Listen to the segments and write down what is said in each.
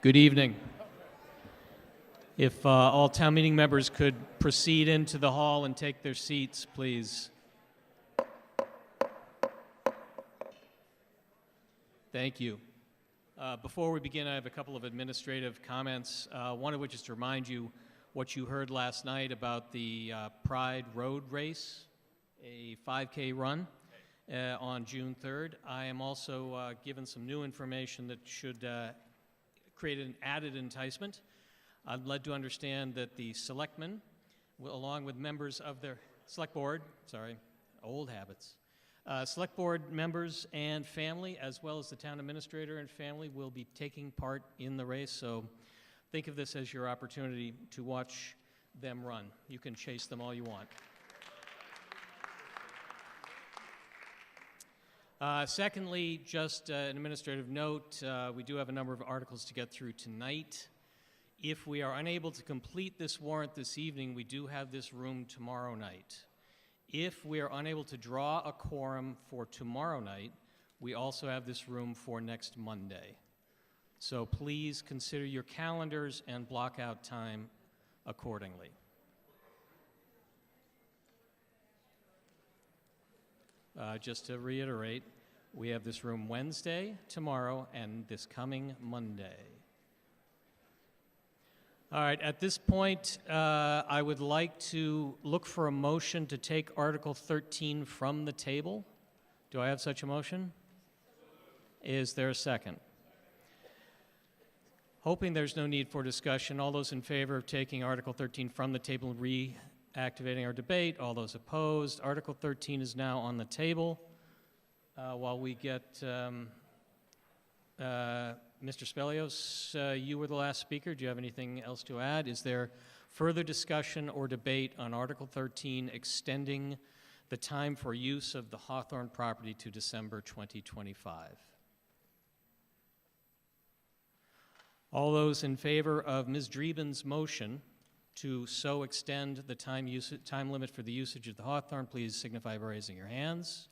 Good evening. If all town meeting members could proceed into the hall and take their seats, please. Thank you. Before we begin, I have a couple of administrative comments, one of which is to remind you what you heard last night about the Pride Road Race, a 5K run on June 3rd. I am also given some new information that should create an added enticement. I'm led to understand that the selectmen, along with members of their select board, old habits, select board members and family, as well as the town administrator and family, will be taking part in the race. So think of this as your opportunity to watch them run. You can chase them all you want. Secondly, just an administrative note, we do have a number of articles to get through tonight. If we are unable to complete this warrant this evening, we do have this room tomorrow night. If we are unable to draw a quorum for tomorrow night, we also have this room for next Monday. So please consider your calendars and block out time accordingly. Just to reiterate, we have this room Wednesday, tomorrow, and this coming Monday. All right, at this point, I would like to look for a motion to take Article 13 from the table. Do I have such a motion? Is there a second? Hoping there's no need for discussion, all those in favor of taking Article 13 from the table and reactivating our debate, all those opposed, Article 13 is now on the table. While we get Mr. Spelios, you were the last speaker. Do you have anything else to add? Is there further discussion or debate on Article 13 extending the time for use of the Hawthorne property to December 2025? All those in favor of Ms. Dreeben's motion to so extend the time limit for the usage of the Hawthorne, please signify by raising your hands.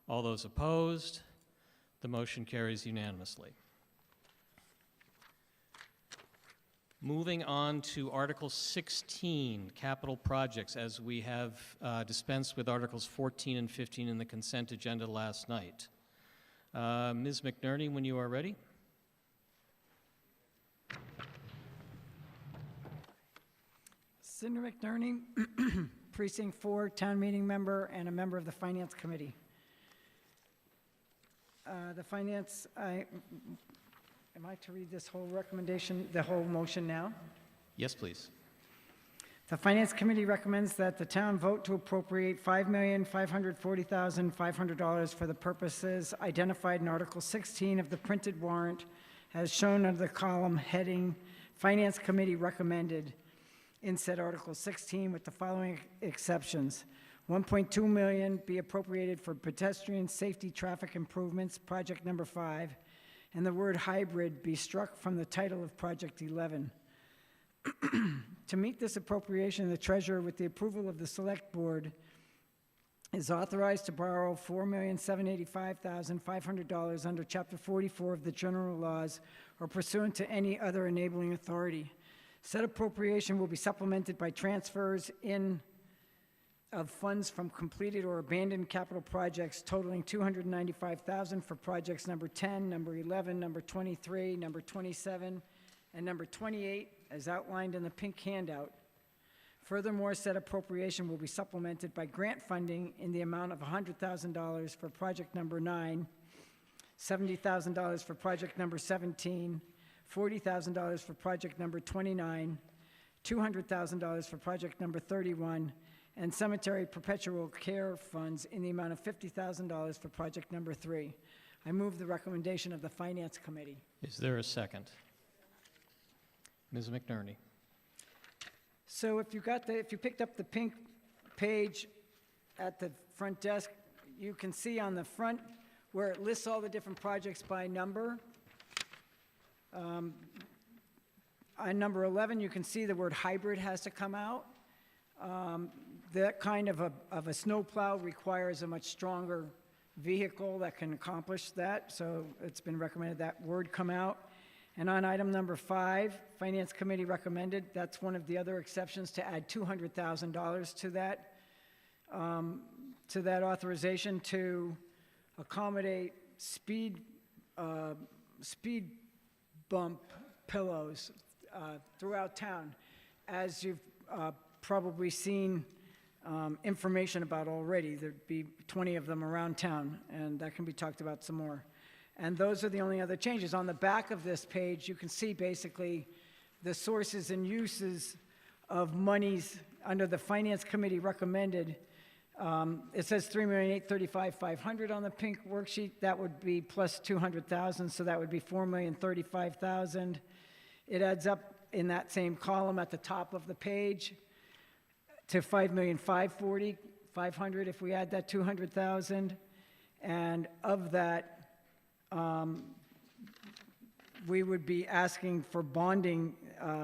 All those opposed, the motion carries unanimously. Moving on to Article 16, capital projects, as we have dispensed with Articles 14 and 15 in the consent agenda last night. Ms. McNerney, when you are ready. Cindy McNerney, Precinct 4, town meeting member, and a member of the Finance Committee. Am I to read this whole recommendation, the whole motion now? Yes, please. The Finance Committee recommends that the town vote to appropriate $5,540,500 for the purposes identified in Article 16 of the printed warrant, as shown under the column heading Finance Committee recommended in said Article 16, with the following exceptions. $1.2 million be appropriated for pedestrian safety traffic improvements, project number 5, and the word hybrid be struck from the title of project 11. To meet this appropriation, the treasurer, with the approval of the select board, is authorized to borrow $4,785,500 under Chapter 44 of the general laws or pursuant to any other enabling authority. Said appropriation will be supplemented by transfers of funds from completed or abandoned capital projects totaling $295,000 for projects number 10, number 11, number 23, number 27, and number 28, as outlined in the pink handout. Furthermore, said appropriation will be supplemented by grant funding in the amount of $100,000 for project number 9, $70,000 for project number 17, $40,000 for project number 29, $200,000 for project number 31, and cemetery perpetual care funds in the amount of $50,000 for project number 3. I move the recommendation of the Finance Committee. Is there a second? Ms. McNerney. So if you picked up the pink page at the front desk, you can see on the front where it lists all the different projects by number. On number 11, you can see the word hybrid has to come out. That kind of a snowplow requires a much stronger vehicle that can accomplish that, so it's been recommended that word come out. And on item number 5, Finance Committee recommended, that's one of the other exceptions, to add $200,000 to that authorization to accommodate speed bump pillows throughout town. As you've probably seen information about already, there'd be 20 of them around town, and that can be talked about some more. And those are the only other changes. On the back of this page, you can see basically the sources and uses of monies under the Finance Committee recommended. It says $3,835,500 on the pink worksheet. That would be plus $200,000, so that would be $4,035,000. It adds up in that same column at the top of the page to $5,540,500 if we add that $200,000. And of that, we would be asking for bonding.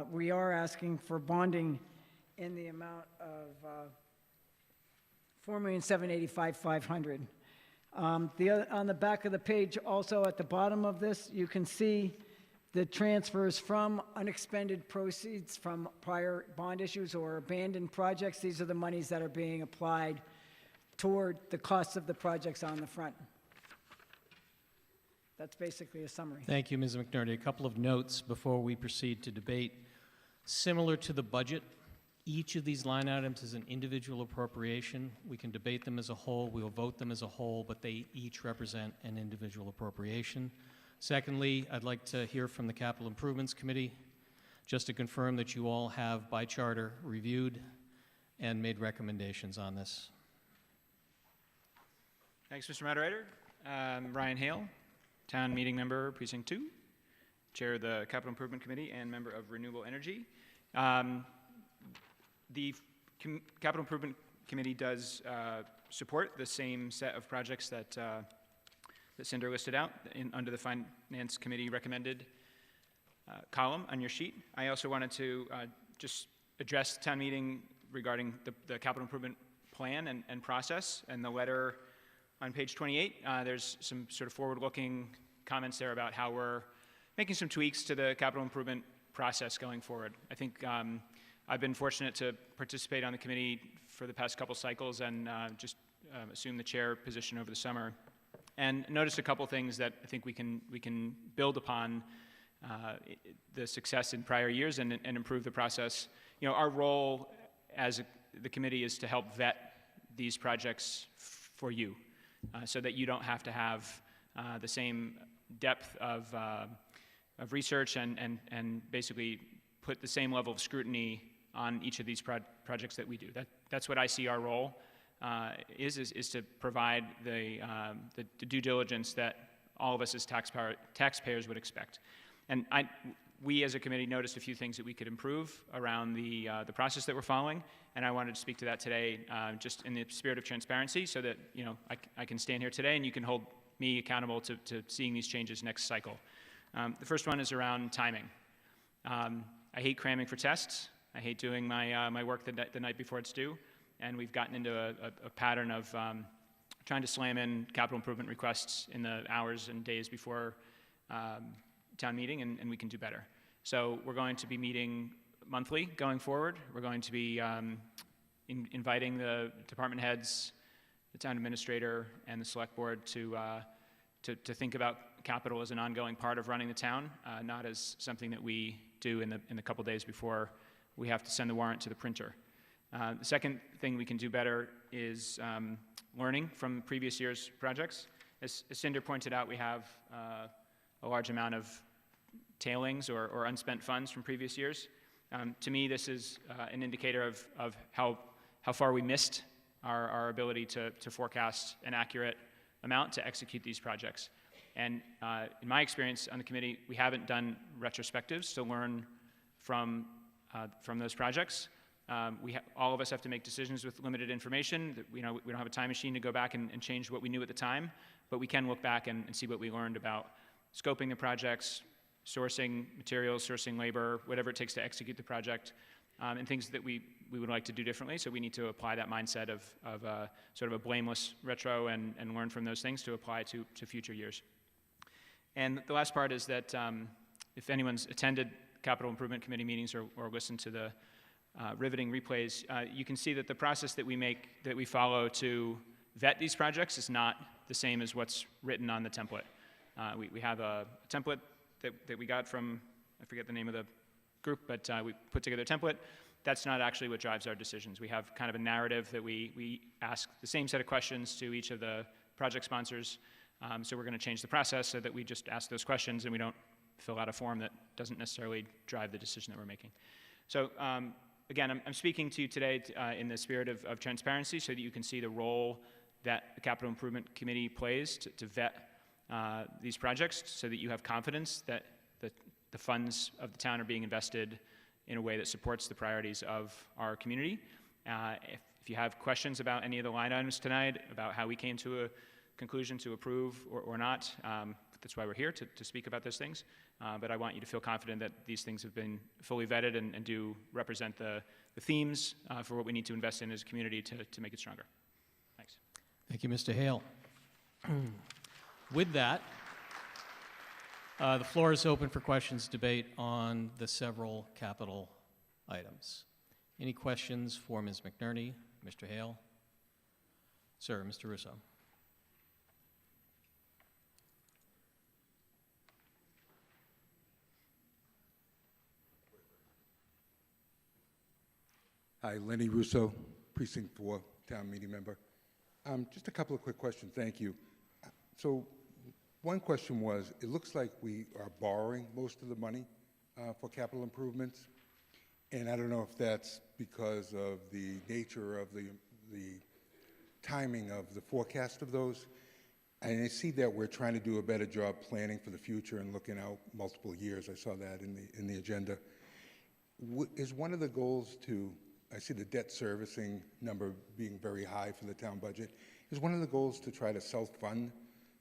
We are asking for bonding in the amount of $4,785,500. On the back of the page, also at the bottom of this, you can see the transfers from unexpended proceeds from prior bond issues or abandoned projects. These are the monies that are being applied toward the costs of the projects on the front. That's basically a summary. Thank you, Ms. McNerney. A couple of notes before we proceed to debate. Similar to the budget, each of these line items is an individual appropriation. We can debate them as a whole, we will vote them as a whole, but they each represent an individual appropriation. Secondly, I'd like to hear from the Capital Improvements Committee, just to confirm that you all have, by charter, reviewed and made recommendations on this. Thanks, Mr. Moderator. Ryan Hale, Town Meeting Member, Precinct 2, Chair of the Capital Improvement Committee and Member of Renewable Energy. The Capital Improvement Committee does support the same set of projects that Cinder listed out under the Finance Committee recommended column on your sheet. I also wanted to just address town meeting regarding the capital improvement plan and process, and the letter on page 28. There's some sort of forward-looking comments there about how we're making some tweaks to the capital improvement process going forward. I think I've been fortunate to participate on the committee for the past couple cycles and just assume the chair position over the summer, and noticed a couple things that I think we can build upon the success in prior years and improve the process. You know, our role as the committee is to help vet these projects for you, so that you don't have to have the same depth of research and basically put the same level of scrutiny on each of these projects that we do. That's what I see our role is to provide the due diligence that all of us as taxpayers would expect. And we as a committee noticed a few things that we could improve around the process that we're following, and I wanted to speak to that today, just in the spirit of transparency, so that I can stand here today and you can hold me accountable to seeing these changes next cycle. The first one is around timing. I hate cramming for tests. I hate doing my work the night before it's due, and we've gotten into a pattern of trying to slam in capital improvement requests in the hours and days before town meeting, and we can do better. So we're going to be meeting monthly going forward. We're going to be inviting the department heads, the town administrator, and the select board to think about capital as an ongoing part of running the town, not as something that we do in the couple days before we have to send the warrant to the printer. The second thing we can do better is learning from previous year's projects. As Cinder pointed out, we have a large amount of tailings or unspent funds from previous years. To me, this is an indicator of how far we missed our ability to forecast an accurate amount to execute these projects. And in my experience on the committee, we haven't done retrospectives to learn from those projects. All of us have to make decisions with limited information. We don't have a time machine to go back and change what we knew at the time, but we can look back and see what we learned about scoping the projects, sourcing materials, sourcing labor, whatever it takes to execute the project, and things that we would like to do differently. So we need to apply that mindset of sort of a blameless retro and learn from those things to apply to future years. And the last part is that if anyone's attended Capital Improvement Committee meetings or listened to the riveting replays, you can see that the process that we follow to vet these projects is not the same as what's written on the template. We have a template that we got from, I forget the name of the group, but we put together a template. That's not actually what drives our decisions. We have kind of a narrative that we ask the same set of questions to each of the project sponsors. So we're going to change the process so that we just ask those questions and we don't fill out a form that doesn't necessarily drive the decision that we're making. So again, I'm speaking to you today in the spirit of transparency so that you can see the role that the Capital Improvement Committee plays to vet these projects so that you have confidence that the funds of the town are being invested in a way that supports the priorities of our community. If you have questions about any of the line items tonight, about how we came to a conclusion to approve or not, that's why we're here, to speak about those things. But I want you to feel confident that these things have been fully vetted and do represent the themes for what we need to invest in as a community to make it stronger. Thanks. Thank you, Mr. Hale. With that, the floor is open for questions, debate on the several capital items. Any questions for Ms. McNerney, Mr. Hale? Sir, Mr. Russo. Hi, Lenny Russo, Precinct 4, Town Meeting Member. Just a couple of quick questions, thank you. So one question was, it looks like we are borrowing most of the money for capital improvements. And I don't know if that's because of the nature of the timing of the forecast of those. And I see that we're trying to do a better job planning for the future and looking out multiple years. I saw that in the agenda. Is one of the goals to, I see the debt servicing number being very high for the town budget. Is one of the goals to try to self-fund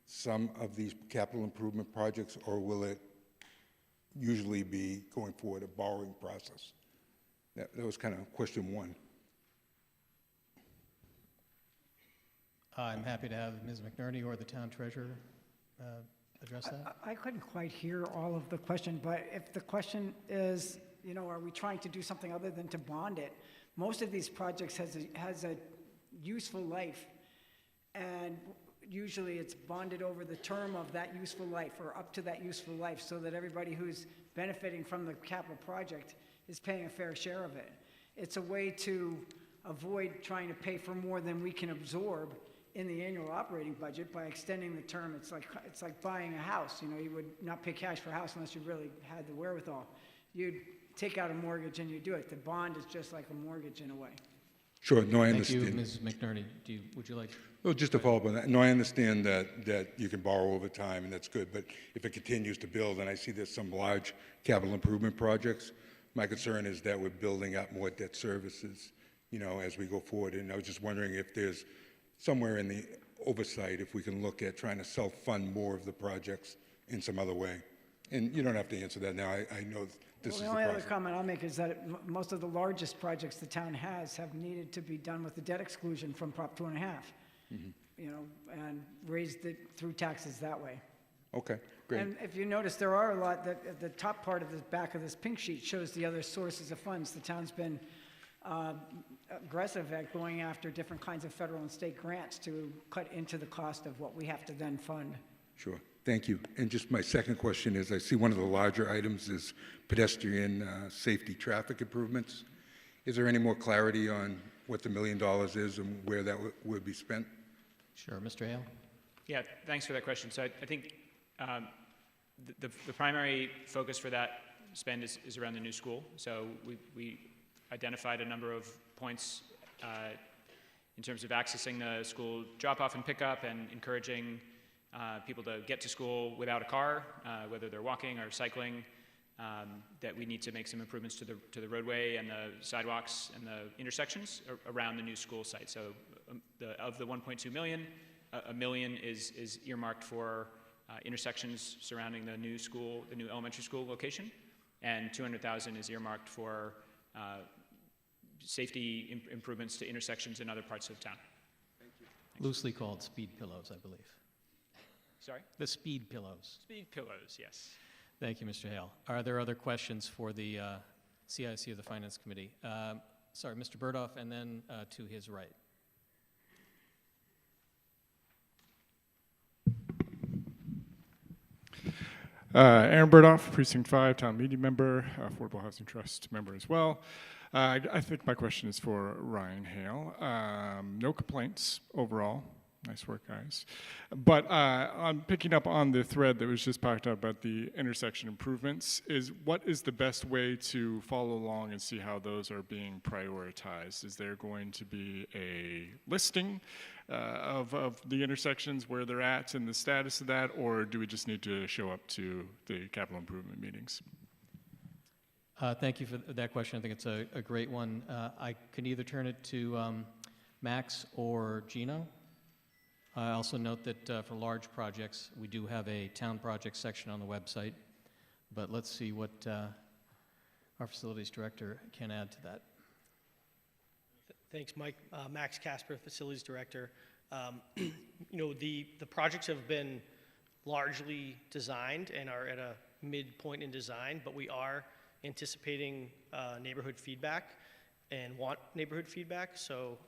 some of these capital improvement projects, or will it usually be going forward a borrowing process? That was kind of question one. I'm happy to have Ms. McNerney or the town treasurer address that. I couldn't quite hear all of the question, but if the question is, you know, are we trying to do something other than to bond it? Most of these projects has a useful life, and usually it's bonded over the term of that useful life or up to that useful life so that everybody who's benefiting from the capital project is paying a fair share of it. It's a way to avoid trying to pay for more than we can absorb in the annual operating budget by extending the term. It's like buying a house. You know, you would not pay cash for a house unless you really had the wherewithal. You'd take out a mortgage and you do it. The bond is just like a mortgage in a way. Sure, no, I understand. Thank you, Ms. McNerney. Would you like? Well, just to follow up on that, no, I understand that you can borrow over time, and that's good, but if it continues to build, and I see there's some large capital improvement projects, my concern is that we're building up more debt services, you know, as we go forward, and I was just wondering if there's somewhere in the oversight, if we can look at trying to self-fund more of the projects in some other way. And you don't have to answer that now, I know this is the process. The only other comment I'll make is that most of the largest projects the town has have needed to be done with the debt exclusion from Prop 2.5, you know, and raised it through taxes that way. Okay, great. And if you notice, there are a lot, that the top part of the back of this pink sheet shows the other sources of funds. The town's been aggressive at going after different kinds of federal and state grants to cut into the cost of what we have to then fund. Sure, thank you. And just my second question is, I see one of the larger items is pedestrian safety traffic improvements. Is there any more clarity on what the $1 million is and where that would be spent? Sure, Mr. Hale. Yeah, thanks for that question. So I think the primary focus for that spend is around the new school. So we identified a number of points in terms of accessing the school drop-off and pickup and encouraging people to get to school without a car, whether they're walking or cycling, that we need to make some improvements to the roadway and the sidewalks and the intersections around the new school site. So of the 1.2 million, $1 million is earmarked for intersections surrounding the new school, the new elementary school location, and 200,000 is earmarked for safety improvements to intersections in other parts of town. Thank you. Loosely called speed pillows, I believe. Sorry? The speed pillows. Speed pillows, yes. Thank you, Mr. Hale. Are there other questions for the CIC of the Finance Committee? Sorry, Mr. Burdoff, and then to his right. Aaron Burdoff, Precinct 5, Town Meeting Member, Affordable Housing Trust member as well. I think my question is for Ryan Hale. No complaints overall. Nice work, guys. But I'm picking up on the thread that was just talked about the intersection improvements. What is the best way to follow along and see how those are being prioritized? Is there going to be a listing of the intersections, where they're at and the status of that, or do we just need to show up to the capital improvement meetings? Thank you for that question. I think it's a great one. I can either turn it to Max or Gino. I also note that for large projects, we do have a town project section on the website, but let's see what our facilities director can add to that. Thanks, Mike. Max Casper, Facilities Director. You know, the projects have been largely designed and are at a midpoint in design, but we are anticipating neighborhood feedback and want neighborhood feedback. So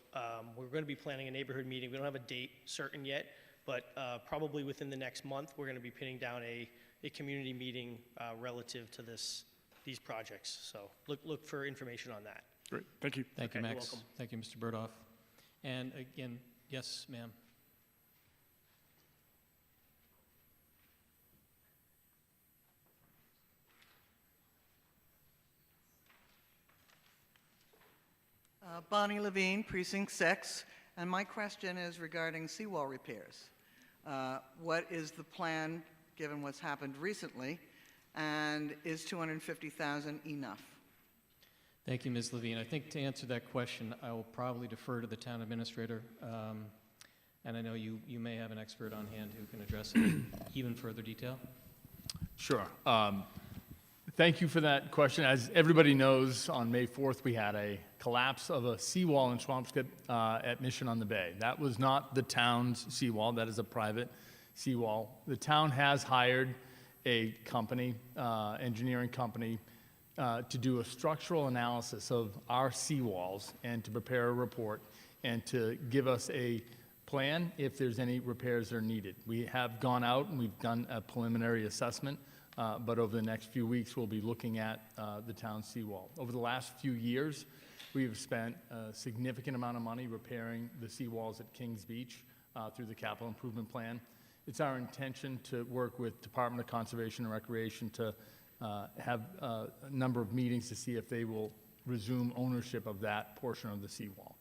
we're going to be planning a neighborhood meeting. We don't have a date certain yet, but probably within the next month, we're going to be pinning down a community meeting relative to these projects. So look for information on that. Great, thank you. Thank you, Okay, you're Max. welcome. Thank you, Mr. Burdoff. And again, yes, ma'am. Bonnie Levine, Precinct 6, and my question is regarding seawall repairs. What is the plan, given what's happened recently, and is $250,000 enough? Thank you, Ms. Levine. I think to answer that question, I will probably defer to the town administrator, and I know you may have an expert on hand who can address it in even further detail. Sure. Thank you for that question. As everybody knows, on May 4th, we had a collapse of a seawall in Swampscott at Mission on the Bay. That was not the town's seawall. That is a private seawall. The town has hired a company, engineering company, to do a structural analysis of our seawalls and to prepare a report and to give us a plan if there's any repairs that are needed. We have gone out and we've done a preliminary assessment. But over the next few weeks, we'll be looking at the town seawall. Over the last few years, we've spent a significant amount of money repairing the seawalls at Kings Beach through the capital improvement plan. It's our intention to work with Department of Conservation and Recreation to have a number of meetings to see if they will resume ownership of that portion of the seawall.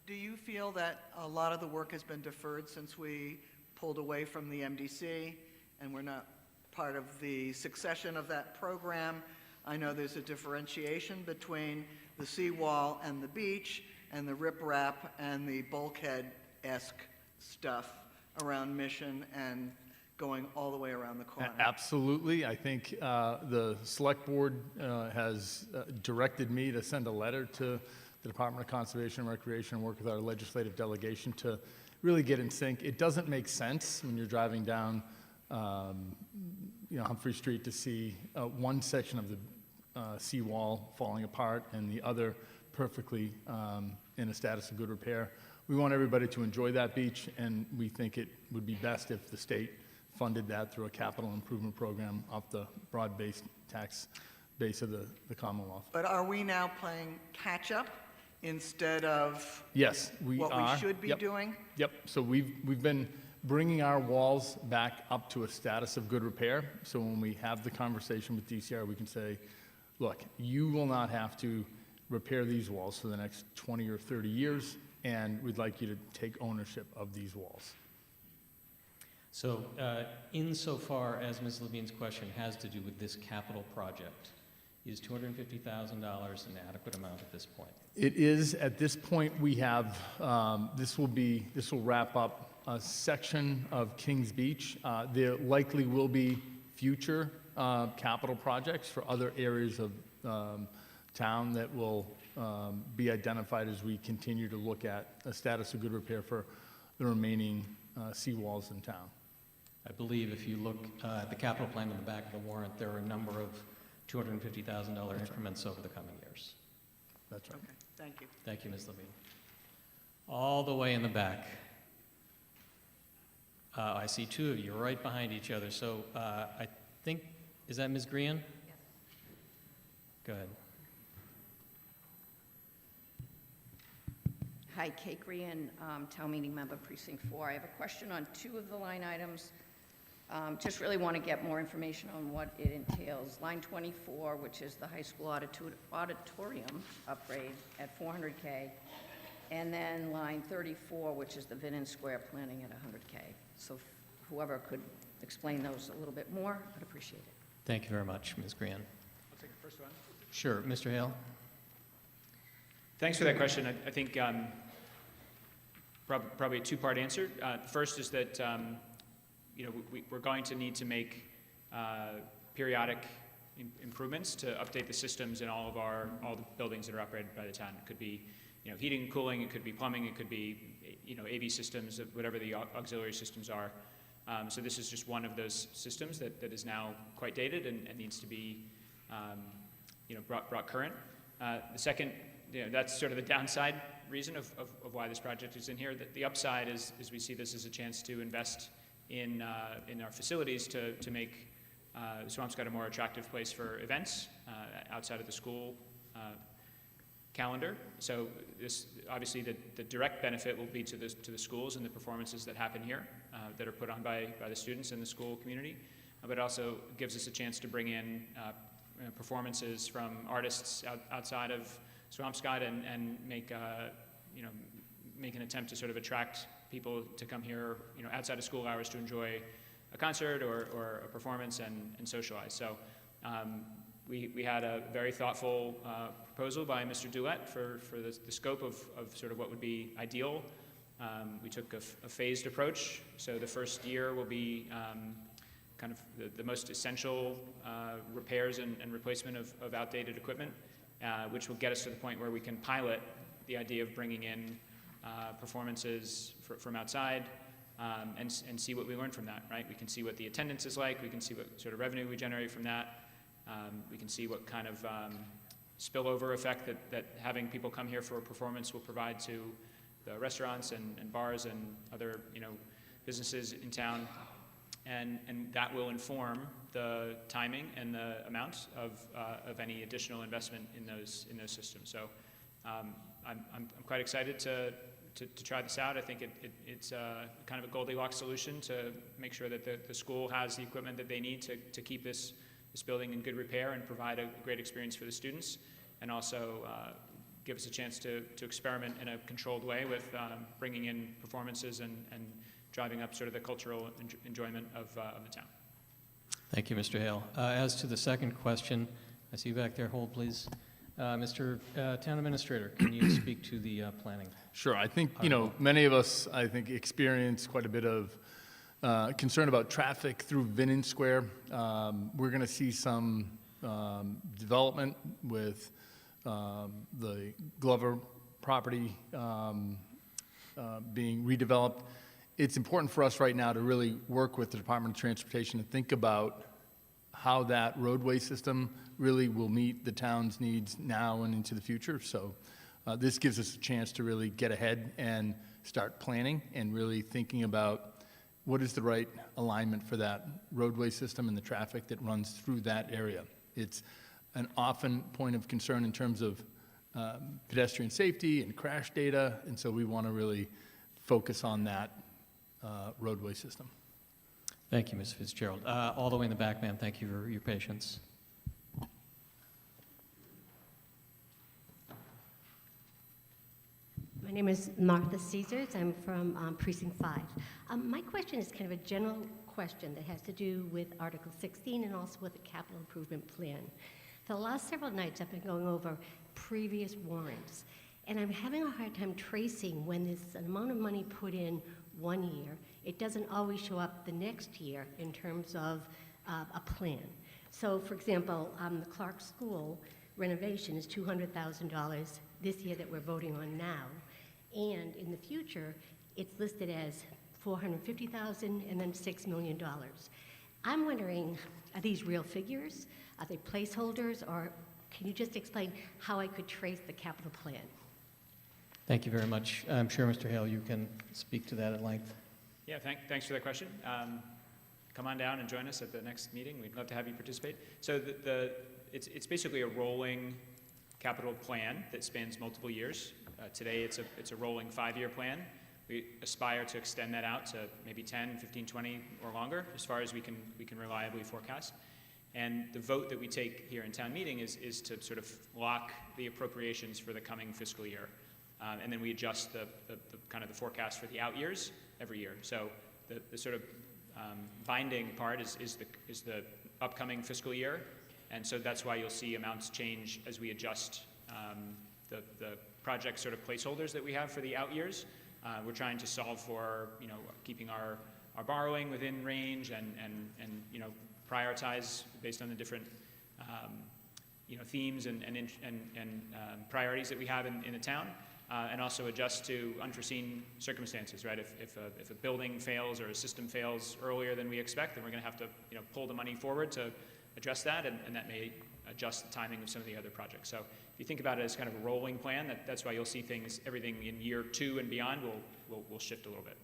Do you feel that a lot of the work has been deferred since we pulled away from the MDC and we're not part of the succession of that program? I know there's a differentiation between the seawall and the beach and the riprap and the bulkhead-esque stuff around Mission and going all the way around the corner. Absolutely. I think the select board has directed me to send a letter to the Department of Conservation and Recreation and work with our legislative delegation to really get in sync. It doesn't make sense when you're driving down Humphrey Street to see one section of the seawall falling apart and the other perfectly in a status of good repair. We want everybody to enjoy that beach, and we think it would be best if the state funded that through a capital improvement program off the broad-based tax base of the Commonwealth. But are we now playing catch-up instead of Yes, we are. what we should be Yep. doing? Yep, so we've been bringing our walls back up to a status of good repair. So when we have the conversation with DCR, we can say, look, you will not have to repair these walls for the next 20 or 30 years, and we'd like you to take ownership of these walls. So insofar as Ms. Levine's question has to do with this capital project, is $250,000 an adequate amount at this point? It is, at this point, we have, this will wrap up a section of Kings Beach. There likely will be future capital projects for other areas of town that will be identified as we continue to look at a status of good repair for the remaining seawalls in town. I believe if you look at the capital plan in the back of the warrant, there are a number of $250,000 increments over the coming years. That's right. Okay, thank you. Thank you, Ms. Levine. All the way in the back. I see two of you right behind each other. So I think, is that Ms. Green? Yes. Go ahead. Hi, Kate Green, Town Meeting Member, Precinct 4. I have a question on 2 of the line items. Just really want to get more information on what it entails. Line 24, which is the high school auditorium upgrade at $400K, and then line 34, which is the Vinnon Square planning at $100K. So whoever could explain those a little bit more, I'd appreciate it. Thank you very much, Ms. Green. I'll take the first one. Sure, Mr. Hale? Thanks for that question. I think probably a two-part answer. First is that we're going to need to make periodic improvements to update the systems in all the buildings that are operated by the town. It could be heating and cooling, it could be plumbing, it could be AV systems, whatever the auxiliary systems are. So this is just one of those systems that is now quite dated and needs to be brought current. The second, that's sort of the downside reason of why this project is in here. The upside is we see this as a chance to invest in our facilities to make Swampscott a more attractive place for events outside of the school calendar. So this obviously the direct benefit will be to the schools and the performances that happen here that are put on by the students in the school community, but it also gives us a chance to bring in performances from artists outside of Swampscott and make an attempt to sort of attract people to come here outside of school hours to enjoy a concert or a performance and socialize. So we had a very thoughtful proposal by Mr. Duet for the scope of sort of what would be ideal. We took a phased approach. So the first year will be kind of the most essential repairs and replacement of outdated equipment, which will get us to the point where we can pilot the idea of bringing in performances from outside and see what we learn from that, right? We can see what the attendance is like. We can see what sort of revenue we generate from that. We can see what kind of spillover effect that having people come here for a performance will provide to the restaurants and bars and other businesses in town, and that will inform the timing and the amount of any additional investment in those systems. So I'm quite excited to try this out. I think it's kind of a Goldilocks solution to make sure that the school has the equipment that they need to keep this building in good repair and provide a great experience for the students, and also give us a chance to experiment in a controlled way with bringing in performances and driving up sort of the cultural enjoyment of the town. Thank you, Mr. Hale. As to the second question, I see you back there. Hold, please. Mr. Town Administrator, can you speak to the planning? Sure. I think, many of us, experience quite a bit of concern about traffic through Vinnon Square. We're going to see some development with the Glover property being redeveloped. It's important for us right now to really work with the Department of Transportation to think about how that roadway system really will meet the town's needs now and into the future. So this gives us a chance to really get ahead and start planning and really thinking about what is the right alignment for that roadway system and the traffic that runs through that area. It's an often point of concern in terms of pedestrian safety and crash data, and so we want to really focus on that roadway system. Thank you, Ms. Fitzgerald. All the way in the back, ma'am, thank you for your patience. My name is Martha Caesars. I'm from Precinct 5. My question is kind of a general question that has to do with Article 16 and also with the capital improvement plan. For the last several nights, I've been going over previous warrants, and I'm having a hard time tracing when there's an amount of money put in one year. It doesn't always show up the next year in terms of a plan. So, for example, the Clark School renovation is $200,000 this year that we're voting on now. And in the future, it's listed as $450,000, and then $6 million. I'm wondering, are these real figures? Are they placeholders, or can you just explain how I could trace the capital plan? Thank you very much. I'm sure, Mr. Hale, you can speak to that at length. Yeah, thanks for that question. Come on down and join us at the next meeting. We'd love to have you participate. So it's basically a rolling capital plan that spans multiple years. Today, it's a rolling 5-year plan. We aspire to extend that out to maybe 10, 15, 20, or longer, as far as we can reliably forecast. And the vote that we take here in town meeting is to sort of lock the appropriations for the coming fiscal year. And then we adjust the kind of the forecast for the out years every year. So the sort of binding part is the upcoming fiscal year. And so that's why you'll see amounts change as we adjust the project sort of placeholders that we have for the out years. We're trying to solve for, keeping our borrowing within range and prioritize based on the different, themes and priorities that we have in the town, and also adjust to unforeseen circumstances, right? If a building fails or a system fails earlier than we expect, then we're going to have to, pull the money forward to address that, and that may adjust the timing of some of the other projects. So if you think about it as kind of a rolling plan, that's why you'll see everything in year 2 and beyond will shift a little bit.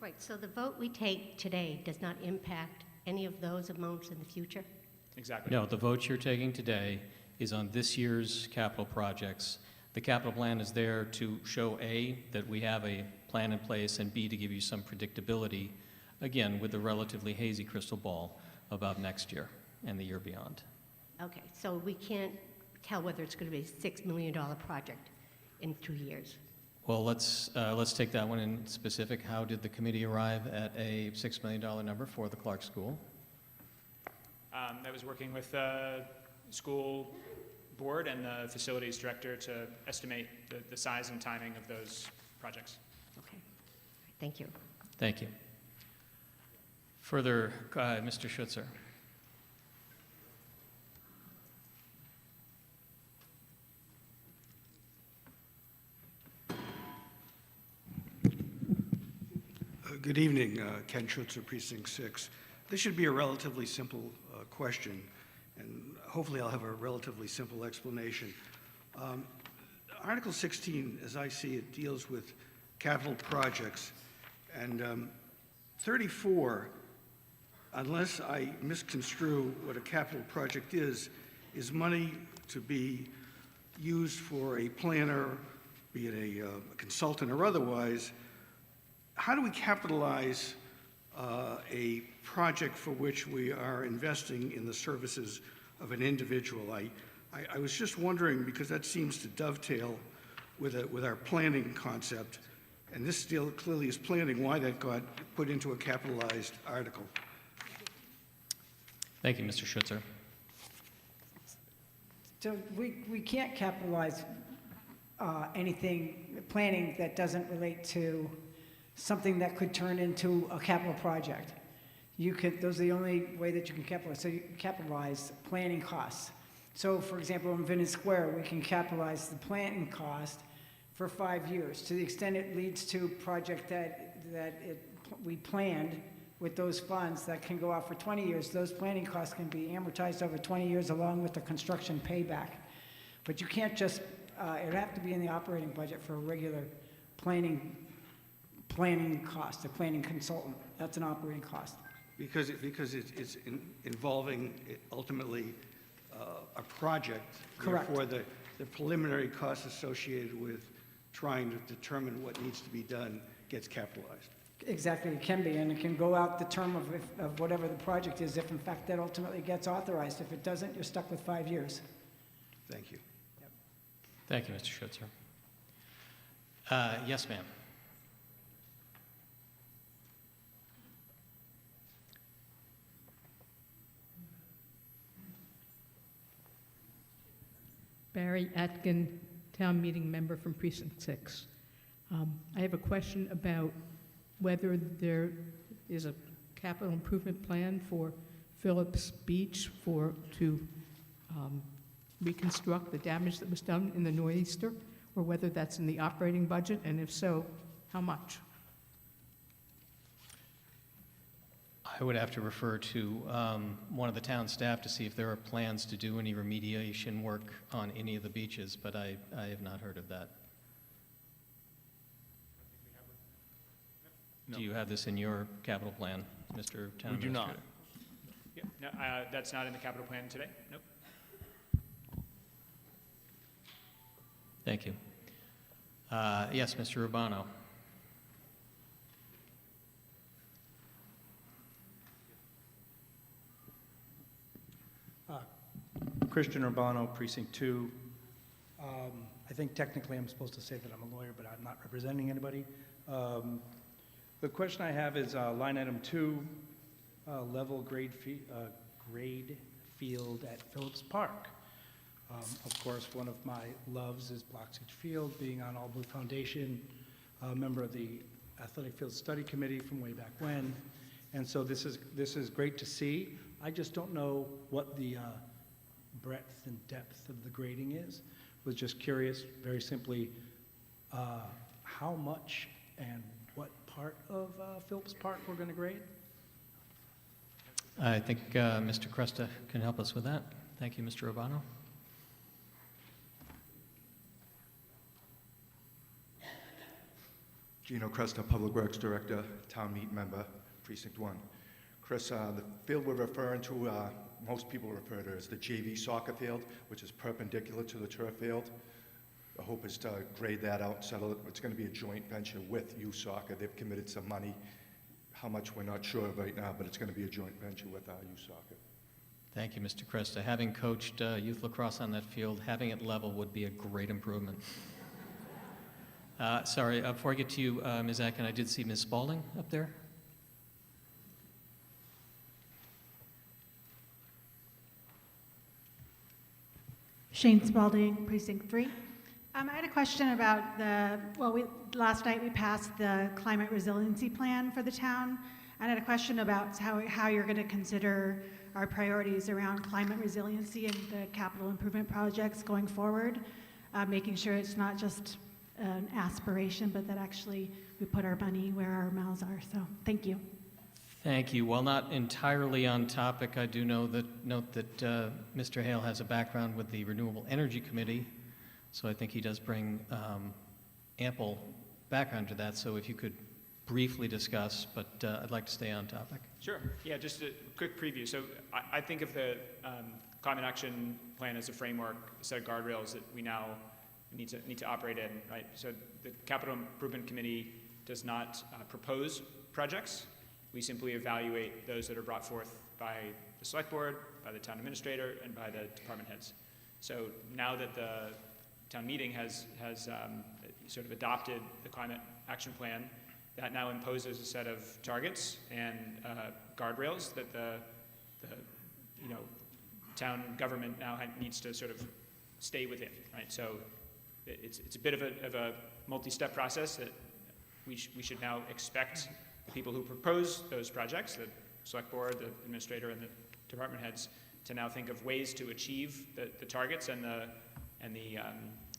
Right, so the vote we take today does not impact any of those amounts in the future? Exactly. No, the vote you're taking today is on this year's capital projects. The capital plan is there to show, A, that we have a plan in place, and B, to give you some predictability, again, with a relatively hazy crystal ball about next year and the year beyond. Okay, so we can't tell whether it's going to be a $6 million project in 2 years. Well, let's take that one in specific. How did the committee arrive at a $6 million number for the Clark School? I was working with the school board and the facilities director to estimate the size and timing of those projects. Okay, thank you. Thank you. Further, Mr. Schutzer. Good evening, Ken Schutzer, Precinct 6. This should be a relatively simple question, and hopefully I'll have a relatively simple explanation. Article 16, as I see it, deals with capital projects, and 34, unless I misconstrue what a capital project is money to be used for a planner, be it a consultant or otherwise. How do we capitalize a project for which we are investing in the services of an individual? I was just wondering, because that seems to dovetail with our planning concept, and this still clearly is planning, why that got put into a capitalized article. Thank you, Mr. Schutzer. So we can't capitalize planning that doesn't relate to something that could turn into a capital project. Those are the only way that you can capitalize. So you can capitalize planning costs. So for example, in Venice Square, we can capitalize the planning cost for 5 years. To the extent it leads to a project that we planned with those funds that can go out for 20 years, those planning costs can be amortized over 20 years along with the construction payback. But you can't just, it would have to be in the operating budget for a regular planning cost, a planning consultant. That's an operating cost. Because it's involving ultimately a project. Correct. Therefore, the preliminary costs associated with trying to determine what needs to be done gets capitalized. Exactly, it can be, and it can go out the term of whatever the project is, if in fact that ultimately gets authorized. If it doesn't, you're stuck with 5 years. Thank you. Yep. Thank you, Mr. Schutzer. Yes, ma'am. Barry Atkin, town meeting member from Precinct 6. I have a question about whether there is a capital improvement plan for Phillips Beach to reconstruct the damage that was done in the nor'easter, or whether that's in the operating budget, and if so, how much? I would have to refer to one of the town staff to see if there are plans to do any remediation work on any of the beaches, but I have not heard of that. No. Do you have this in your capital plan, Mr. Town We do not. Administrator? Yeah, no, that's not in the capital plan today, nope. Thank you. Yes, Mr. Urbano. Christian Urbano, Precinct 2. I think technically I'm supposed to say that I'm a lawyer, but I'm not representing anybody. The question I have is line item 2, level grade field at Phillips Park. Of course, one of my loves is Bloxage Field, being on All Blue Foundation, a member of the Athletic Field Study Committee from way back when. And so this is great to see. I just don't know what the breadth and depth of the grading is. Was just curious, very simply, how much and what part of Phillips Park we're going to grade? I think Mr. Cresta can help us with that. Thank you, Mr. Urbano. Gino Cresta, Public Works Director, Town Meeting Member, Precinct 1. Chris, the field we're referring to, most people refer to as the JV soccer field, which is perpendicular to the turf field. The hope is to grade that out and settle it. It's going to be a joint venture with youth soccer. They've committed some money. How much, we're not sure of right now, but it's going to be a joint venture with youth soccer. Thank you, Mr. Cresta. Having coached youth lacrosse on that field, having it level would be a great improvement. Sorry, before I get to you, Ms. Atkin, I did see Ms. Spalding up there. Shane Spalding, Precinct 3. I had a question about last night we passed the climate resiliency plan for the town. And I had a question about how you're going to consider our priorities around climate resiliency and the capital improvement projects going forward, making sure it's not just an aspiration, but that actually we put our money where our mouths are. So thank you. Thank you. While not entirely on topic, I do note that Mr. Hale has a background with the Renewable Energy Committee, so I think he does bring ample background to that. So if you could briefly discuss, but I'd like to stay on topic. Sure. Yeah, just a quick preview. So I think of the Climate Action Plan as a framework, a set of guardrails that we now need to operate in, right? So the Capital Improvement Committee does not propose projects. We simply evaluate those that are brought forth by the Select Board, by the Town Administrator, and by the department heads. So now that the Town Meeting has sort of adopted the Climate Action Plan, that now imposes a set of targets and guardrails that the town government now needs to sort of stay within, right? So it's a bit of a multi-step process that we should now expect the people who propose those projects, the Select Board, the Administrator, and the department heads, to now think of ways to achieve the targets and the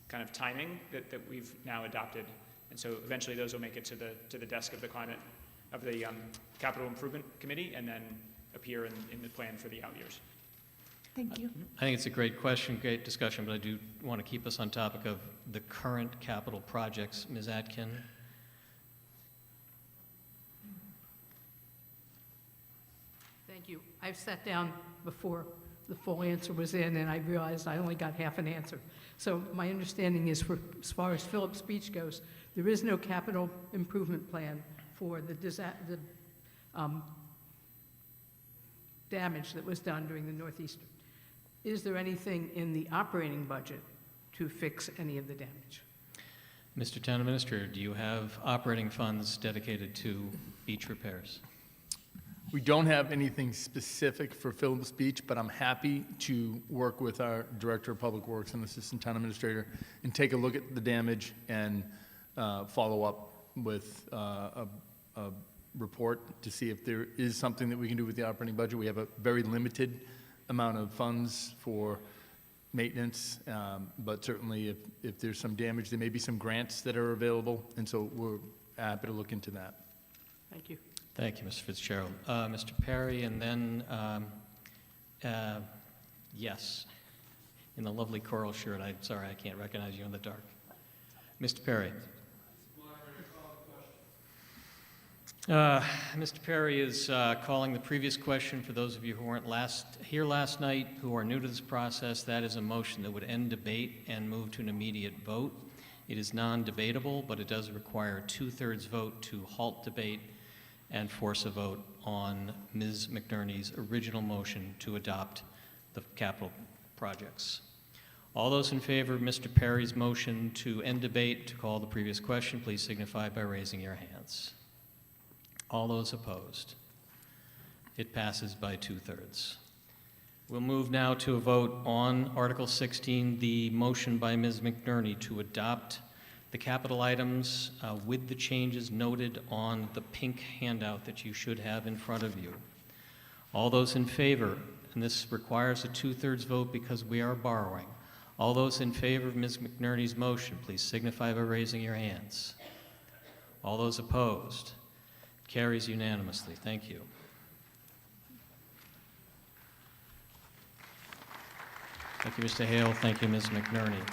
kind of timing that we've now adopted. And so eventually those will make it to the desk of the Capital Improvement Committee and then appear in the plan for the out years. Thank you. I think it's a great question, great discussion, but I do want to keep us on topic of the current capital projects. Ms. Atkin. Thank you. I've sat down before the full answer was in, and I realized I only got half an answer. So my understanding is, as far as Phillips Beach goes, there is no capital improvement plan for the damage that was done during the Northeastern. Is there anything in the operating budget to fix any of the damage? Mr. Town Administrator, do you have operating funds dedicated to beach repairs? We don't have anything specific for Phillips Beach, but I'm happy to work with our Director of Public Works and Assistant Town Administrator and take a look at the damage and follow up with a report to see if there is something that we can do with the operating budget. We have a very limited amount of funds for maintenance, but certainly if there's some damage, there may be some grants that are available, and so we're happy to look into that. Thank you. Thank you, Mr. Fitzgerald. Mr. Perry, and then, yes, in the lovely coral shirt. I'm sorry, I can't recognize you in the dark. Mr. Perry. Mr. Perry is calling the previous question. For those of you who weren't here last night, who are new to this process, that is a motion that would end debate and move to an immediate vote. It is non-debatable, but it does require a 2/3 vote to halt debate and force a vote on Ms. McNerney's original motion to adopt the capital projects. All those in favor of Mr. Perry's motion to end debate, to call the previous question, please signify by raising your hands. All those opposed? It passes by 2/3. We'll move now to a vote on Article 16, the motion by Ms. McNerney to adopt the capital items with the changes noted on the pink handout that you should have in front of you. All those in favor, and this requires a 2/3 vote because we are borrowing. All those in favor of Ms. McNerney's motion, please signify by raising your hands. All those opposed? Carries unanimously. Thank you. Thank you, Mr. Hale. Thank you, Ms. McNerney.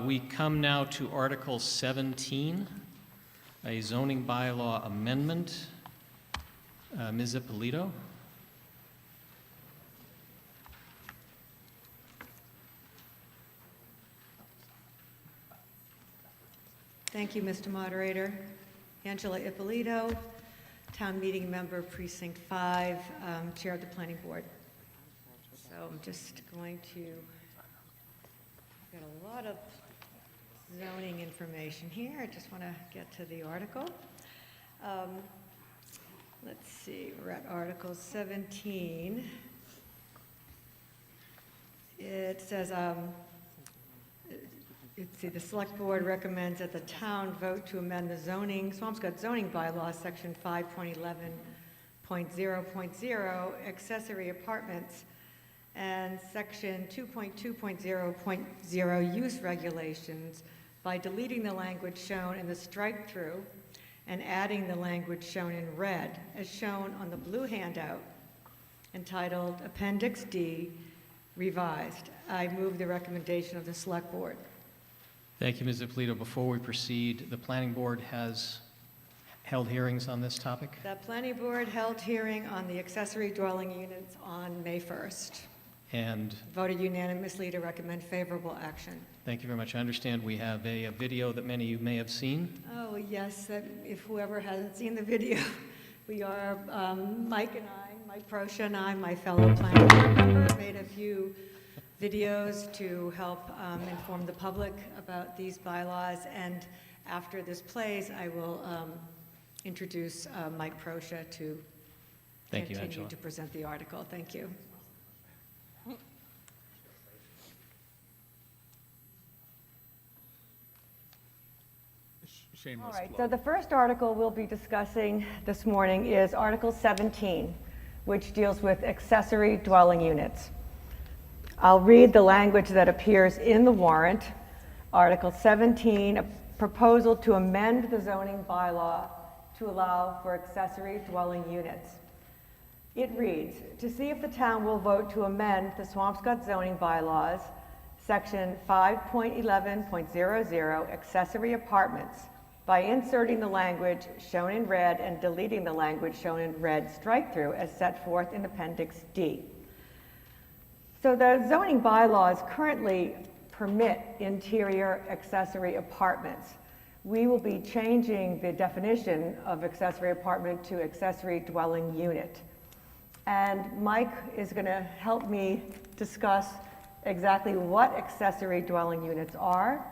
We come now to Article 17, a zoning bylaw amendment. Ms. Ippolito. Thank you, Mr. Moderator. Angela Ippolito, Town Meeting Member, Precinct 5, Chair of the Planning Board. So I'm just going to, got a lot of zoning information here. I just want to get to the article. Let's see, we're at Article 17. It says, the Select Board recommends that the town vote to amend the Swampscott zoning bylaw, Section 5.11.0.0, accessory apartments, and Section 2.2.0.0, use regulations, by deleting the language shown in the strike-through and adding the language shown in red, as shown on the blue handout, entitled Appendix D, Revised. I move the recommendation of the Select Board. Thank you, Ms. Ippolito. Before we proceed, the Planning Board has held hearings on this topic. The Planning Board held hearing on the accessory dwelling units on May 1st. And voted unanimously to recommend favorable action. thank you very much. I understand we have a video that many of you may have seen. Oh, yes, if whoever hasn't seen the video, we are, Mike Proscia and I, my fellow planning board member, made a few videos to help inform the public about these bylaws, and after this plays, I will introduce Mike Proscia to continue to present the article. Thank you. All right, so the first article we'll be discussing this morning is Article 17, which deals with accessory dwelling units. I'll read the language that appears in the warrant. Article 17, a proposal to amend the zoning bylaw to allow for accessory dwelling units. It reads, to see if the town will vote to amend the Swampscott zoning bylaws, Section 5.11.00, accessory apartments, by inserting the language shown in red and deleting the language shown in red strike-through as set forth in Appendix D. So the zoning bylaws currently permit interior accessory apartments. We will be changing the definition of accessory apartment to accessory dwelling unit. And Mike is going to help me discuss exactly what accessory dwelling units are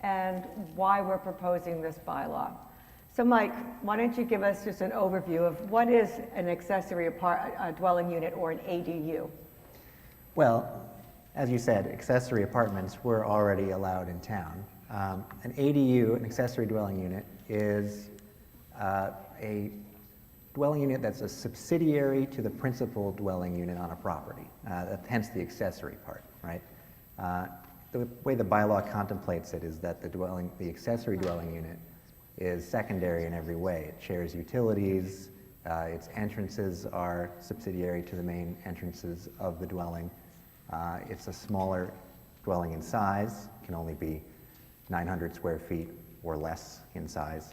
and why we're proposing this bylaw. So Mike, why don't you give us just an overview of what is an accessory dwelling unit or an ADU? Well, as you said, accessory apartments were already allowed in town. An ADU, an accessory dwelling unit, is a dwelling unit that's a subsidiary to the principal dwelling unit on a property, hence the accessory part, right? The way the bylaw contemplates it is that the accessory dwelling unit is secondary in every way. It shares utilities, its entrances are subsidiary to the main entrances of the dwelling. It's a smaller dwelling in size, can only be 900 square feet or less in size.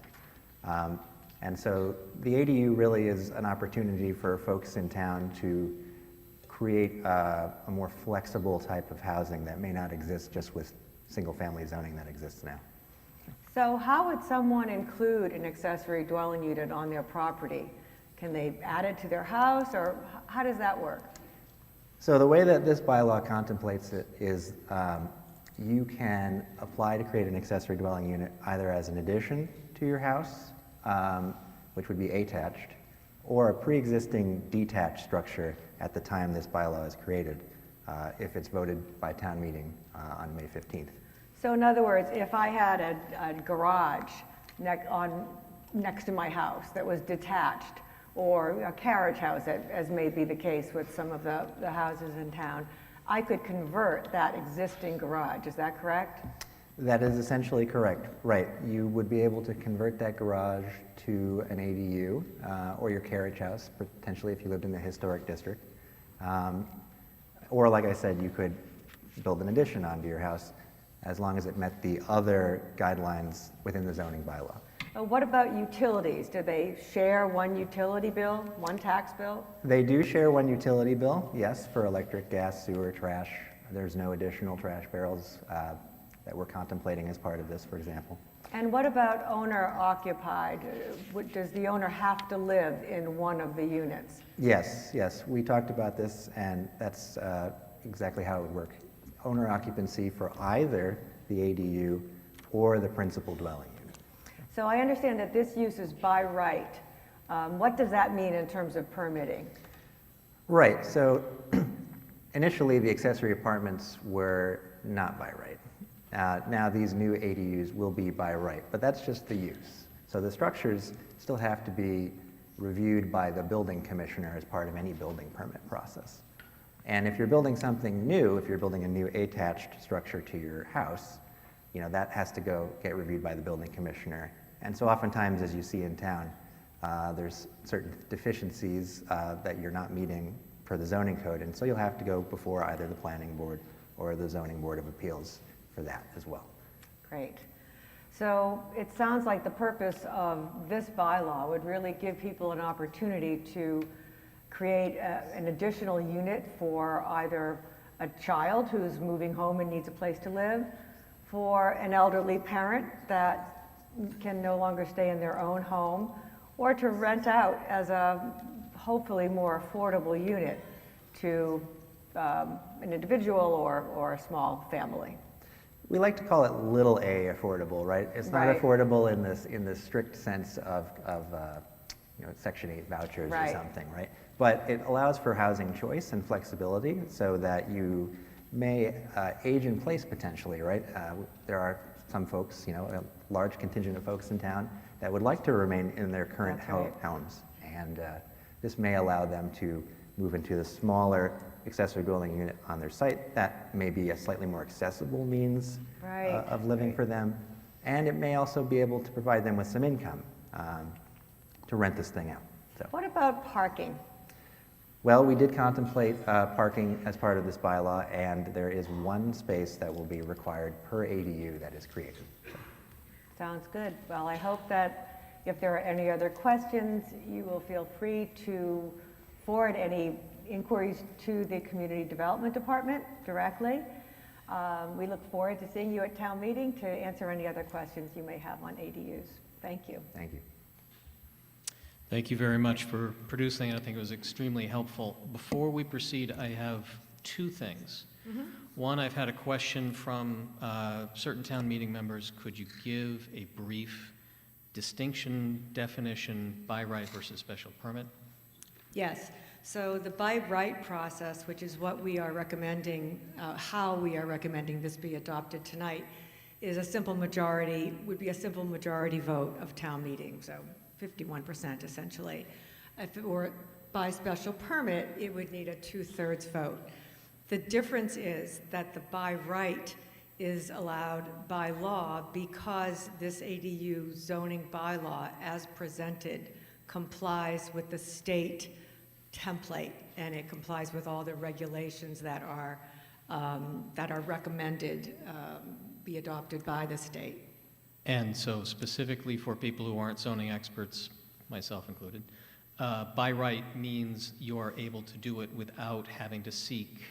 And so the ADU really is an opportunity for folks in town to create a more flexible type of housing that may not exist just with single-family zoning that exists now. So how would someone include an accessory dwelling unit on their property? Can they add it to their house, or how does that work? So the way that this bylaw contemplates it is you can apply to create an accessory dwelling unit either as an addition to your house, which would be attached, or a pre-existing detached structure at the time this bylaw is created, if it's voted by town meeting on May 15th. So in other words, if I had a garage next to my house that was detached, or a carriage house, as may be the case with some of the houses in town, I could convert that existing garage. Is that correct? That is essentially correct. Right. You would be able to convert that garage to an ADU or your carriage house, potentially if you lived in the historic district. Or like I said, you could build an addition onto your house as long as it met the other guidelines within the zoning bylaw. What about utilities? Do they share one utility bill, one tax bill? They do share one utility bill, yes, for electric, gas, sewer, trash. There's no additional trash barrels that we're contemplating as part of this, for example. And what about owner occupied? Does the owner have to live in one of the units? Yes, yes. We talked about this, and that's exactly how it would work. Owner occupancy for either the ADU or the principal dwelling unit. So I understand that this use is by right. What does that mean in terms of permitting? Right. So initially, the accessory apartments were not by right. Now these new ADUs will be by right, but that's just the use. So the structures still have to be reviewed by the building commissioner as part of any building permit process. And if you're building something new, if you're building a new attached structure to your house, you know, that has to go get reviewed by the building commissioner. And so oftentimes, as you see in town, there's certain deficiencies that you're not meeting per the zoning code, and so you'll have to go before either the planning board or the zoning board of appeals for that as well. Great. So it sounds like the purpose of this bylaw would really give people an opportunity to create an additional unit for either a child who's moving home and needs a place to live, for an elderly parent that can no longer stay in their own home, or to rent out as a hopefully more affordable unit to an individual or a small family. We like to call it little a affordable, right? It's not Right. affordable in this strict sense of you know, Section 8 vouchers Right. or something, right? But it allows for housing choice and flexibility so that you may age in place potentially, right? There are some folks, you know, a large contingent of folks in town that would like to remain in their current That's right. homes. And this may allow them to move into the smaller accessory dwelling unit on their site. That may be a slightly more accessible means Right. of living for them. And it may also be able to provide them with some income to rent this thing out. So. What about parking? Well, we did contemplate parking as part of this bylaw, and there is one space that will be required per ADU that is created. Sounds good. Well, I hope that if there are any other questions, you will feel free to forward any inquiries to the Community Development Department directly. We look forward to seeing you at town meeting to answer any other questions you may have on ADUs. Thank you. Thank you. Thank you very much for producing it. I think it was extremely helpful. Before we proceed, I have two things. One, I've had a question from certain town meeting members. Could you give a brief distinction, definition, by right versus special permit? Yes. So the by right process, which is what we are recommending, how we are recommending this be adopted tonight, is a simple majority, would be a simple majority vote of town meeting, so 51% essentially. If it were by special permit, it would need a 2/3 vote. The difference is that the by right is allowed by law because this ADU zoning bylaw, as presented, complies with the state template, and it complies with all the regulations that are recommended be adopted by the state. And so specifically for people who aren't zoning experts, myself included, by right means you're able to do it without having to seek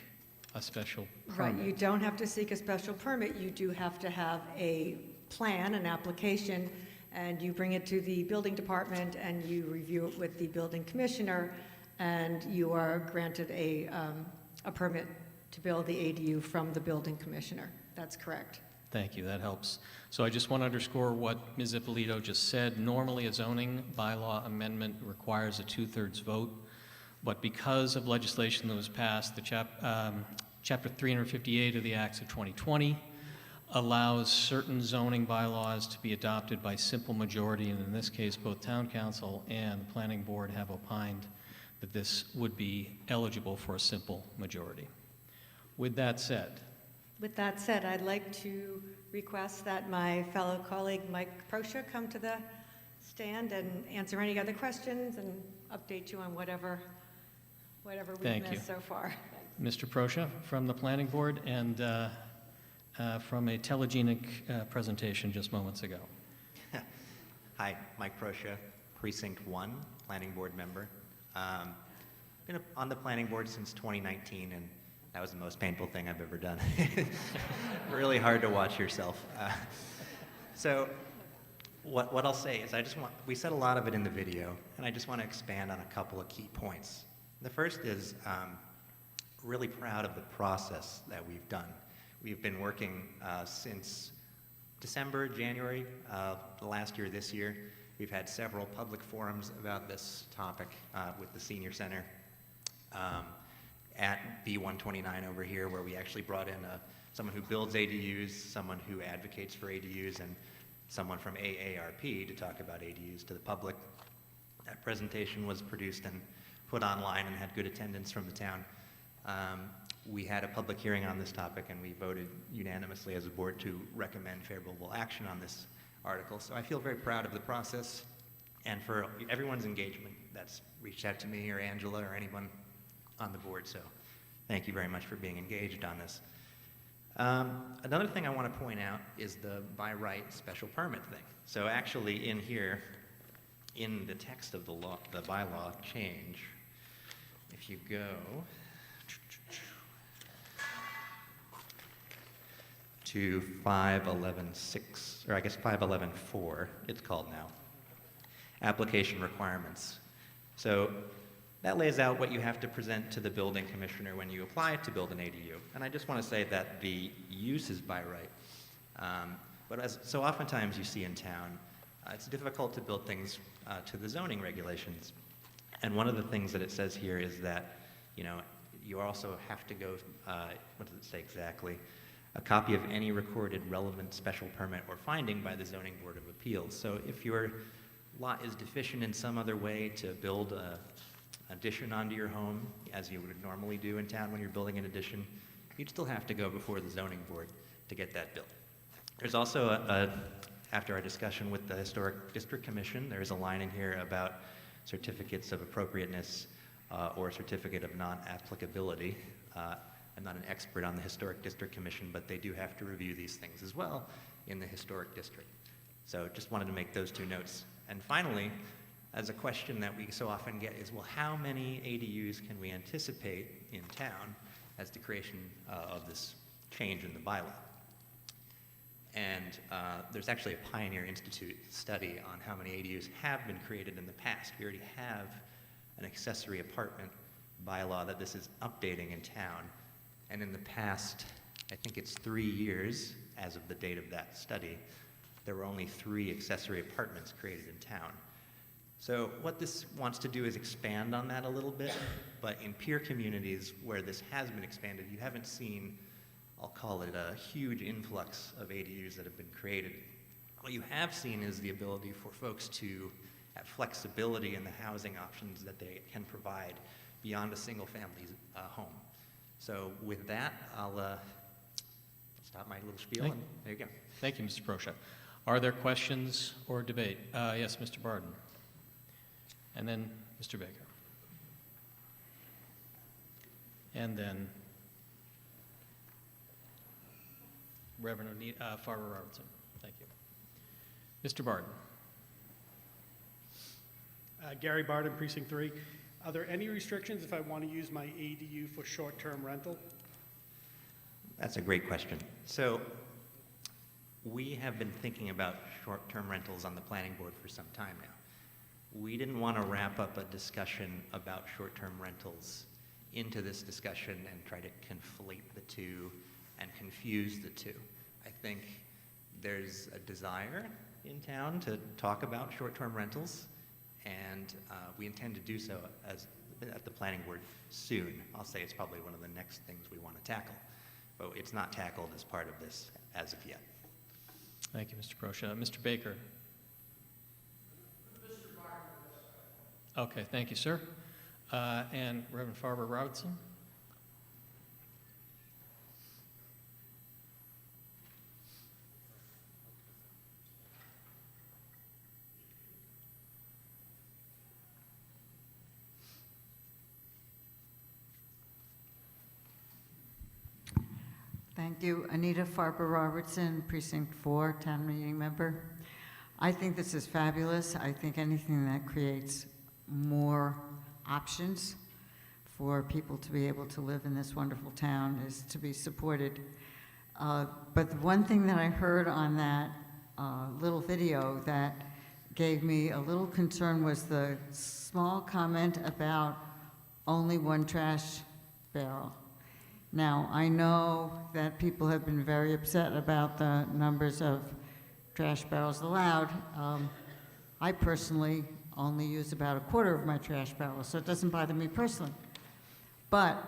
a special permit. Right, you don't have to seek a special permit. You do have to have a plan, an application, and you bring it to the building department and you review it with the building commissioner, and you are granted a permit to build the ADU from the building commissioner. That's correct. Thank you, that helps. So I just want to underscore what Ms. Ippolito just said. Normally, a zoning bylaw amendment requires a 2/3 vote, but because of legislation that was passed, the Chapter 358 of the Acts of 2020 allows certain zoning bylaws to be adopted by simple majority, and in this case, both Town Council and the Planning Board have opined that this would be eligible for a simple majority. With that said, I'd like to request that my fellow colleague Mike Proscia come to the stand and answer any other questions and update you on whatever we've missed so far. Mr. Proscia from the Planning Board and from a telegenic presentation just moments ago. Hi, Mike Proscia, Precinct 1, Planning Board member. Been on the Planning Board since 2019, and that was the most painful thing I've ever done. Really hard to watch yourself. So what I'll say is we said a lot of it in the video, and I just want to expand on a couple of key points. The first is really proud of the process that we've done. We've been working since December, January, last year, this year. We've had several public forums about this topic with the Senior Center at B129 over here, where we actually brought in someone who builds ADUs, someone who advocates for ADUs, and someone from AARP to talk about ADUs to the public. That presentation was produced and put online and had good attendance from the town. We had a public hearing on this topic, and we voted unanimously as a board to recommend favorable action on this article. So I feel very proud of the process and for everyone's engagement that's reached out to me or Angela or anyone on the board. So thank you very much for being engaged on this. Another thing I want to point out is the by right special permit thing. So actually in here, in the text of the law, the bylaw change, if you go to 511.6, or I guess 511.4, it's called now, application requirements. So that lays out what you have to present to the building commissioner when you apply to build an ADU. And I just want to say that the use is by right. But so oftentimes you see in town, it's difficult to build things to the zoning regulations. And one of the things that it says here is that, you also have to go, what does it say exactly? A copy of any recorded relevant special permit or finding by the Zoning Board of Appeals. So if your lot is deficient in some other way to build an addition onto your home, as you would normally do in town when you're building an addition, you'd still have to go before the zoning board to get that built. There's also, after our discussion with the Historic District Commission, there's a line in here about certificates of appropriateness or certificate of non-applicability. I'm not an expert on the Historic District Commission, but they do have to review these things as well in the Historic District. So just wanted to make those two notes. And finally, as a question that we so often get is, well, how many ADUs can we anticipate in town as the creation of this change in the bylaw? And there's actually a Pioneer Institute study on how many ADUs have been created in the past. We already have an accessory apartment bylaw that this is updating in town. And in the past, I think it's 3 years, as of the date of that study, there were only 3 accessory apartments created in town. So what this wants to do is expand on that a little bit, but in peer communities where this has been expanded, you haven't seen, I'll call it a huge influx of ADUs that have been created. What you have seen is the ability for folks to have flexibility in the housing options that they can provide beyond a single family home. So with that, I'll stop my little spiel, Thank- and there you go. Thank you, Mr. Proscia. Are there questions or debate? Yes, Mr. Barden. And then Mr. Baker. And then Reverend Farber Robertson. Thank you. Mr. Barden. Gary Barden, Precinct 3. Are there any restrictions if I want to use my ADU for short-term rental? That's a great question. So we have been thinking about short-term rentals on the planning board for some time now. We didn't want to wrap up a discussion about short-term rentals into this discussion and try to conflate the two and confuse the two. I think there's a desire in town to talk about short-term rentals, and we intend to do so at the planning board soon. I'll say it's probably one of the next things we want to tackle, but it's not tackled as part of this as of yet. Thank you, Mr. Proscia. Mr. Baker. Okay, thank you, sir. And Reverend Farber Robertson. Thank you. Anita Farber Robertson, Precinct 4, Town Meeting Member. I think this is fabulous. I think anything that creates more options for people to be able to live in this wonderful town is to be supported. But the one thing that I heard on that little video that gave me a little concern was the small comment about only one trash barrel. Now, I know that people have been very upset about the numbers of trash barrels allowed. I personally only use about a quarter of my trash barrels, so it doesn't bother me personally. But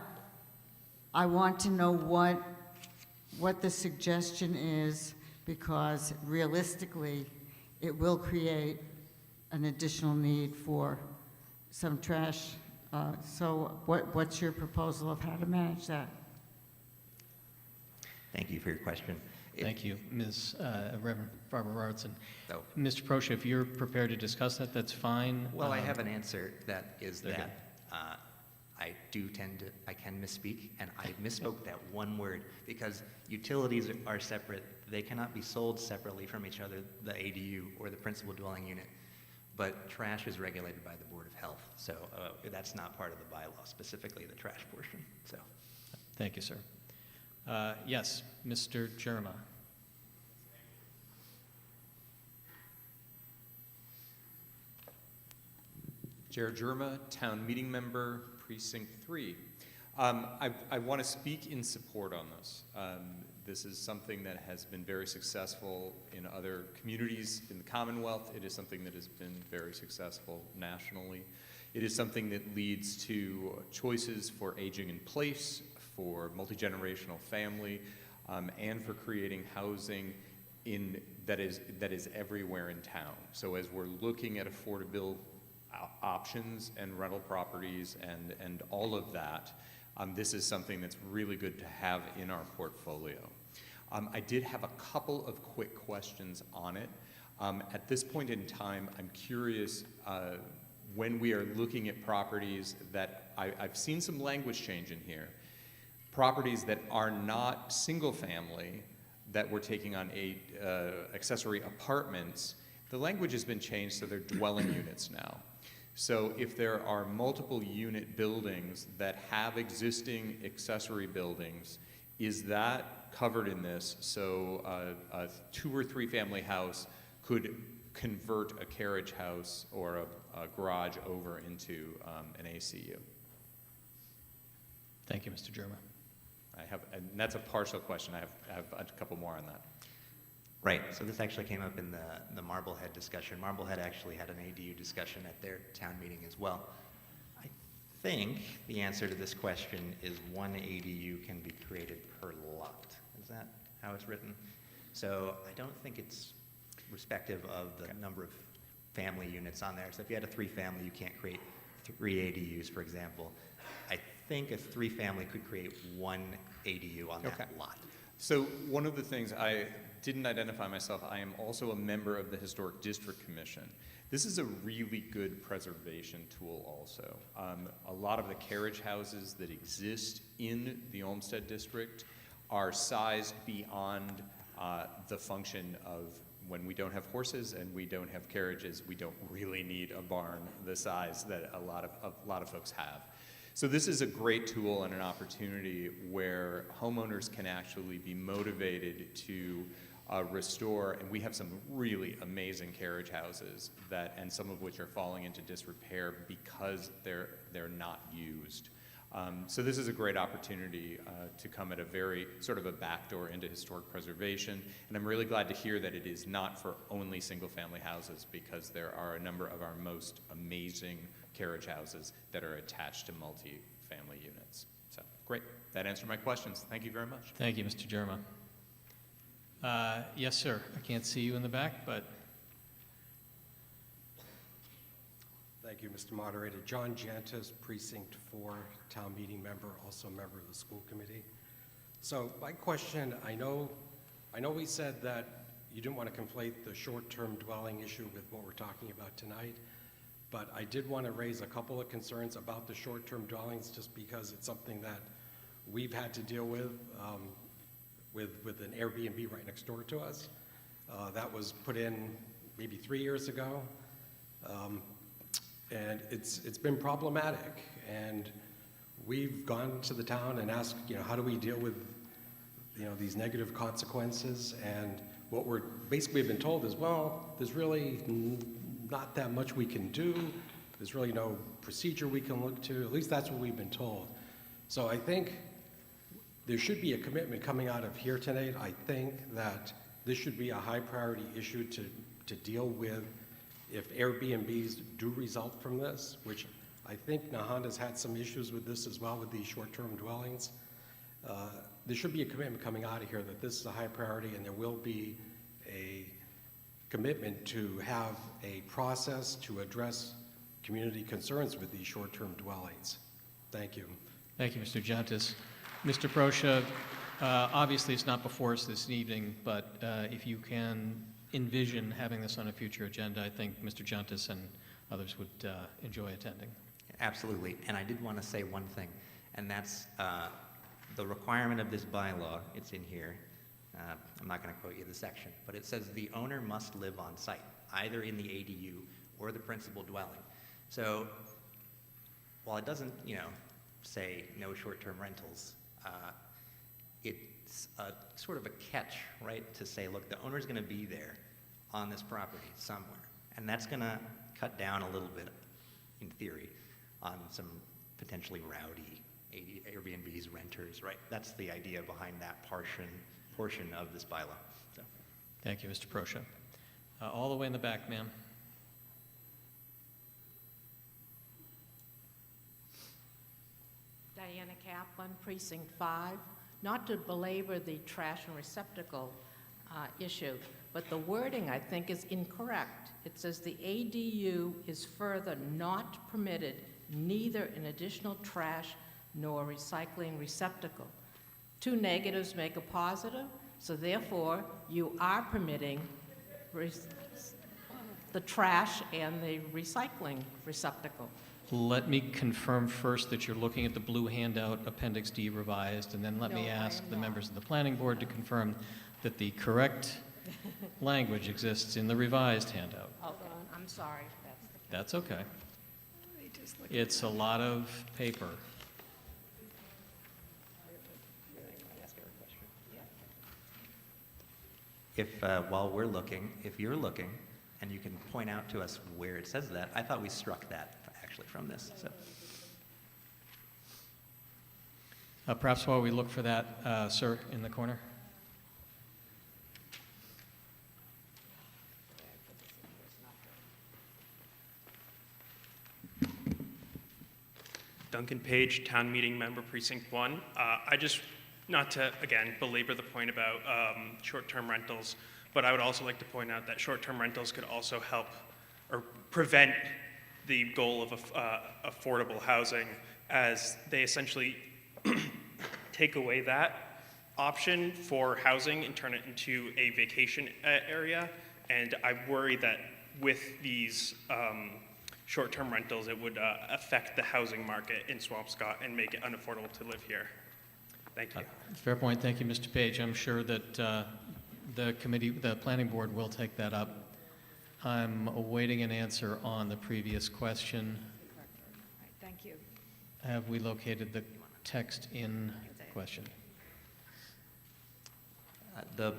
I want to know what the suggestion is, because realistically, it will create an additional need for some trash. So what's your proposal of how to manage that? Thank you for your question. Thank you, Ms. Reverend Farber Robertson. Oh. Mr. Proscia, if you're prepared to discuss that, that's fine. Well, I have an answer that is Very that I can misspeak, and I misspoke that one word, because utilities are separate. They cannot be sold separately from each other, the ADU or the principal dwelling unit. But trash is regulated by the Board of Health, so that's not part of the bylaw, specifically the trash portion. So, Thank you, sir. Yes, Mr. Jerma. Chair Jerma, Town Meeting Member, Precinct 3. I want to speak in support on this. This is something that has been very successful in other communities in the Commonwealth. It is something that has been very successful nationally. It is something that leads to choices for aging in place, for multi-generational family, and for creating housing that is everywhere in town. So as we're looking at affordable options and rental properties and all of that, this is something that's really good to have in our portfolio. I did have a couple of quick questions on it. At this point in time, I'm curious, when we are looking at properties that I've seen some language change in here, properties that are not single family that we're taking on accessory apartments, the language has been changed so they're dwelling units now. So if there are multiple unit buildings that have existing accessory buildings, is that covered in this? So a 2 or 3 family house could convert a carriage house or a garage over into an ACU. Thank you, Mr. Jerma. And that's a partial question. I have a couple more on that. right, so this actually came up in the Marblehead discussion. Marblehead actually had an ADU discussion at their town meeting as well. I think the answer to this question is 1 ADU can be created per lot. Is that how it's written? So I don't think it's respective of the number of family units on there. So if you had a 3-family, you can't create 3 ADUs, for example. I think a 3-family could create 1 ADU on that lot. So one of the things, I didn't identify myself, I am also a member of the Historic District Commission. This is a really good preservation tool also. A lot of the carriage houses that exist in the Olmsted District are sized beyond the function of when we don't have horses and we don't have carriages, we don't really need a barn the size that a lot of folks have. So this is a great tool and an opportunity where homeowners can actually be motivated to restore, and we have some really amazing carriage houses and some of which are falling into disrepair because they're not used. So this is a great opportunity to come at a very sort of a backdoor into historic preservation, and I'm really glad to hear that it is not for only single-family houses, because there are a number of our most amazing carriage houses that are attached to multi-family units. So great, that answered my questions. Thank you very much. Thank you, Mr. Germa. Yes, sir. I can't see you in the back, but thank you, Mr. Moderator. John Jantis, Precinct 4, Town Meeting Member, also a member of the school committee. So my question, I know we said that you didn't want to conflate the short-term dwelling issue with what we're talking about tonight, but I did want to raise a couple of concerns about the short-term dwellings, just because it's something that we've had to deal with an Airbnb right next door to us. That was put in maybe 3 years ago. And it's been problematic, and we've gone to the town and asked, how do we deal with, these negative consequences? And what we're basically been told is, well, there's really not that much we can do. There's really no procedure we can look to. At least that's what we've been told. So I think there should be a commitment coming out of here tonight. I think that this should be a high priority issue to deal with if Airbnbs do result from this, which I think Nahanda's had some issues with this as well, with these short-term dwellings. There should be a commitment coming out of here that this is a high priority, and there will be a commitment to have a process to address community concerns with these short-term dwellings. Thank you. thank you, Mr. Jantis. Mr. Proscia, obviously it's not before us this evening, but if you can envision having this on a future agenda, I think Mr. Jantis and others would enjoy attending. Absolutely, and I did want to say one thing, and that's the requirement of this bylaw. It's in here. I'm not going to quote you the section, but it says the owner must live on site, either in the ADU or the principal dwelling. So while it doesn't, say no short-term rentals, it's a sort of a catch, right, to say, look, the owner's going to be there on this property somewhere, and that's going to cut down a little bit, in theory, on some potentially rowdy Airbnbs, renters, right? That's the idea behind that portion of this bylaw. So. Thank you, Mr. Proscia. All the way in the back, ma'am. Diana Kaplan, Precinct 5. Not to belabor the trash and receptacle issue, but the wording, I think, is incorrect. It says the ADU is further not permitted, neither an additional trash nor recycling receptacle. Two negatives make a positive, so therefore you are permitting the trash and the recycling receptacle. Let me confirm first that you're looking at the blue handout, Appendix D revised, and then let me ask the members of the Planning Board to confirm that the correct language exists in the revised handout. Okay, I'm sorry if that's the case. That's okay. It's a lot of paper. If, while we're looking, if you're looking, and you can point out to us where it says that, I thought we struck that actually from this. So. Perhaps while we look for that, sir, in the corner. Duncan Page, Town Meeting Member, Precinct 1. I just, not to, again, belabor the point about short-term rentals, but I would also like to point out that short-term rentals could also help or prevent the goal of affordable housing, as they essentially take away that option for housing and turn it into a vacation area. And I worry that with these short-term rentals, it would affect the housing market in Swampscott and make it unaffordable to live here. Thank you. Fair point. Thank you, Mr. Page. I'm sure that the planning board will take that up. I'm awaiting an answer on the previous question. Thank you. Have we located the text in question? The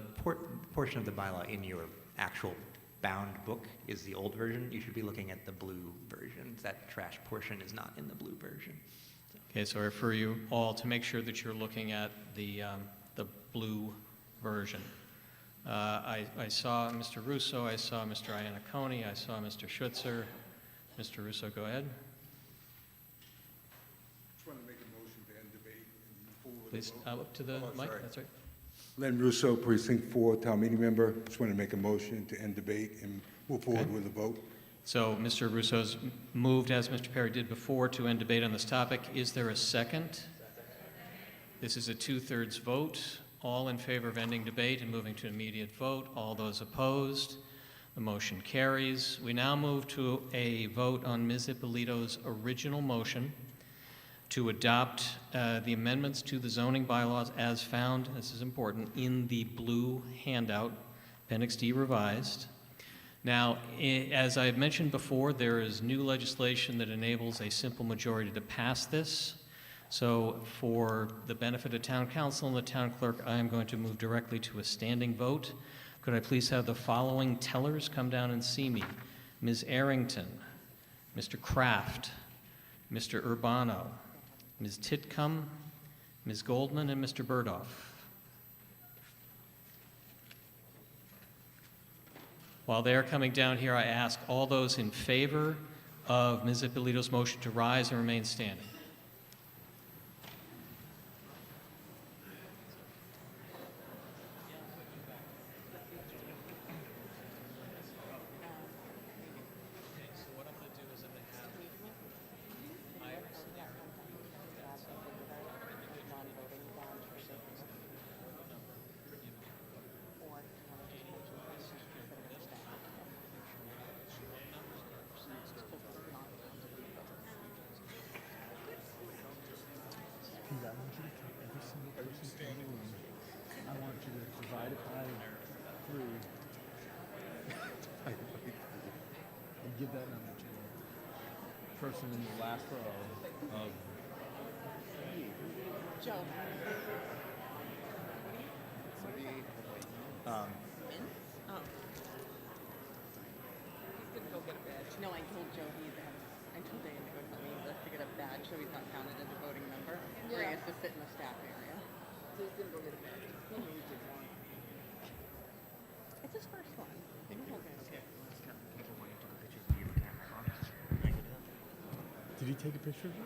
portion of the bylaw in your actual bound book is the old version. You should be looking at the blue version. That trash portion is not in the blue version. Okay, so I refer you all to make sure that you're looking at the blue version. I saw Mr. Russo, I saw Mr. Iannacone, I saw Mr. Schutzer. Mr. Russo, go ahead. Just want to make a motion to end debate and move forward with Please, the vote. up to the mic, sorry. that's right. Len Russo, Precinct 4, Town Meeting Member. Just want to make a motion to end debate and move forward with the vote. So Mr. Russo's moved, as Mr. Perry did before, to end debate on this topic. Is there a second? This is a 2/3 vote. All in favor of ending debate and moving to immediate vote. All those opposed. The motion carries. We now move to a vote on Ms. Ippolito's original motion to adopt the amendments to the zoning bylaws as found, this is important, in the blue handout, Appendix D revised. Now, as I've mentioned before, there is new legislation that enables a simple majority to pass this. So for the benefit of town council and the town clerk, I am going to move directly to a standing vote. Could I please have the following tellers come down and see me? Ms. Arrington, Mr. Kraft, Mr. Urbano, Ms. Titcomb, Ms. Goldman, and Mr. Burdoff. While they're coming down here, I ask all those in favor of Ms. Ippolito's motion to rise and remain standing. Give that number to the person in the last row of Joe. Oh. He's gonna go get a badge. No, I told Joe I told Dan to go tell me to get a badge so he's not counted as a voting member. Where he has to sit in the staff area. So he's gonna go get a badge. He needs it. It's his first one. Okay. Did he take a picture of it?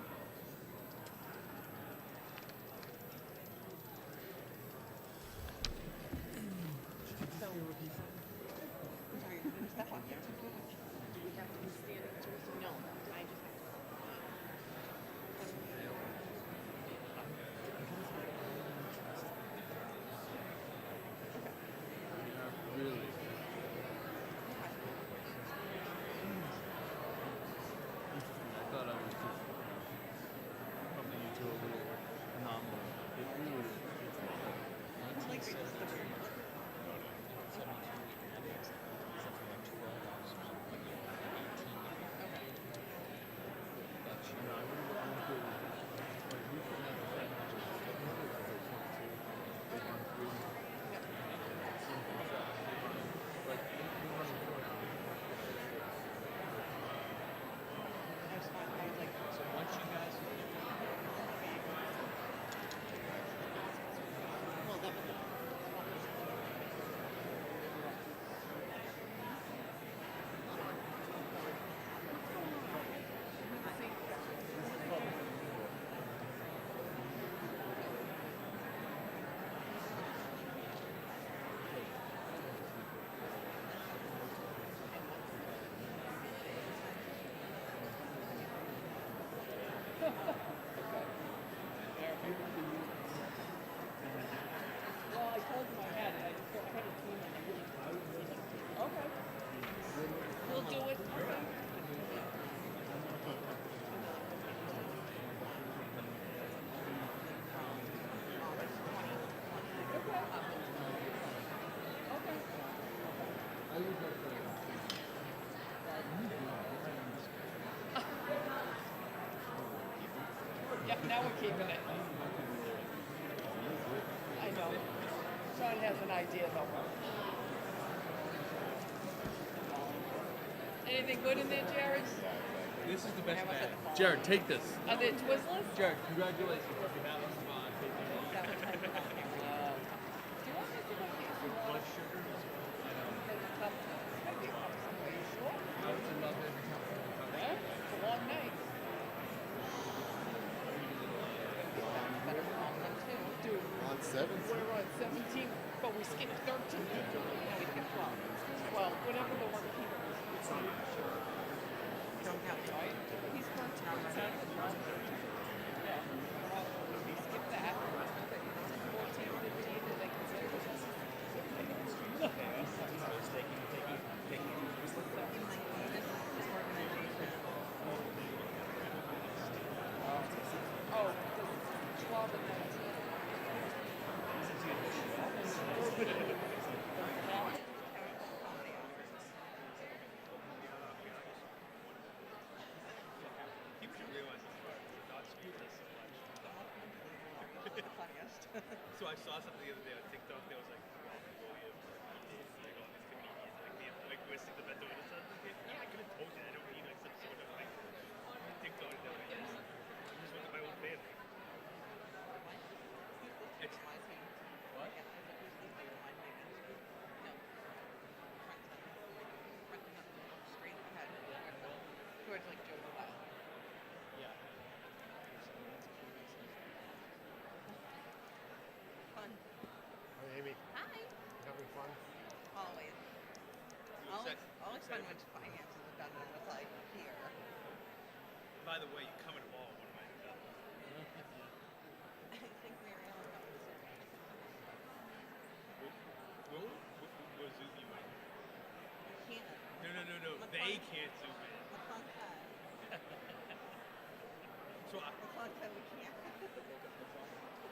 Yeah, now we're keeping it. I know. Sean has an idea though. Anything good in there, Jared? This is the best bag. Jared, take this. Are there Twizzlers? Jared, congratulations. You have them on. Do you want me to go get some blood sugar? It's a long night. Better call them too. Dude, On 17. we're on 17, but we skipped 13. No, we skipped 12. Well, whatever the one he was. Don't count, right? He's 13. Yeah. We skipped that. 14, 15, and they can say Oh, 12 and 19. So I saw something the other day on TikTok that was like, wasting the better or something. Yeah, I could have told you I don't need like some sort of like TikTok that way. I just look at my own family. It's, what? Towards like Joe Biden. Yeah. Fun. Hi, Amy. Hi. Having fun? Always. Always fun when finances are done when it's like here. By the way, you come at all one of my I think Mary Ellen got this. We'll zoom you in. Can't. No. They can't zoom in. McClung said. McClung said we can't.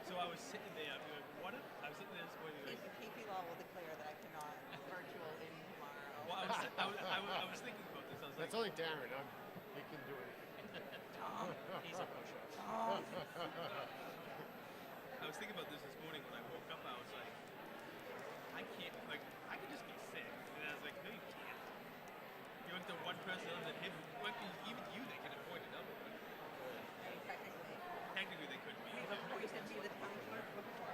So I was sitting there, I'd be like, what if, I was sitting there this morning, like, KP Law will declare that I cannot virtual in tomorrow. well, I was thinking about this, I was like, That's only Darren. He can do it. Tom. he's a pusher. Tom. I was thinking about this morning when I woke up, I was like, I can't, like, I could just be sick. And I was like, no, you can't. You went to one person other than him, might be even you that can avoid another one. Technically, they couldn't be. Before you said be the town clerk before.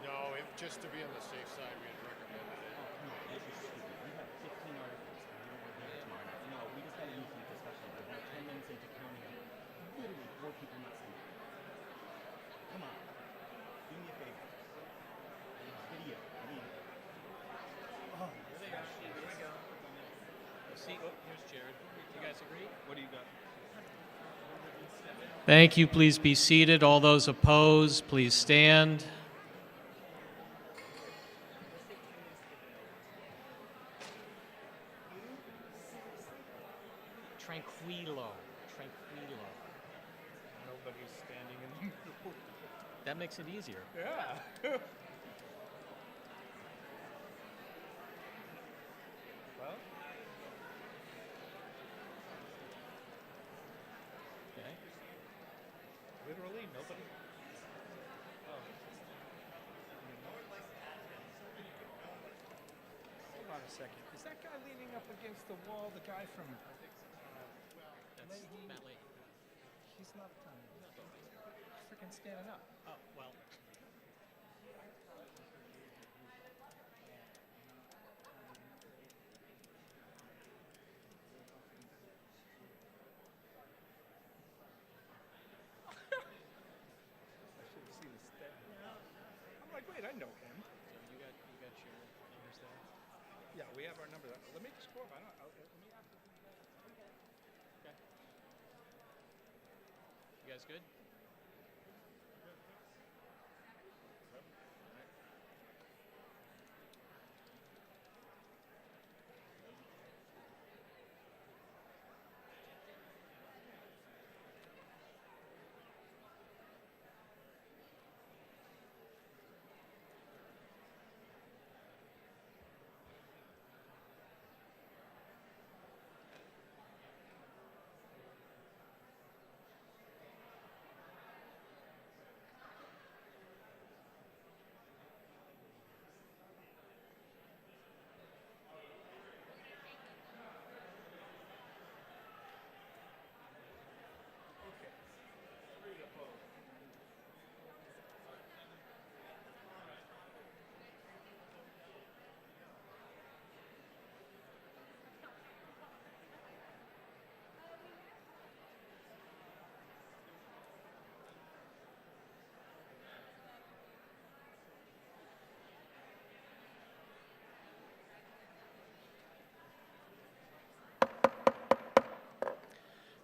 No, just to be on the safe side, we had recommended it. No, we just had a youth discussion. We're about 10 minutes into counting. Literally 4 people not sleeping. Come on. Do me a favor. Video. I mean, Oh, here we go. See, here's Jared. You guys agree? What do you got? Thank you. Please be seated. All those opposed, please stand. Tranquilo. Tranquilo. Nobody's standing in the middle. That makes it easier. Yeah. Well, Okay. literally nobody. Oh. Hold on a second. Is that guy leaning up against the wall, the guy from That's Matt Lee. He's not freaking standing up. Oh, well. I should have seen the stat. I'm like, wait, I know him. So you got your numbers there? Yeah, we have our number. Let me just go up. Let me ask. Okay. You guys good?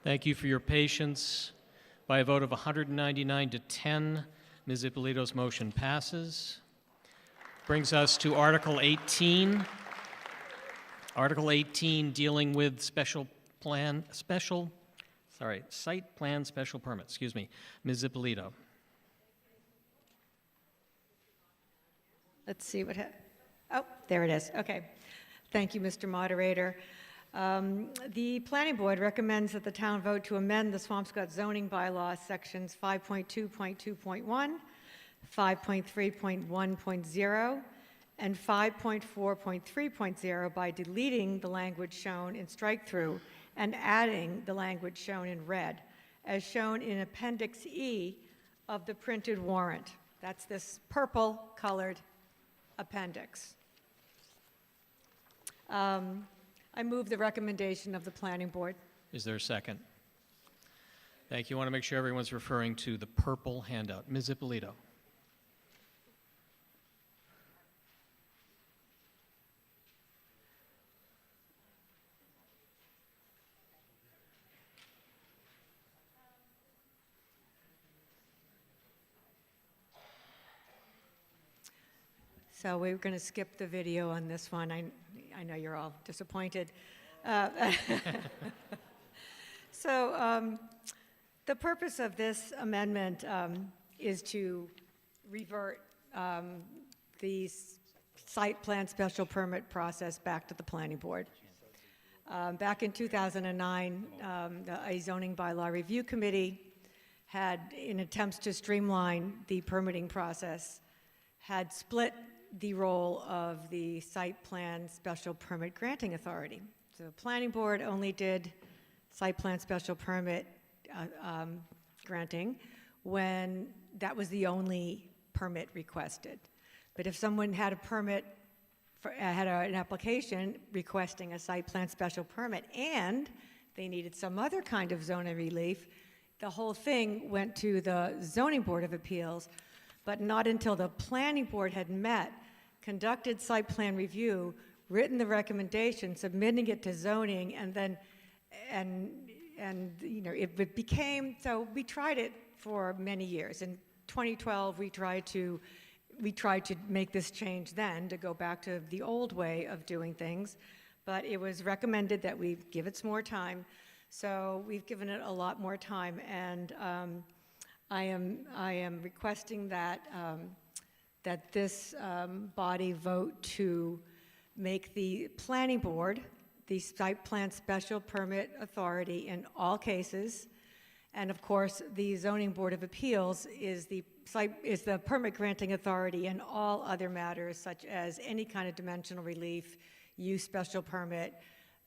Thank you for your patience. By a vote of 199 to 10, Ms. Ippolito's motion passes. Brings us to Article 18. Article 18 dealing with site plan special permit, excuse me. Ms. Ippolito. Let's see oh, there it is. Okay. Thank you, Mr. Moderator. The Planning Board recommends that the town vote to amend the Swampscott zoning bylaw sections 5.2.2.1, 5.3.1.0, and 5.4.3.0 by deleting the language shown in strike-through and adding the language shown in red, as shown in Appendix E of the printed warrant. That's this purple-colored appendix. I move the recommendation of the Planning Board. Is there a second? Thank you. I want to make sure everyone's referring to the purple handout. Ms. Ippolito. So we're going to skip the video on this one. I know you're all disappointed. So the purpose of this amendment is to revert the site plan special permit process back to the Planning Board. Back in 2009, a zoning bylaw review committee had, in attempts to streamline the permitting process, had split the role of the site plan special permit granting authority. So the Planning Board only did site plan special permit granting when that was the only permit requested. But if someone had a permit, an application requesting a site plan special permit and they needed some other kind of zoning relief, the whole thing went to the Zoning Board of Appeals, but not until the Planning Board had met, conducted site plan review, written the recommendation, submitting it to zoning, and then, you know, it became, so we tried it for many years. In 2012, we tried to make this change then, to go back to the old way of doing things, but it was recommended that we give it some more time. So we've given it a lot more time, and I am requesting that that this body vote to make the Planning Board the site plan special permit authority in all cases, and of course the Zoning Board of Appeals is the permit granting authority in all other matters, such as any kind of dimensional relief, use special permit,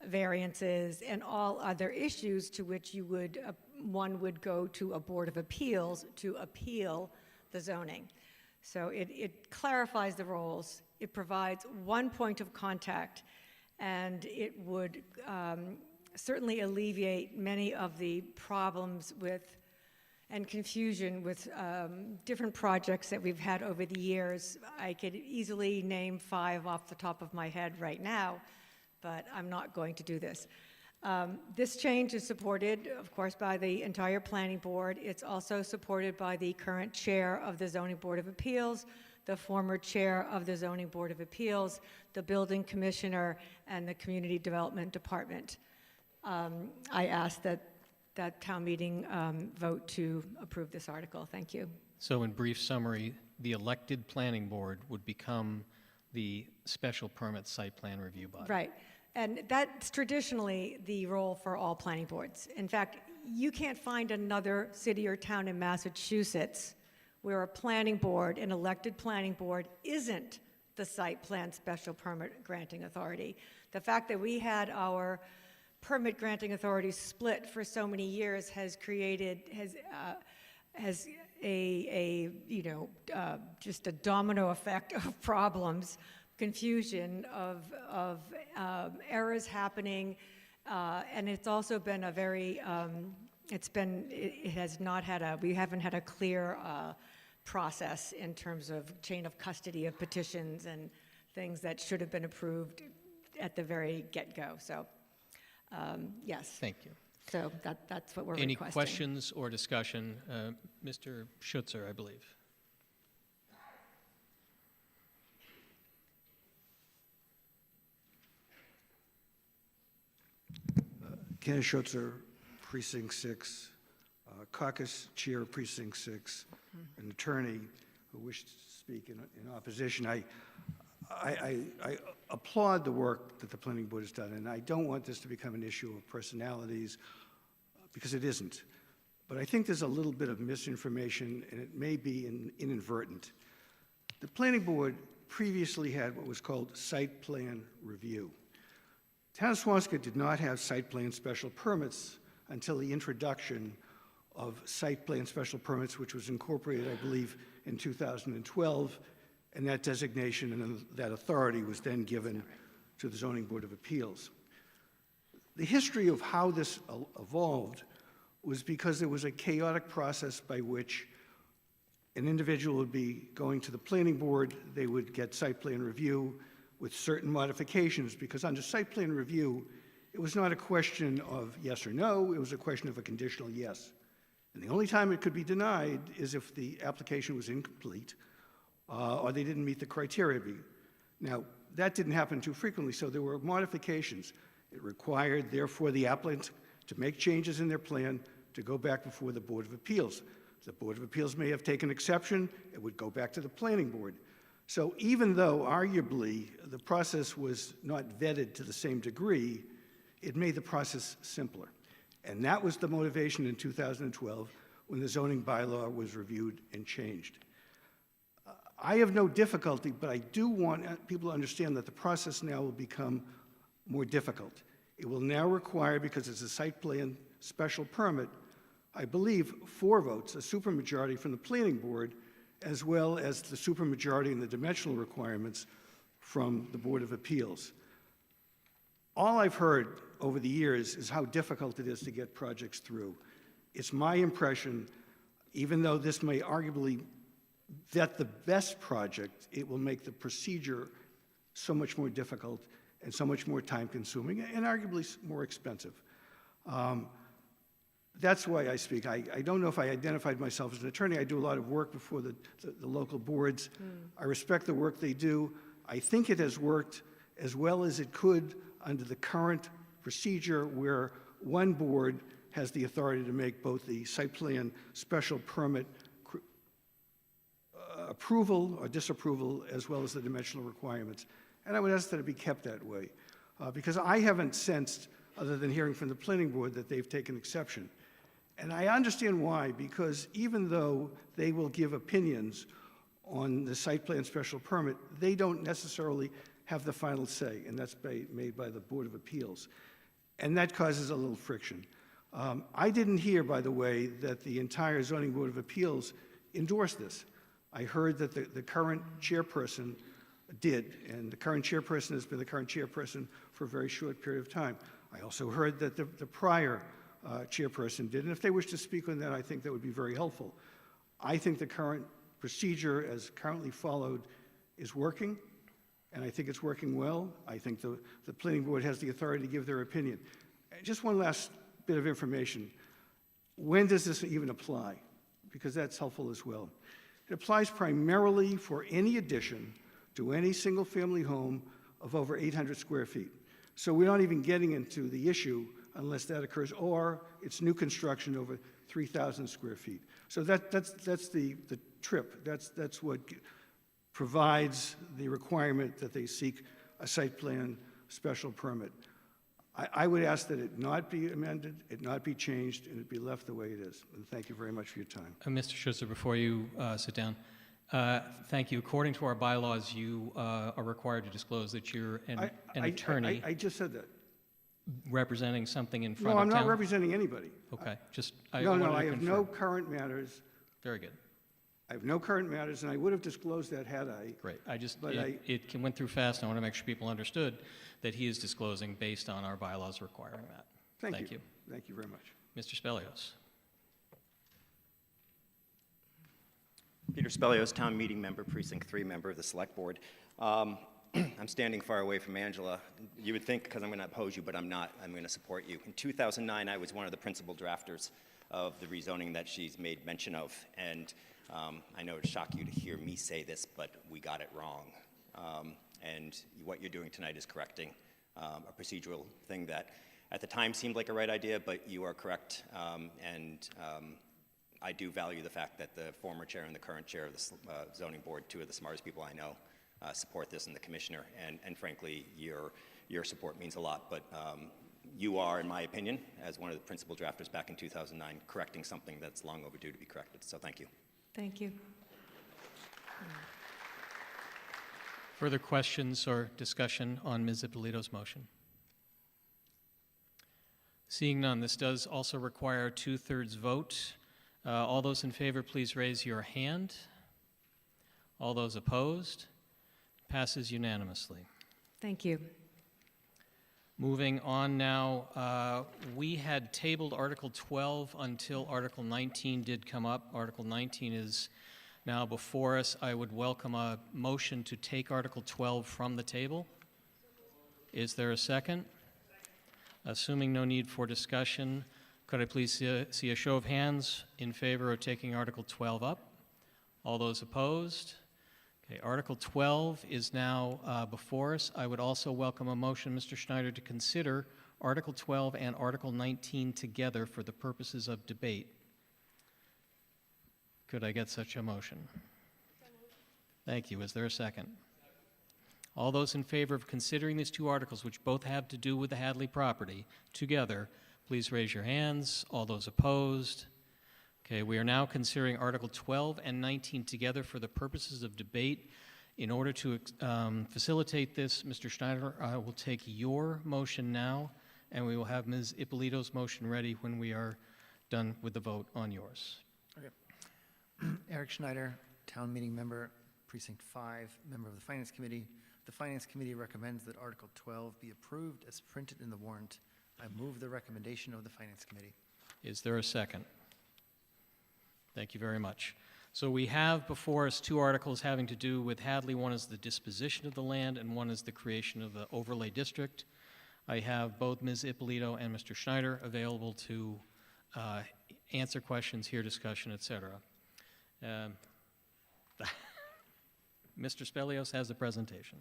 variances, and all other issues to which you would one would go to a Board of Appeals to appeal the zoning. So it clarifies the roles, it provides one point of contact, and it would certainly alleviate many of the problems with and confusion with different projects that we've had over the years. I could easily name 5 off the top of my head right now, but I'm not going to do this. This change is supported, of course, by the entire Planning Board. It's also supported by the current chair of the Zoning Board of Appeals, the former chair of the Zoning Board of Appeals, the building commissioner, and the Community Development Department. I ask that town meeting vote to approve this article. Thank you. So in brief summary, the elected Planning Board would become the special permit site plan review body. Right. And that's traditionally the role for all planning boards. In fact, you can't find another city or town in Massachusetts where a planning board, an elected planning board, isn't the site plan special permit granting authority. The fact that we had our permit granting authority split for so many years has created, has just a domino effect of problems, confusion, of errors happening, and it's also been a very, we haven't had a clear process in terms of chain of custody of petitions and things that should have been approved at the very get-go. So, yes. Thank you. So that's what we're Any requesting. questions or discussion? Mr. Schutzer, I believe. Ken Schutzer, Precinct 6, caucus chair, Precinct 6, an attorney who wished to speak in opposition. I applaud the work that the planning board has done, and I don't want this to become an issue of personalities, because it isn't. But I think there's a little bit of misinformation, and it may be inadvertent. The planning board previously had what was called site plan review. Town of Swampscott did not have site plan special permits until the introduction of site plan special permits, which was incorporated, I believe, in 2012, and that designation and that authority was then given to the Zoning Board of Appeals. The history of how this evolved was because there was a chaotic process by which an individual would be going to the planning board, they would get site plan review with certain modifications, because under site plan review, it was not a question of yes or no, it was a question of a conditional yes. And the only time it could be denied is if the application was incomplete or they didn't meet the criteria. Now, that didn't happen too frequently, so there were modifications. It required, therefore, the applicant to make changes in their plan to go back before the Board of Appeals. The Board of Appeals may have taken exception, it would go back to the planning board. So even though arguably the process was not vetted to the same degree, it made the process simpler. And that was the motivation in 2012 when the zoning bylaw was reviewed and changed. I have no difficulty, but I do want people to understand that the process now will become more difficult. It will now require, because it's a site plan special permit, I believe 4 votes, a supermajority from the planning board, as well as the supermajority in the dimensional requirements from the Board of Appeals. All I've heard over the years is how difficult it is to get projects through. It's my impression, even though this may arguably vet the best project, it will make the procedure so much more difficult and so much more time-consuming and arguably more expensive. That's why I speak. I don't know if I identified myself as an attorney. I do a lot of work before the local boards. I respect the work they do. I think it has worked as well as it could under the current procedure where one board has the authority to make both the site plan special permit approval or disapproval as well as the dimensional requirements. And I would ask that it be kept that way because I haven't sensed, other than hearing from the planning board, that they've taken exception. And I understand why, because even though they will give opinions on the site plan special permit, they don't necessarily have the final say, and that's made by the Board of Appeals. And that causes a little friction. I didn't hear, by the way, that the entire Zoning Board of Appeals endorsed this. I heard that the current chairperson did, and the current chairperson has been the current chairperson for a very short period of time. I also heard that the prior chairperson did, and if they wish to speak on that, I think that would be very helpful. I think the current procedure as currently followed is working, and I think it's working well. I think the planning board has the authority to give their opinion. Just one last bit of information. When does this even apply? Because that's helpful as well. It applies primarily for any addition to any single-family home of over 800 square feet. So we're not even getting into the issue unless that occurs, or it's new construction over 3,000 square feet. So that's the trip. That's what provides the requirement that they seek a site plan special permit. I would ask that it not be amended, it not be changed, and it be left the way it is. And thank you very much for your time. Mr. Schutzer, before you sit down, thank you. According to our bylaws, you are required to disclose that you're an attorney. I just said that. Representing something in front No, of I'm town? not representing anybody. Okay, just I have no current matters. Very good. I have no current matters, and I would have disclosed that had I. Great. It went through fast, and I want to make sure people understood that he is disclosing based on our bylaws requiring that. Thank you. Thank you very much. Mr. Spelios. Peter Spelios, Town Meeting Member, Precinct 3 member of the Select Board. I'm standing far away from Angela. You would think, because I'm going to oppose you, but I'm not. I'm going to support you. In 2009, I was one of the principal drafters of the rezoning that she's made mention of. And I know it shocked you to hear me say this, but we got it wrong. And what you're doing tonight is correcting a procedural thing that at the time seemed like a right idea, but you are correct. I do value the fact that the former chair and the current chair of the zoning board, two of the smartest people I know, support this, and the commissioner. And frankly, your support means a lot. But you are, in my opinion, as one of the principal drafters back in 2009, correcting something that's long overdue to be corrected. So thank you. Thank you. Further questions or discussion on Ms. Ippolito's motion? Seeing none, this does also require a 2/3 vote. All those in favor, please raise your hand. All those opposed? Passes unanimously. Thank you. Moving on now, we had tabled Article 12 until Article 19 did come up. Article 19 is now before us. I would welcome a motion to take Article 12 from the table. Is there a second? Assuming no need for discussion, could I please see a show of hands in favor of taking Article 12 up? All those opposed? Okay, Article 12 is now before us. I would also welcome a motion, Mr. Schneider, to consider Article 12 and Article 19 together for the purposes of debate. Could I get such a motion? Thank you. Is there a second? All those in favor of considering these two articles, which both have to do with the Hadley property, together, please raise your hands. All those opposed? Okay, we are now considering Article 12 and 19 together for the purposes of debate. In order to facilitate this, Mr. Schneider, I will take your motion now, and we will have Ms. Ippolito's motion ready when we are done with the vote on yours. Okay. Eric Schneider, town meeting member, Precinct 5, member of the Finance Committee. The Finance Committee recommends that Article 12 be approved as printed in the warrant. I move the recommendation of the Finance Committee. Is there a second? Thank you very much. So we have before us two articles having to do with Hadley. One is the disposition of the land, and one is the creation of the overlay district. I have both Ms. Ippolito and Mr. Schneider available to answer questions, hear discussion, etc. Mr. Spelios has the presentation.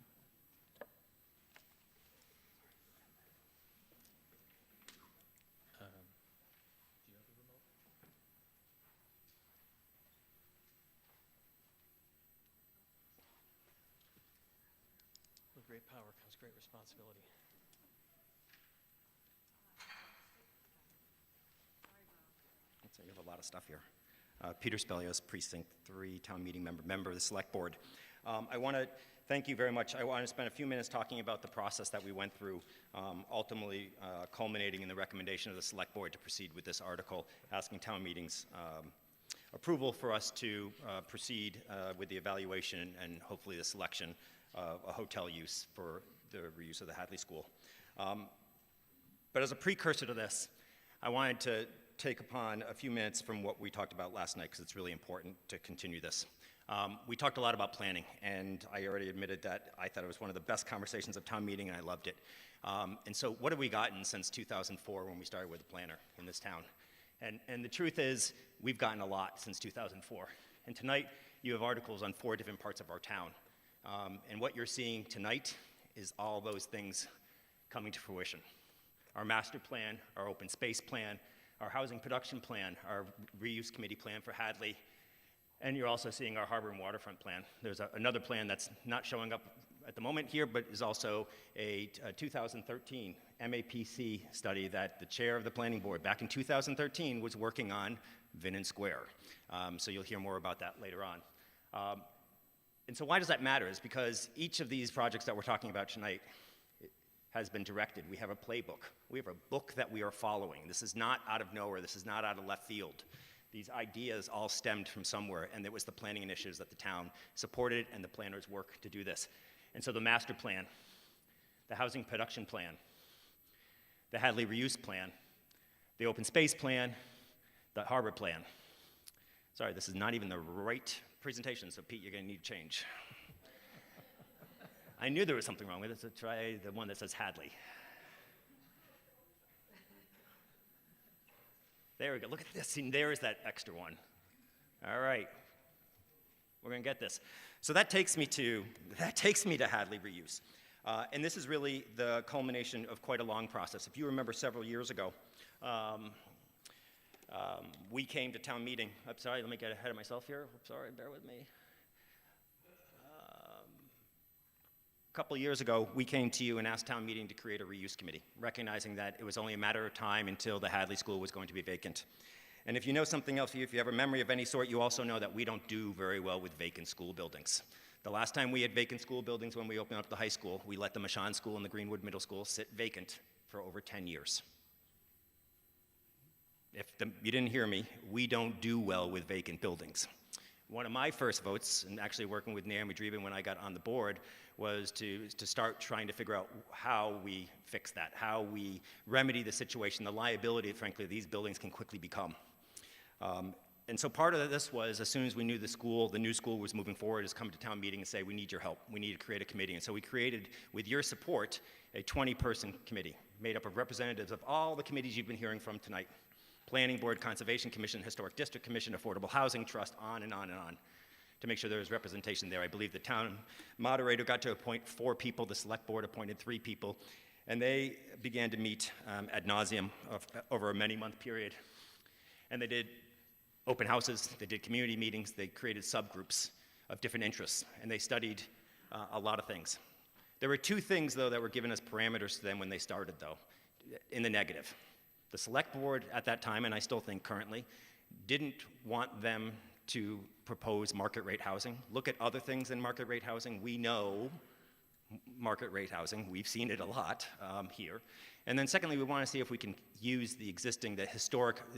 With great power comes great responsibility. So you have a lot of stuff here. Peter Spelios, Precinct 3, town meeting member of the Select Board. I want to thank you very much. I want to spend a few minutes talking about the process that we went through, ultimately culminating in the recommendation of the Select Board to proceed with this article, asking town meetings approval for us to proceed with the evaluation and hopefully the selection of a hotel use for the reuse of the Hadley School. But as a precursor to this, I wanted to take upon a few minutes from what we talked about last night, because it's really important to continue this. We talked a lot about planning, and I already admitted that I thought it was one of the best conversations of town meeting, and I loved it. And so what have we gotten since 2004 when we started with a planner in this town? And the truth is, we've gotten a lot since 2004. And tonight, you have articles on 4 different parts of our town. And what you're seeing tonight is all those things coming to fruition. Our master plan, our open space plan, our housing production plan, our reuse committee plan for Hadley, and you're also seeing our harbor and waterfront plan. There's another plan that's not showing up at the moment here, but is also a 2013 MAPC study that the chair of the planning board back in 2013 was working on Vinnon Square. So you'll hear more about that later on. And so why does that matter? Is because each of these projects that we're talking about tonight has been directed. We have a playbook. We have a book that we are following. This is not out of nowhere. This is not out of left field. These ideas all stemmed from somewhere, and it was the planning initiatives that the town supported and the planners' work to do this. And so the master plan, the housing production plan, the Hadley reuse plan, the open space plan, the harbor plan. Sorry, this is not even the right presentation, so Pete, you're going to need to change. I knew there was something wrong with it, so try the one that says Hadley. There we go. Look at this. See, there's that extra one. All right. We're going to get this. So that takes me to Hadley reuse. And this is really the culmination of quite a long process. If you remember several years ago, we came to town meeting. I'm sorry, let me get ahead of myself here. I'm sorry, bear with me. A couple of years ago, we came to you and asked town meeting to create a reuse committee, recognizing that it was only a matter of time until the Hadley School was going to be vacant. And if you know something else, if you have a memory of any sort, you also know that we don't do very well with vacant school buildings. The last time we had vacant school buildings when we opened up the high school, we let the Michon School and the Greenwood Middle School sit vacant for over 10 years. You didn't hear me, we don't do well with vacant buildings. One of my first votes, and actually working with Naomi Dreeben when I got on the board, was to start trying to figure out how we fix that, how we remedy the situation, the liability, frankly, these buildings can quickly become. And so part of this was, as soon as we knew the new school was moving forward, is come to town meeting and say, we need your help. We need to create a committee. And so we created, with your support, a 20-person committee made up of representatives of all the committees you've been hearing from tonight. Planning Board, Conservation Commission, Historic District Commission, Affordable Housing Trust, on and on and on, to make sure there was representation there. I believe the town moderator got to appoint 4 people, the select board appointed 3 people, and they began to meet ad nauseum over a many-month period. And they did open houses, they did community meetings, they created subgroups of different interests, and they studied a lot of things. There were 2 things, though, that were given as parameters to them when they started, though, in the negative. The select board at that time, and I still think currently, didn't want them to propose market rate housing. Look at other things in market rate housing. We know market rate housing. We've seen it a lot here. And then secondly, we want to see if we can use the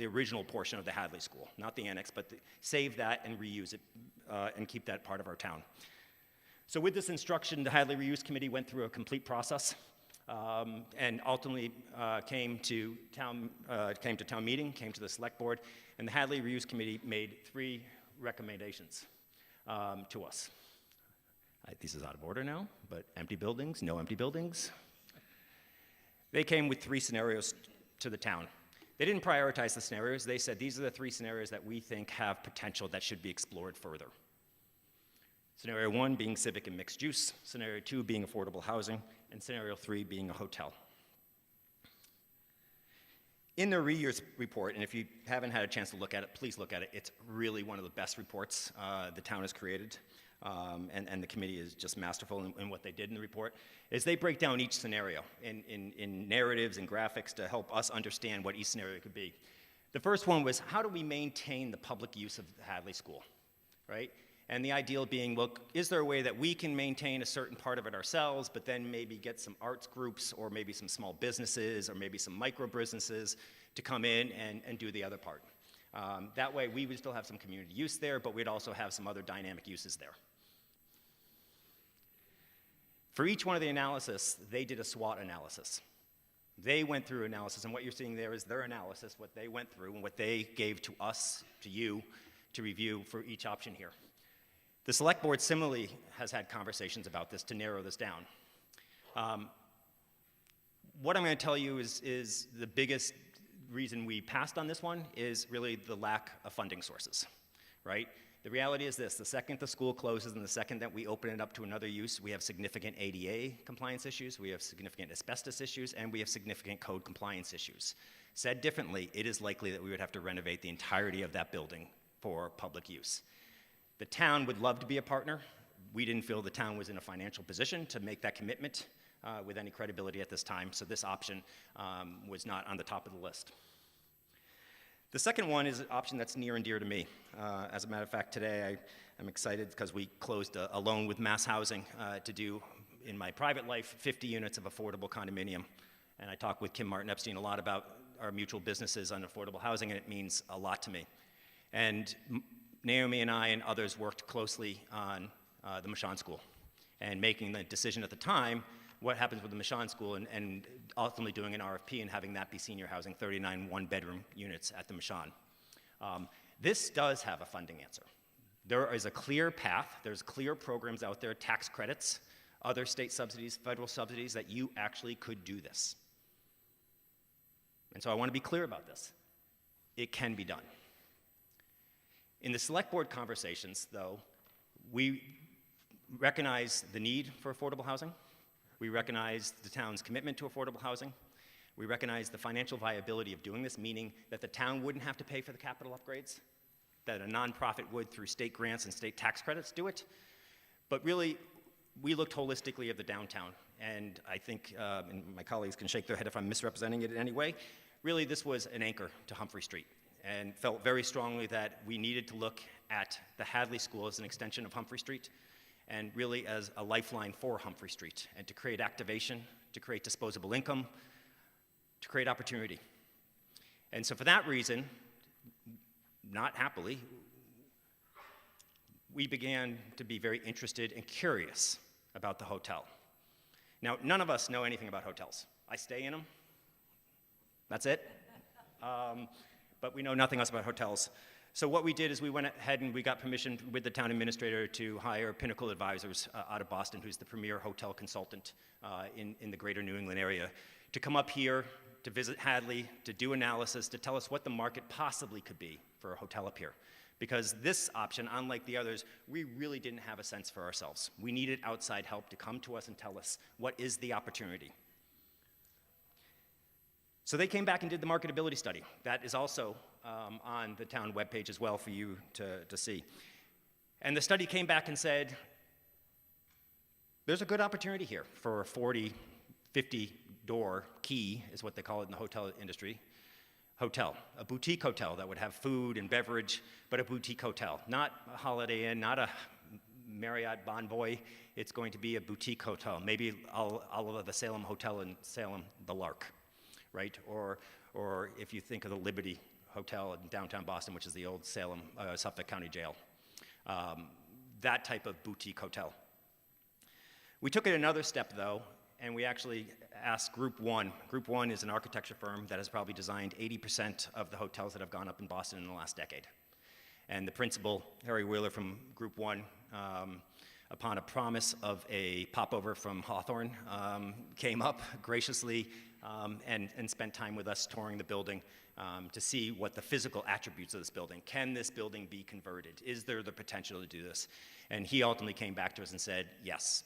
original portion of the Hadley School, not the annex, but save that and reuse it and keep that part of our town. So with this instruction, the Hadley Reuse Committee went through a complete process and ultimately came to town meeting, came to the select board, and the Hadley Reuse Committee made 3 recommendations to us. This is out of order now, but empty buildings, no empty buildings. They came with 3 scenarios to the town. They didn't prioritize the scenarios. They said, these are the 3 scenarios that we think have potential that should be explored further. Scenario 1 being civic and mixed use, scenario 2 being affordable housing, and scenario 3 being a hotel. In the reuse report, and if you haven't had a chance to look at it, please look at it. It's really one of the best reports the town has created, and the committee is just masterful in what they did in the report, is they break down each scenario in narratives and graphics to help us understand what each scenario could be. The first one was, how do we maintain the public use of the Hadley School, right? And the ideal being, well, is there a way that we can maintain a certain part of it ourselves, but then maybe get some arts groups or maybe some small businesses or maybe some micro businesses to come in and do the other part? That way, we would still have some community use there, but we'd also have some other dynamic uses there. For each one of the analysis, they did a SWOT analysis. They went through analysis, and what you're seeing there is their analysis, what they went through, and what they gave to us, to you, to review for each option here. The select board similarly has had conversations about this to narrow this down. What I'm going to tell you is the biggest reason we passed on this one is really the lack of funding sources, right? The reality is this: the second the school closes and the second that we open it up to another use, we have significant ADA compliance issues, we have significant asbestos issues, and we have significant code compliance issues. Said differently, it is likely that we would have to renovate the entirety of that building for public use. The town would love to be a partner. We didn't feel the town was in a financial position to make that commitment with any credibility at this time, so this option was not on the top of the list. The second one is an option that's near and dear to me. As a matter of fact, today I'm excited because we closed a loan with Mass Housing to do, in my private life, 50 units of affordable condominium. And I talked with Kim Martin-Epstein a lot about our mutual businesses on affordable housing, and it means a lot to me. And Naomi and I and others worked closely on the Michon School and making the decision at the time what happens with the Michon School and ultimately doing an RFP and having that be senior housing, 39 one-bedroom units at the Michon. This does have a funding answer. There is a clear path. There's clear programs out there, tax credits other state subsidies, federal subsidies, that you actually could do this. And so I want to be clear about this. It can be done. In the select board conversations, though, we recognize the need for affordable housing. We recognize the town's commitment to affordable housing. We recognize the financial viability of doing this, meaning that the town wouldn't have to pay for the capital upgrades, that a nonprofit would through state grants and state tax credits do it. But really, we looked holistically at the downtown, and I think, and my colleagues can shake their head if I'm misrepresenting it in any way, really this was an anchor to Humphrey Street, and felt very strongly that we needed to look at the Hadley School as an extension of Humphrey Street, and really as a lifeline for Humphrey Street, and to create activation, to create disposable income, to create opportunity. And so for that reason, not happily, we began to be very interested and curious about the hotel. Now, none of us know anything about hotels. I stay in them. That's it. But we know nothing else about hotels. So what we did is we went ahead and we got permission with the town administrator to hire Pinnacle Advisors out of Boston, who's the premier hotel consultant in the greater New England area, to come up here, to visit Hadley, to do analysis, to tell us what the market possibly could be for a hotel up here. Because this option, unlike the others, we really didn't have a sense for ourselves. We needed outside help to come to us and tell us what is the opportunity. So they came back and did the marketability study. That is also on the town webpage as well for you to see. And the study came back and said, there's a good opportunity here for a 40, 50 door key, is what they call it in the hotel industry, hotel, a boutique hotel that would have food and beverage, but a boutique hotel, not a Holiday Inn, not a Marriott Bonvoy. It's going to be a boutique hotel, maybe all of the Salem Hotel in Salem, the Lark, right? Or if you think of the Liberty Hotel in downtown Boston, which is the old Salem, Suffolk County Jail, that type of boutique hotel. We took it another step, though, and we actually asked Group One. Group One is an architecture firm that has probably designed 80% of the hotels that have gone up in Boston in the last decade. And the principal, Harry Wheeler from Group One, upon a promise of a popover from Hawthorne, came up graciously and spent time with us touring the building to see what the physical attributes of this building. Can this building be converted? Is there the potential to do this? And he ultimately came back to us and said, yes.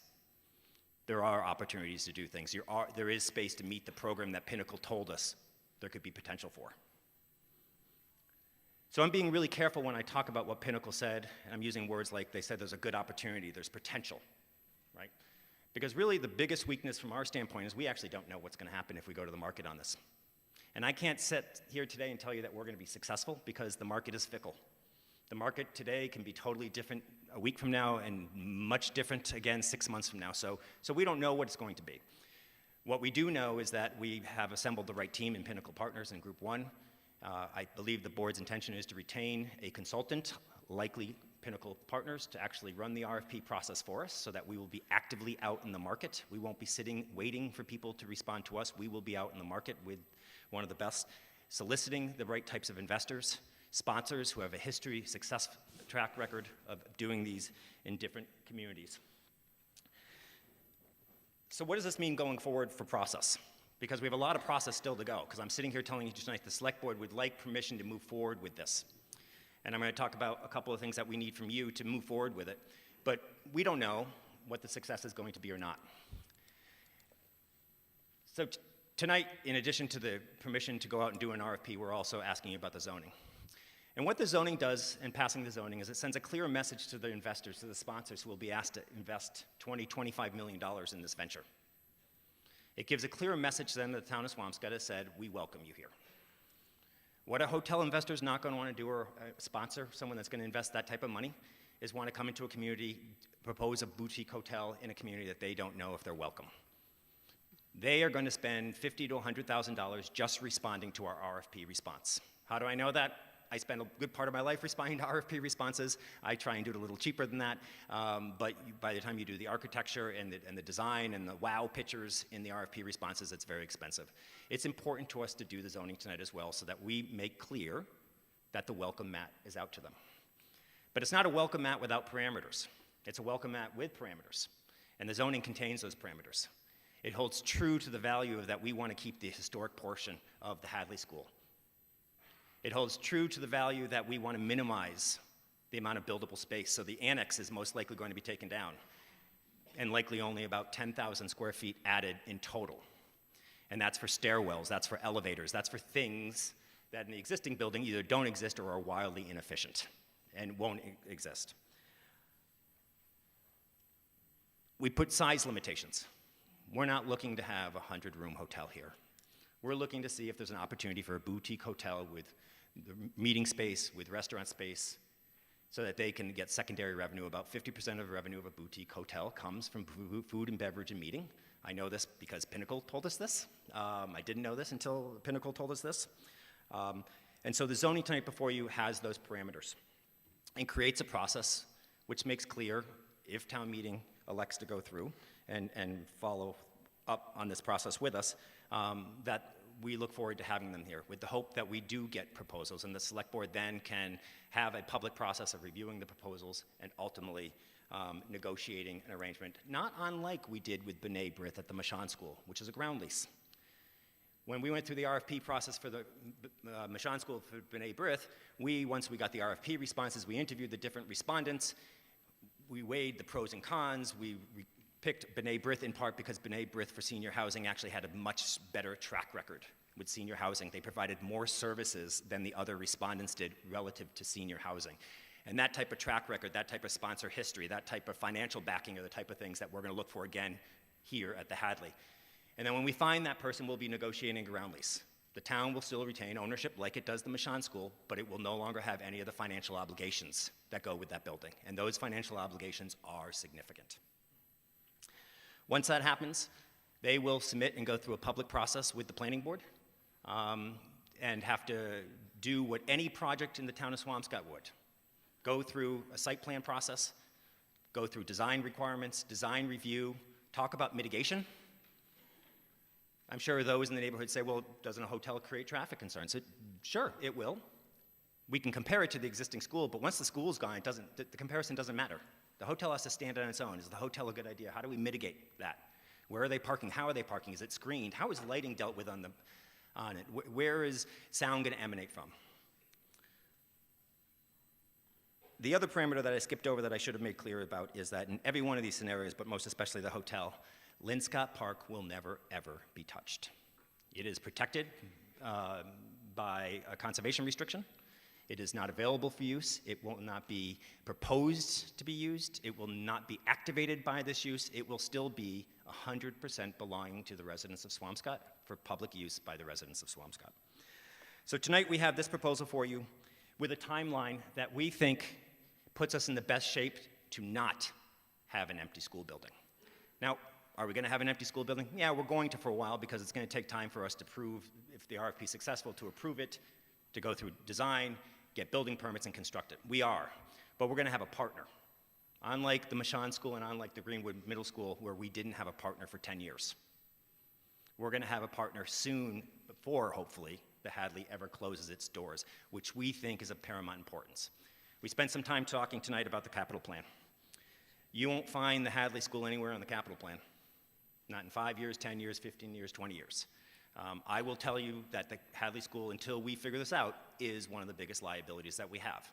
There are opportunities to do things. There is space to meet the program that Pinnacle told us there could be potential for. So I'm being really careful when I talk about what Pinnacle said, and I'm using words like they said there's a good opportunity, there's potential, right? Because really the biggest weakness from our standpoint is we actually don't know what's going to happen if we go to the market on this. And I can't sit here today and tell you that we're going to be successful because the market is fickle. The market today can be totally different a week from now and much different again 6 months from now. So we don't know what it's going to be. What we do know is that we have assembled the right team in Pinnacle Partners in Group One. I believe the board's intention is to retain a consultant, likely Pinnacle Partners, to actually run the RFP process for us so that we will be actively out in the market. We won't be sitting waiting for people to respond to us. We will be out in the market with one of the best, soliciting the right types of investors, sponsors who have a history, success track record of doing these in different communities. So what does this mean going forward for process? Because we have a lot of process still to go, because I'm sitting here telling you tonight the select board would like permission to move forward with this. And I'm going to talk about a couple of things that we need from you to move forward with it. But we don't know what the success is going to be or not. So tonight, in addition to the permission to go out and do an RFP, we're also asking you about the zoning. And what the zoning does in passing the zoning is it sends a clear message to the investors, to the sponsors who will be asked to invest $20, $25 million in this venture. It gives a clear message to them that the town of Swampscott has said, we welcome you here. What a hotel investor is not going to want to do, or a sponsor, someone that's going to invest that type of money, is want to come into a community, propose a boutique hotel in a community that they don't know if they're welcome. They are going to spend $50,000 to $100,000 just responding to our RFP response. How do I know that? I spend a good part of my life responding to RFP responses. I try and do it a little cheaper than that, but by the time you do the architecture and the design and the wow pictures in the RFP responses, it's very expensive. It's important to us to do the zoning tonight as well so that we make clear that the welcome mat is out to them. But it's not a welcome mat without parameters. It's a welcome mat with parameters. And the zoning contains those parameters. It holds true to the value of that we want to keep the historic portion of the Hadley School. It holds true to the value that we want to minimize the amount of buildable space, so the annex is most likely going to be taken down, and likely only about 10,000 square feet added in total. And that's for stairwells, that's for elevators, that's for things that in the existing building either don't exist or are wildly inefficient and won't exist. We put size limitations. We're not looking to have a 100-room hotel here. We're looking to see if there's an opportunity for a boutique hotel with meeting space, with restaurant space, so that they can get secondary revenue. About 50% of the revenue of a boutique hotel comes from food and beverage and meeting. I know this because Pinnacle told us this. I didn't know this until Pinnacle told us this. And so the zoning tonight before you has those parameters and creates a process which makes clear, if town meeting elects to go through and follow up on this process with us, that we look forward to having them here with the hope that we do get proposals, and the select board then can have a public process of reviewing the proposals and ultimately negotiating an arrangement, not unlike we did with B'nai B'rith at the Mashon School, which is a ground lease. When we went through the RFP process for the Mashon School for B'nai B'rith, once we got the RFP responses, we interviewed the different respondents, we weighed the pros and cons, we picked B'nai B'rith in part because B'nai B'rith for senior housing actually had a much better track record with senior housing. They provided more services than the other respondents did relative to senior housing. And that type of track record, that type of sponsor history, that type of financial backing are the type of things that we're going to look for again here at the Hadley. And then when we find that person, we'll be negotiating a ground lease. The town will still retain ownership like it does the Mashon School, but it will no longer have any of the financial obligations that go with that building. And those financial obligations are significant. Once that happens, they will submit and go through a public process with the planning board and have to do what any project in the town of Swampscott would. Go through a site plan process, go through design requirements, design review, talk about mitigation. I'm sure those in the neighborhood say, well, doesn't a hotel create traffic concerns? Sure, it will. We can compare it to the existing school, but once the school's gone, the comparison doesn't matter. The hotel has to stand on its own. Is the hotel a good idea? How do we mitigate that? Where are they parking? How are they parking? Is it screened? How is lighting dealt with on it? Where is sound going to emanate from? The other parameter that I skipped over that I should have made clear about is that in every one of these scenarios, but most especially the hotel, Linscott Park will never, ever be touched. It is protected by a conservation restriction. It is not available for use. It will not be proposed to be used. It will not be activated by this use. It will still be 100% belonging to the residents of Swampscott for public use by the residents of Swampscott. So tonight we have this proposal for you with a timeline that we think puts us in the best shape to not have an empty school building. Now, are we going to have an empty school building? Yeah, we're going to for a while because it's going to take time for us to prove, if the RFP is successful, to approve it, to go through design, get building permits and construct it. We are, but we're going to have a partner. Unlike the Mashon School and unlike the Greenwood Middle School, where we didn't have a partner for 10 years. We're going to have a partner soon before, hopefully, the Hadley ever closes its doors, which we think is of paramount importance. We spent some time talking tonight about the capital plan. You won't find the Hadley School anywhere on the capital plan. Not in 5 years, 10 years, 15 years, 20 years. I will tell you that the Hadley School, until we figure this out, is one of the biggest liabilities that we have.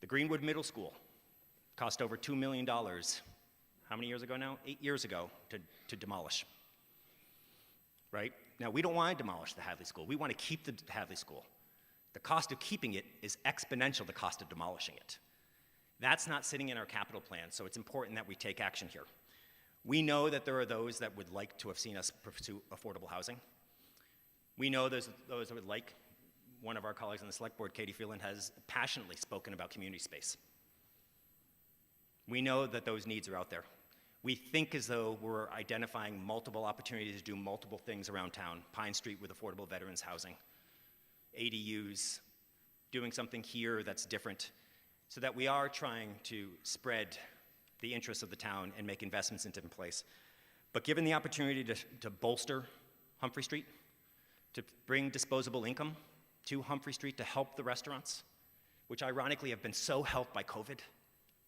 The Greenwood Middle School cost over $2 million, how many years ago now? 8 years ago, to demolish. Right? Now, we don't want to demolish the Hadley School. We want to keep the Hadley School. The cost of keeping it is exponential, the cost of demolishing it. That's not sitting in our capital plan, so it's important that we take action here. We know that there are those that would like to have seen us pursue affordable housing. We know there's those that would like, one of our colleagues on the select board, Katie Phelan, has passionately spoken about community space. We know that those needs are out there. We think as though we're identifying multiple opportunities to do multiple things around town. Pine Street with affordable veterans housing, ADUs, doing something here that's different, so that we are trying to spread the interests of the town and make investments in different places. But given the opportunity to bolster Humphrey Street, to bring disposable income to Humphrey Street to help the restaurants, which ironically have been so helped by COVID.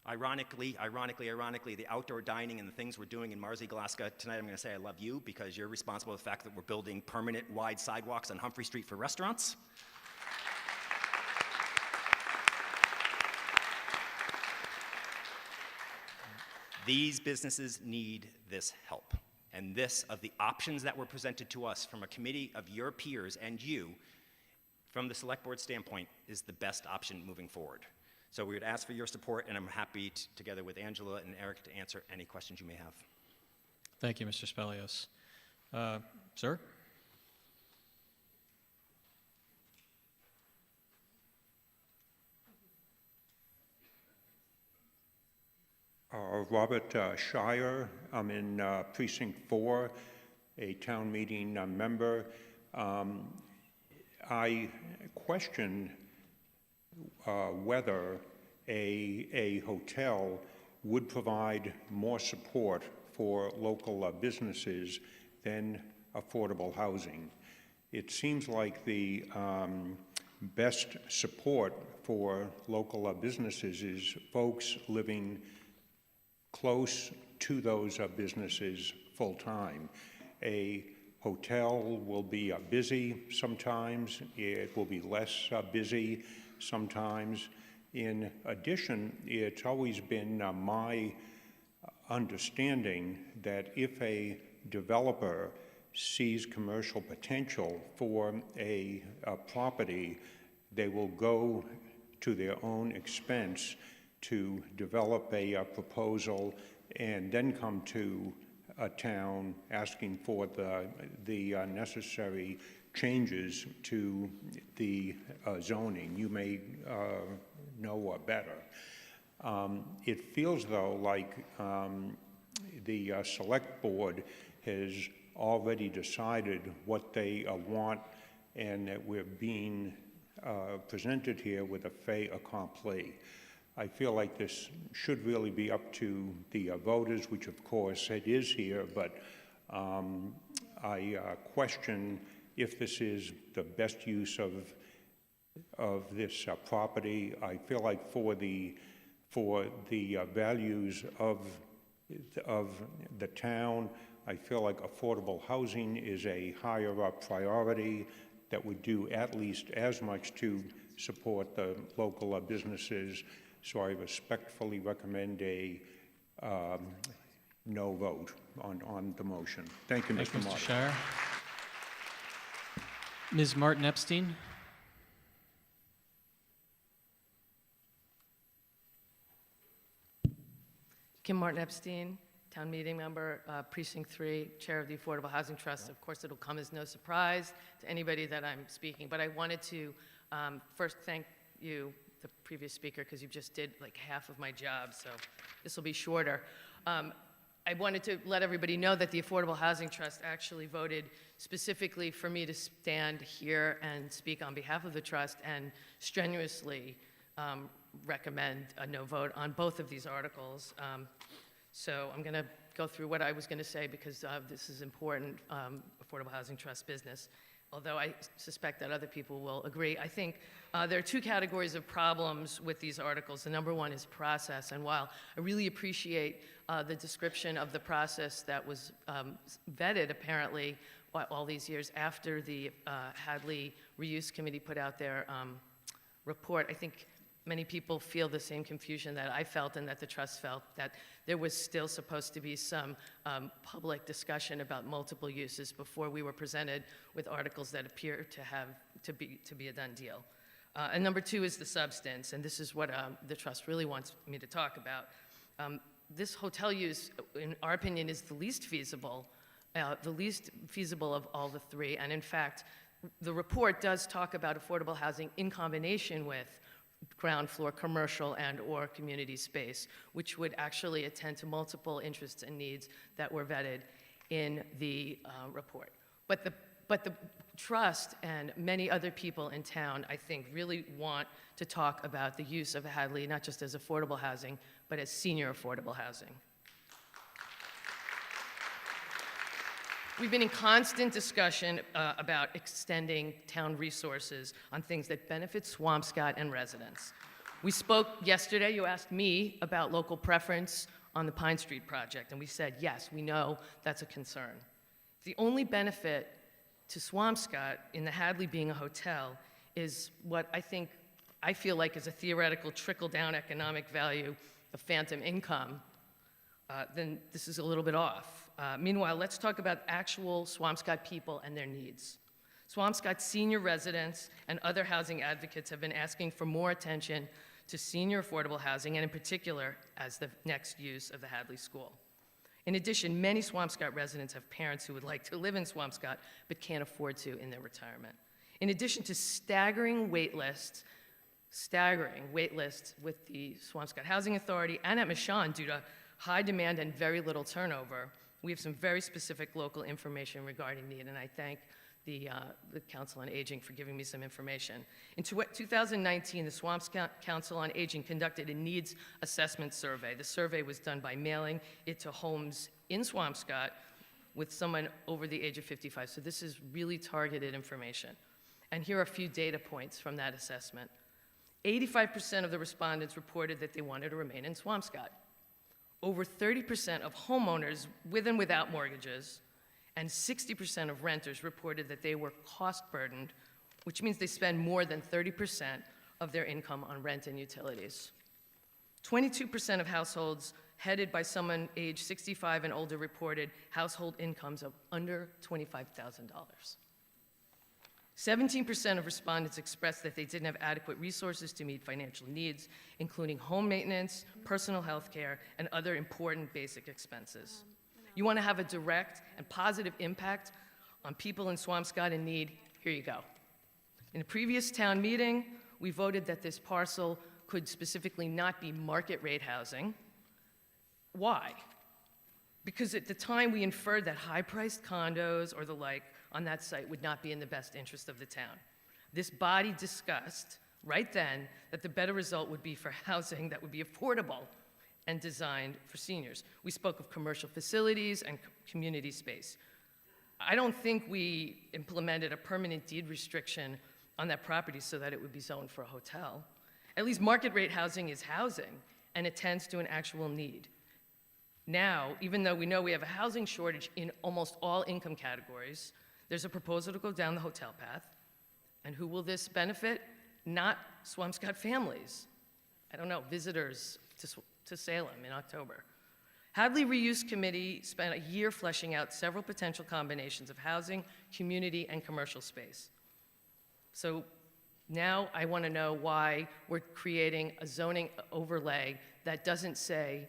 Ironically, the outdoor dining and the things we're doing in Marzi, Glasgow, tonight I'm going to say I love you because you're responsible for the fact that we're building permanent wide sidewalks on Humphrey Street for restaurants. These businesses need this help. And this, of the options that were presented to us from a committee of your peers and you, from the select board standpoint, is the best option moving forward. So we would ask for your support, and I'm happy, together with Angela and Eric, to answer any questions you may have. Thank you, Mr. Spelios. Sir? Robert Shire. I'm in Precinct 4, a town meeting member. I question whether a hotel would provide more support for local businesses than affordable housing. It seems like the best support for local businesses is folks living close to those businesses full-time. A hotel will be busy sometimes, it will be less busy sometimes. In addition, it's always been my understanding that if a developer sees commercial potential for a property, they will go to their own expense to develop a proposal and then come to a town asking for the necessary changes to the zoning. You may know better. It feels, though, like the select board has already decided what they want, and that we're being presented here with a fait accompli. I feel like this should really be up to the voters, which of course it is here, but I question if this is the best use of this property. I feel like for the values of the town, I feel like affordable housing is a higher priority that would do at least as much to support the local businesses. So I respectfully recommend a no vote on the motion. Thank you, Mr. Martin. Shire. Ms. Martin-Epstein. Kim Martin-Epstein, town meeting member, Precinct 3, chair of the Affordable Housing Trust. Of course, it'll come as no surprise to anybody that I'm speaking, but I wanted to first thank you, the previous speaker, because you just did like half of my job, so this will be shorter. I wanted to let everybody know that the Affordable Housing Trust actually voted specifically for me to stand here and speak on behalf of the trust and strenuously recommend a no vote on both of these articles. So I'm going to go through what I was going to say because this is important Affordable Housing Trust business, although I suspect that other people will agree. I think there are two categories of problems with these articles. The number one is process, and while I really appreciate the description of the process that was vetted apparently all these years after the Hadley Reuse Committee put out their report, I think many people feel the same confusion that I felt and that the trust felt, that there was still supposed to be some public discussion about multiple uses before we were presented with articles that appear to be a done deal. And number two is the substance, and this is what the trust really wants me to talk about. This hotel use, in our opinion, is the least feasible of all the three, and in fact, the report does talk about affordable housing in combination with ground floor commercial and or community space, which would actually attend to multiple interests and needs that were vetted in the report. But the trust and many other people in town, I think, really want to talk about the use of Hadley, not just as affordable housing, but as senior affordable housing. We've been in constant discussion about extending town resources on things that benefit Swampscott and residents. We spoke yesterday, you asked me about local preference on the Pine Street project, and we said, yes, we know that's a concern. The only benefit to Swampscott in the Hadley being a hotel is what I feel like is a theoretical trickle-down economic value of phantom income, then this is a little bit off. Meanwhile, let's talk about actual Swampscott people and their needs. Swampscott senior residents and other housing advocates have been asking for more attention to senior affordable housing, and in particular, as the next use of the Hadley School. In addition, many Swampscott residents have parents who would like to live in Swampscott but can't afford to in their retirement. In addition to staggering wait lists with the Swampscott Housing Authority and at Michon due to high demand and very little turnover, we have some very specific local information regarding need, and I thank the Council on Aging for giving me some information. In 2019, the Swampscott Council on Aging conducted a needs assessment survey. The survey was done by mailing it to homes in Swampscott with someone over the age of 55, so this is really targeted information. And here are a few data points from that assessment. 85% of the respondents reported that they wanted to remain in Swampscott. Over 30% of homeowners with and without mortgages and 60% of renters reported that they were cost-burdened, which means they spend more than 30% of their income on rent and utilities. 22% of households headed by someone age 65 and older reported household incomes of under $25,000. 17% of respondents expressed that they didn't have adequate resources to meet financial needs, including home maintenance, personal health care, and other important basic expenses. You want to have a direct and positive impact on people in Swampscott in need? Here you go. In a previous town meeting, we voted that this parcel could specifically not be market rate housing. Why? Because at the time we inferred that high-priced condos or the like on that site would not be in the best interest of the town. This body discussed right then that the better result would be for housing that would be affordable and designed for seniors. We spoke of commercial facilities and community space. I don't think we implemented a permanent deed restriction on that property so that it would be zoned for a hotel. At least market rate housing is housing and it tends to an actual need. Now, even though we know we have a housing shortage in almost all income categories, there's a proposal to go down the hotel path. And who will this benefit? Not Swampscott families. I don't know, visitors to Salem in October. Hadley Reuse Committee spent a year fleshing out several potential combinations of housing, community, and commercial space. So now I want to know why we're creating a zoning overlay that doesn't say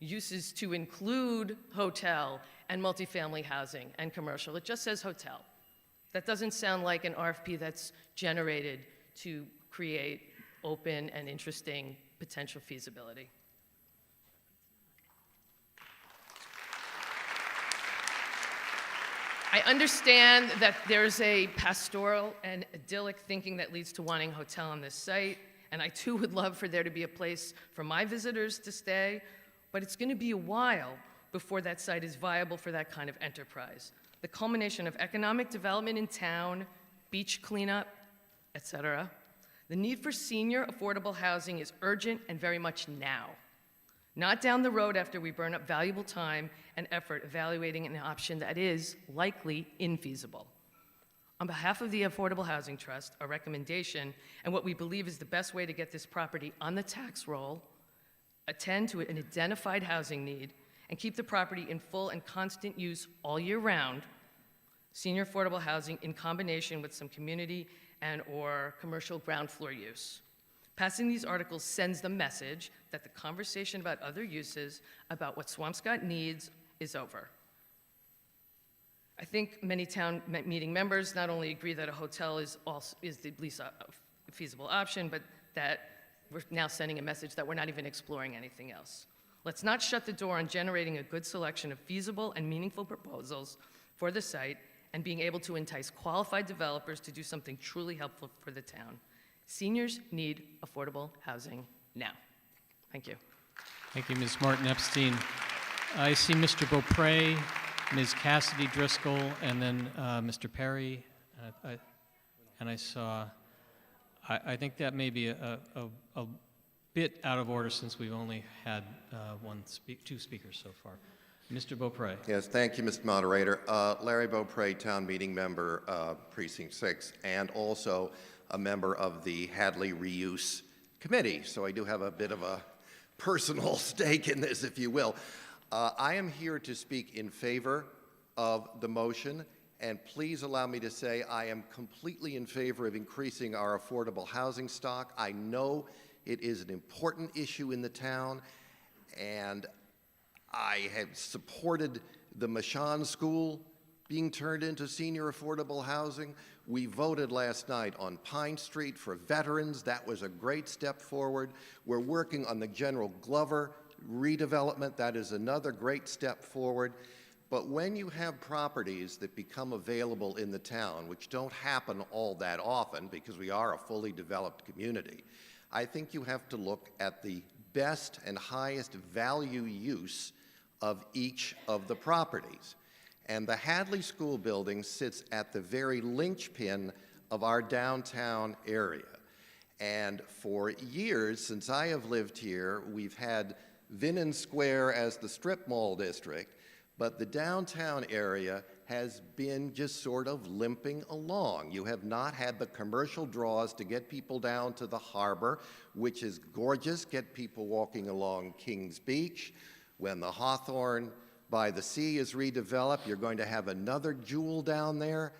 uses to include hotel and multifamily housing and commercial. It just says hotel. That doesn't sound like an RFP that's generated to create open and interesting potential feasibility. I understand that there's a pastoral and idyllic thinking that leads to wanting a hotel on this site, and I too would love for there to be a place for my visitors to stay, but it's going to be a while before that site is viable for that kind of enterprise. The culmination of economic development in town, beach cleanup, etc. The need for senior affordable housing is urgent and very much now. Not down the road after we burn up valuable time and effort evaluating an option that is likely infeasible. On behalf of the Affordable Housing Trust, our recommendation, and what we believe is the best way to get this property on the tax roll, attend to an identified housing need, and keep the property in full and constant use all year round, senior affordable housing in combination with some community and/or commercial ground floor use. Passing these articles sends the message that the conversation about other uses, about what Swampscott needs, is over. I think many town meeting members not only agree that a hotel is the least feasible option, but that we're now sending a message that we're not even exploring anything else. Let's not shut the door on generating a good selection of feasible and meaningful proposals for the site and being able to entice qualified developers to do something truly helpful for the town. Seniors need affordable housing now. Thank you. Thank you, Ms. Martin Epstein. I see Mr. Beaupre, Ms. Cassidy Driscoll, and then Mr. Perry. And I saw, I think that may be a bit out of order since we've only had two speakers so far. Mr. Beaupre. Yes, thank you, Mr. Moderator. Larry Beaupre, Town Meeting Member, Precinct 6, and also a member of the Hadley Reuse Committee. So I do have a bit of a personal stake in this, if you will. I am here to speak in favor of the motion, and please allow me to say I am completely in favor of increasing our affordable housing stock. I know it is an important issue in the town, and I have supported the Mashan School being turned into senior affordable housing. We voted last night on Pine Street for veterans. That was a great step forward. We're working on the General Glover redevelopment. That is another great step forward. But when you have properties that become available in the town, which don't happen all that often because we are a fully developed community, I think you have to look at the best and highest value use of each of the properties. And the Hadley School building sits at the very linchpin of our downtown area. And for years, since I have lived here, we've had Vinnon Square as the strip mall district, but the downtown area has been just sort of limping along. You have not had the commercial draws to get people down to the harbor, which is gorgeous, get people walking along Kings Beach. When the Hawthorne by the Sea is redeveloped, you're going to have another jewel down there.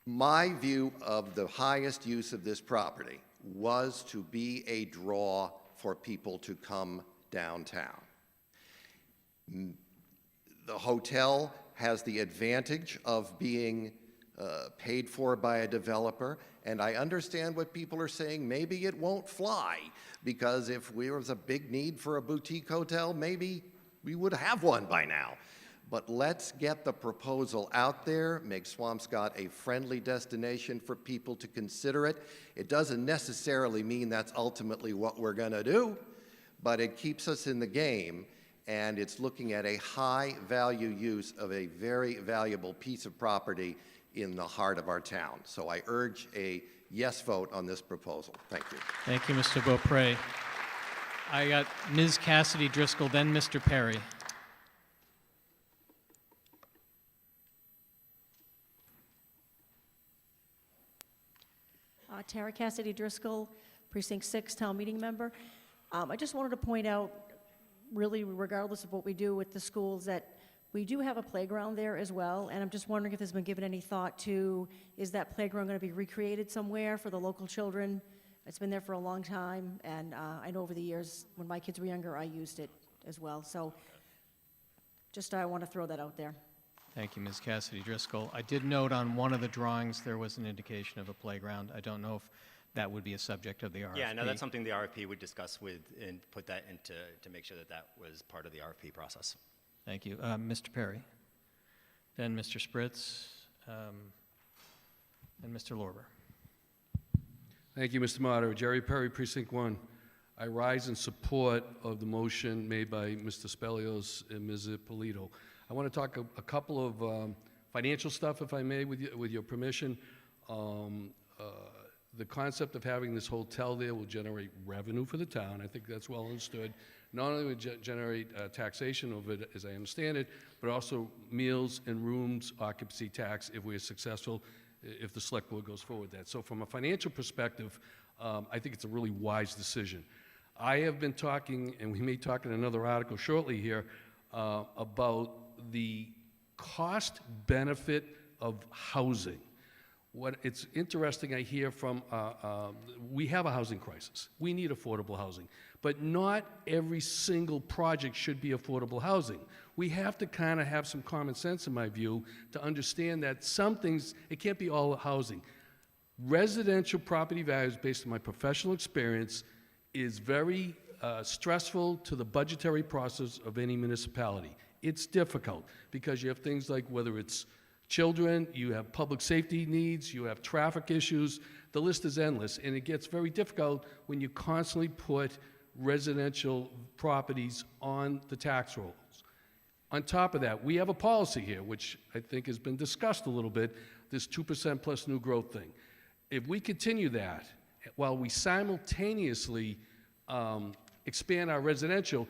My view of the highest use of this property was to be a draw for people to come downtown. The hotel has the advantage of being paid for by a developer, and I understand what people are saying. Maybe it won't fly, because if there was a big need for a boutique hotel, maybe we would have one by now. But let's get the proposal out there, make Swampscott a friendly destination for people to consider it. It doesn't necessarily mean that's ultimately what we're going to do, but it keeps us in the game, and it's looking at a high value use of a very valuable piece of property in the heart of our town. So I urge a yes vote on this proposal. Thank you. Thank you, Mr. Beaupre. I got Ms. Cassidy Driscoll, then Mr. Perry. Tara Cassidy Driscoll, Precinct 6, Town Meeting Member. I just wanted to point out, really regardless of what we do with the schools, that we do have a playground there as well, and I'm just wondering if there's been given any thought to, is that playground going to be recreated somewhere for the local children? It's been there for a long time, and I know over the years, when my kids were younger, I used it as well. So just I want to throw that out there. Thank you, Ms. Cassidy Driscoll. I did note on one of the drawings there was an indication of a playground. I don't know if that would be a subject of the RFP. Yeah, no, that's something the RFP would discuss with and put that into to make sure that that was part of the RFP process. Thank you. Mr. Perry, then Mr. Spritz, and Mr. Lorber. Thank you, Mr. Moderator. Jerry Perry, Precinct 1. I rise in support of the motion made by Mr. Spelios and Ms. Ippolito. I want to talk a couple of financial stuff, if I may, with your permission. The concept of having this hotel there will generate revenue for the town. I think that's well understood. Not only would it generate taxation of it, as I understand it, but also meals and rooms occupancy tax if we're successful, if the select board goes forward with that. So from a financial perspective, I think it's a really wise decision. I have been talking, and we may talk in another article shortly here, about the cost benefit of housing. What it's interesting, I hear from, we have a housing crisis. We need affordable housing. But not every single project should be affordable housing. We have to kind of have some common sense, in my view, to understand that some things, it can't be all housing. Residential property values, based on my professional experience, is very stressful to the budgetary process of any municipality. It's difficult because you have things like whether it's children, you have public safety needs, you have traffic issues, the list is endless, and it gets very difficult when you constantly put residential properties on the tax rolls. On top of that, we have a policy here, which I think has been discussed a little bit, this 2% plus new growth thing. If we continue that, while we simultaneously expand our residential,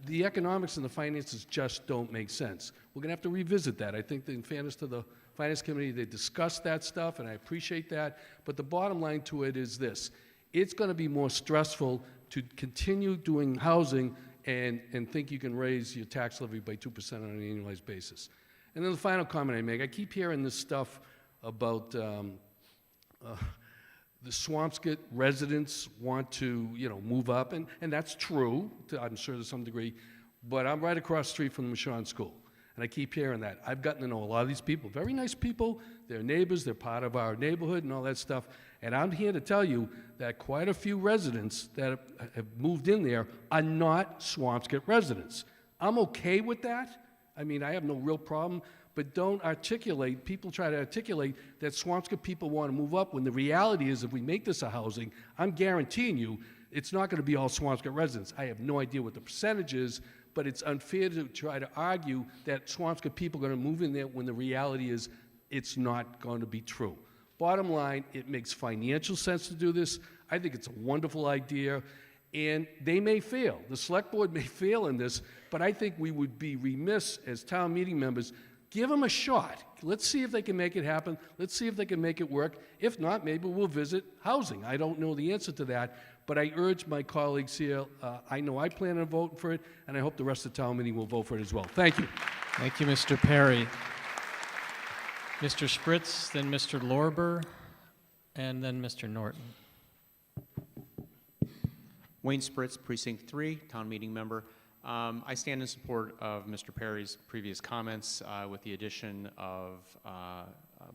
the economics and the finances just don't make sense. We're going to have to revisit that. I think that in fairness to the Finance Committee, they discussed that stuff, and I appreciate that. But the bottom line to it is this. It's going to be more stressful to continue doing housing and think you can raise your tax levy by 2% on an annualized basis. And then the final comment I make, I keep hearing this stuff about the Swampscott residents want to, move up, and that's true, I'm sure to some degree, but I'm right across the street from the Michon School, and I keep hearing that. I've gotten to know a lot of these people, very nice people, they're neighbors, they're part of our neighborhood and all that stuff, and I'm here to tell you that quite a few residents that have moved in there are not Swampscott residents. I'm okay with that. I mean, I have no real problem, but don't articulate, people try to articulate that Swampscott people want to move up when the reality is if we make this a housing, I'm guaranteeing you it's not going to be all Swampscott residents. I have no idea what the percentage is, but it's unfair to try to argue that Swampscott people are going to move in there when the reality is it's not going to be true. Bottom line, it makes financial sense to do this. I think it's a wonderful idea, and they may fail. The select board may fail in this, but I think we would be remiss as town meeting members. Give them a shot. Let's see if they can make it happen. Let's see if they can make it work. If not, maybe we'll visit housing. I don't know the answer to that, but I urge my colleagues here, I know I plan on voting for it, and I hope the rest of the town meeting will vote for it as well. Thank you. Thank you, Mr. Perry. Mr. Spritz, then Mr. Lorber, and then Mr. Norton. Wayne Spritz, Precinct 3, town meeting member. I stand in support of Mr. Perry's previous comments with the addition of a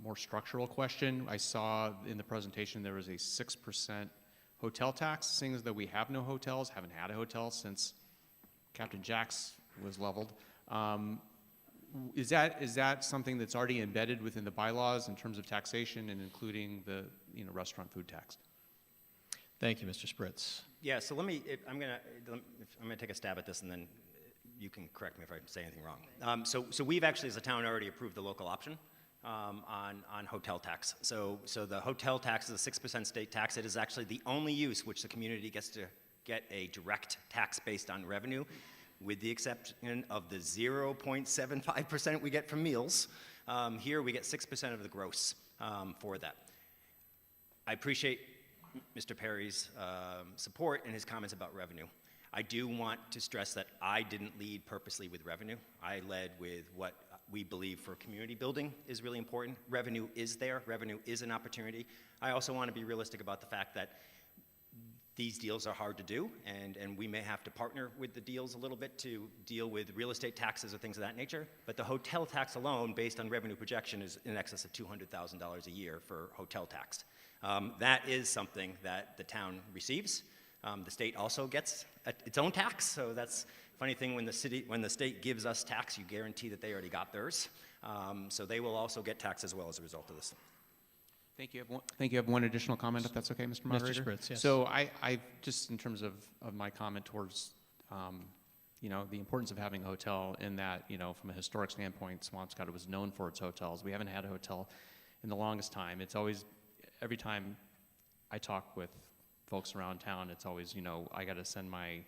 more structural question. I saw in the presentation there was a 6% hotel tax, seeing as though we have no hotels, haven't had a hotel since Captain Jack's was leveled. Is that something that's already embedded within the bylaws in terms of taxation and including the restaurant food tax? Thank you, Mr. Spritz. Yeah, so I'm gonna take a stab at this, and then you can correct me if I say anything wrong. So we've actually, as a town, already approved the local option on hotel tax. So the hotel tax is a 6% state tax. It is actually the only use which the community gets to get a direct tax based on revenue, with the exception of the 0.75% we get from meals. Here we get 6% of the gross for that. I appreciate Mr. Perry's support and his comments about revenue. I do want to stress that I didn't lead purposely with revenue. I led with what we believe for community building is really important. Revenue is there. Revenue is an opportunity. I also want to be realistic about the fact that these deals are hard to do, and we may have to partner with the deals a little bit to deal with real estate taxes or things of that nature. But the hotel tax alone, based on revenue projection, is in excess of $200,000 a year for hotel tax. That is something that the town receives. The state also gets its own tax, so that's a funny thing. When the state gives us tax, you guarantee that they already got theirs. So they will also get tax as well as a result of this. Thank you. Thank you. I have one additional comment, if that's okay, Mr. Moderator. Mr. Spritz, yes. So I just, in terms of my comment towards, the importance of having a hotel in that, from a historic standpoint, Swampscott was known for its hotels. We haven't had a hotel in the longest time. It's always, every time I talk with folks around town, it's always, I got to send my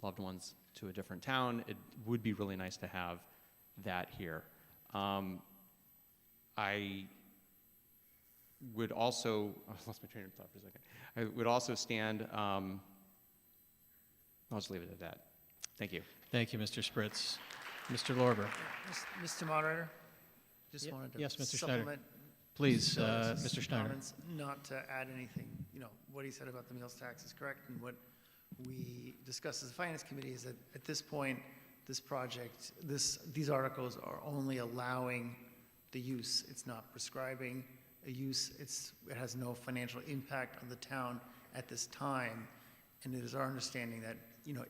loved ones to a different town. It would be really nice to have that here. I would also, I lost my train of thought for a second. I would also stand, I'll just leave it at that. Thank you. Thank you, Mr. Spritz. Mr. Lorber. Mr. Moderator, just wanted to Yes, Mr. Schneider. supplement. Please, Mr. Mr. Schneider. Comments, not to add anything, what he said about the meals tax is correct, and what we discussed as a finance committee is that at this point, this project, these articles are only allowing the use. It's not prescribing a use. It has no financial impact on the town at this time, and it is our understanding that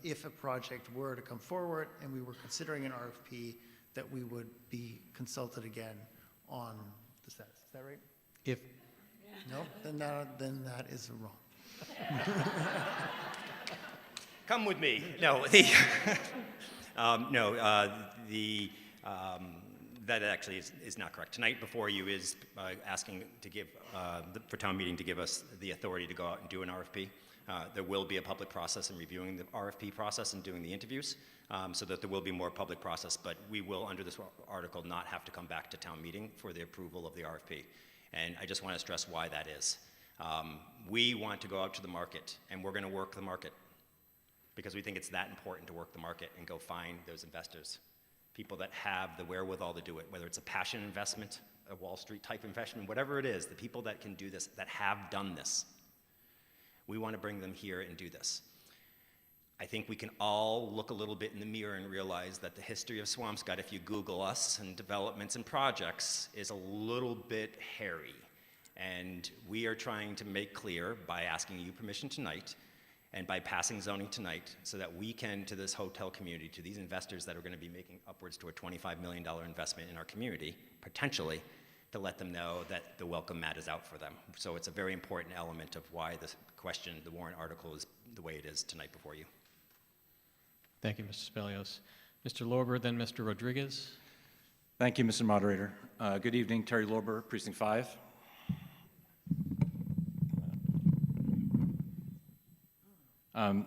if a project were to come forward and we were considering an RFP, that we would be consulted again on the status. Is that right? If no, then that is wrong. Come with me. No, that actually is not correct. Tonight before you is asking to give for town meeting to give us the authority to go out and do an RFP. There will be a public process in reviewing the RFP process and doing the interviews, so that there will be more public process, but we will, under this article, not have to come back to town meeting for the approval of the RFP. And I just want to stress why that is. We want to go out to the market, and we're going to work the market because we think it's that important to work the market and go find those investors, people that have the wherewithal to do it, whether it's a passion investment, a Wall Street type investment, whatever it is, the people that can do this, that have done this. We want to bring them here and do this. I think we can all look a little bit in the mirror and realize that the history of Swampscott, if you Google us and developments and projects, is a little bit hairy. And we are trying to make clear by asking you permission tonight and by passing zoning tonight so that we can, to this hotel community, to these investors that are going to be making upwards to a $25 million investment in our community, potentially, to let them know that the welcome mat is out for them. So it's a very important element of why this question, the warrant article, is the way it is tonight before you. Thank you, Mr. Spelios. Mr. Lorber, then Mr. Rodriguez. Thank you, Mr. Moderator. Good evening, Terry Lorber, Precinct 5. There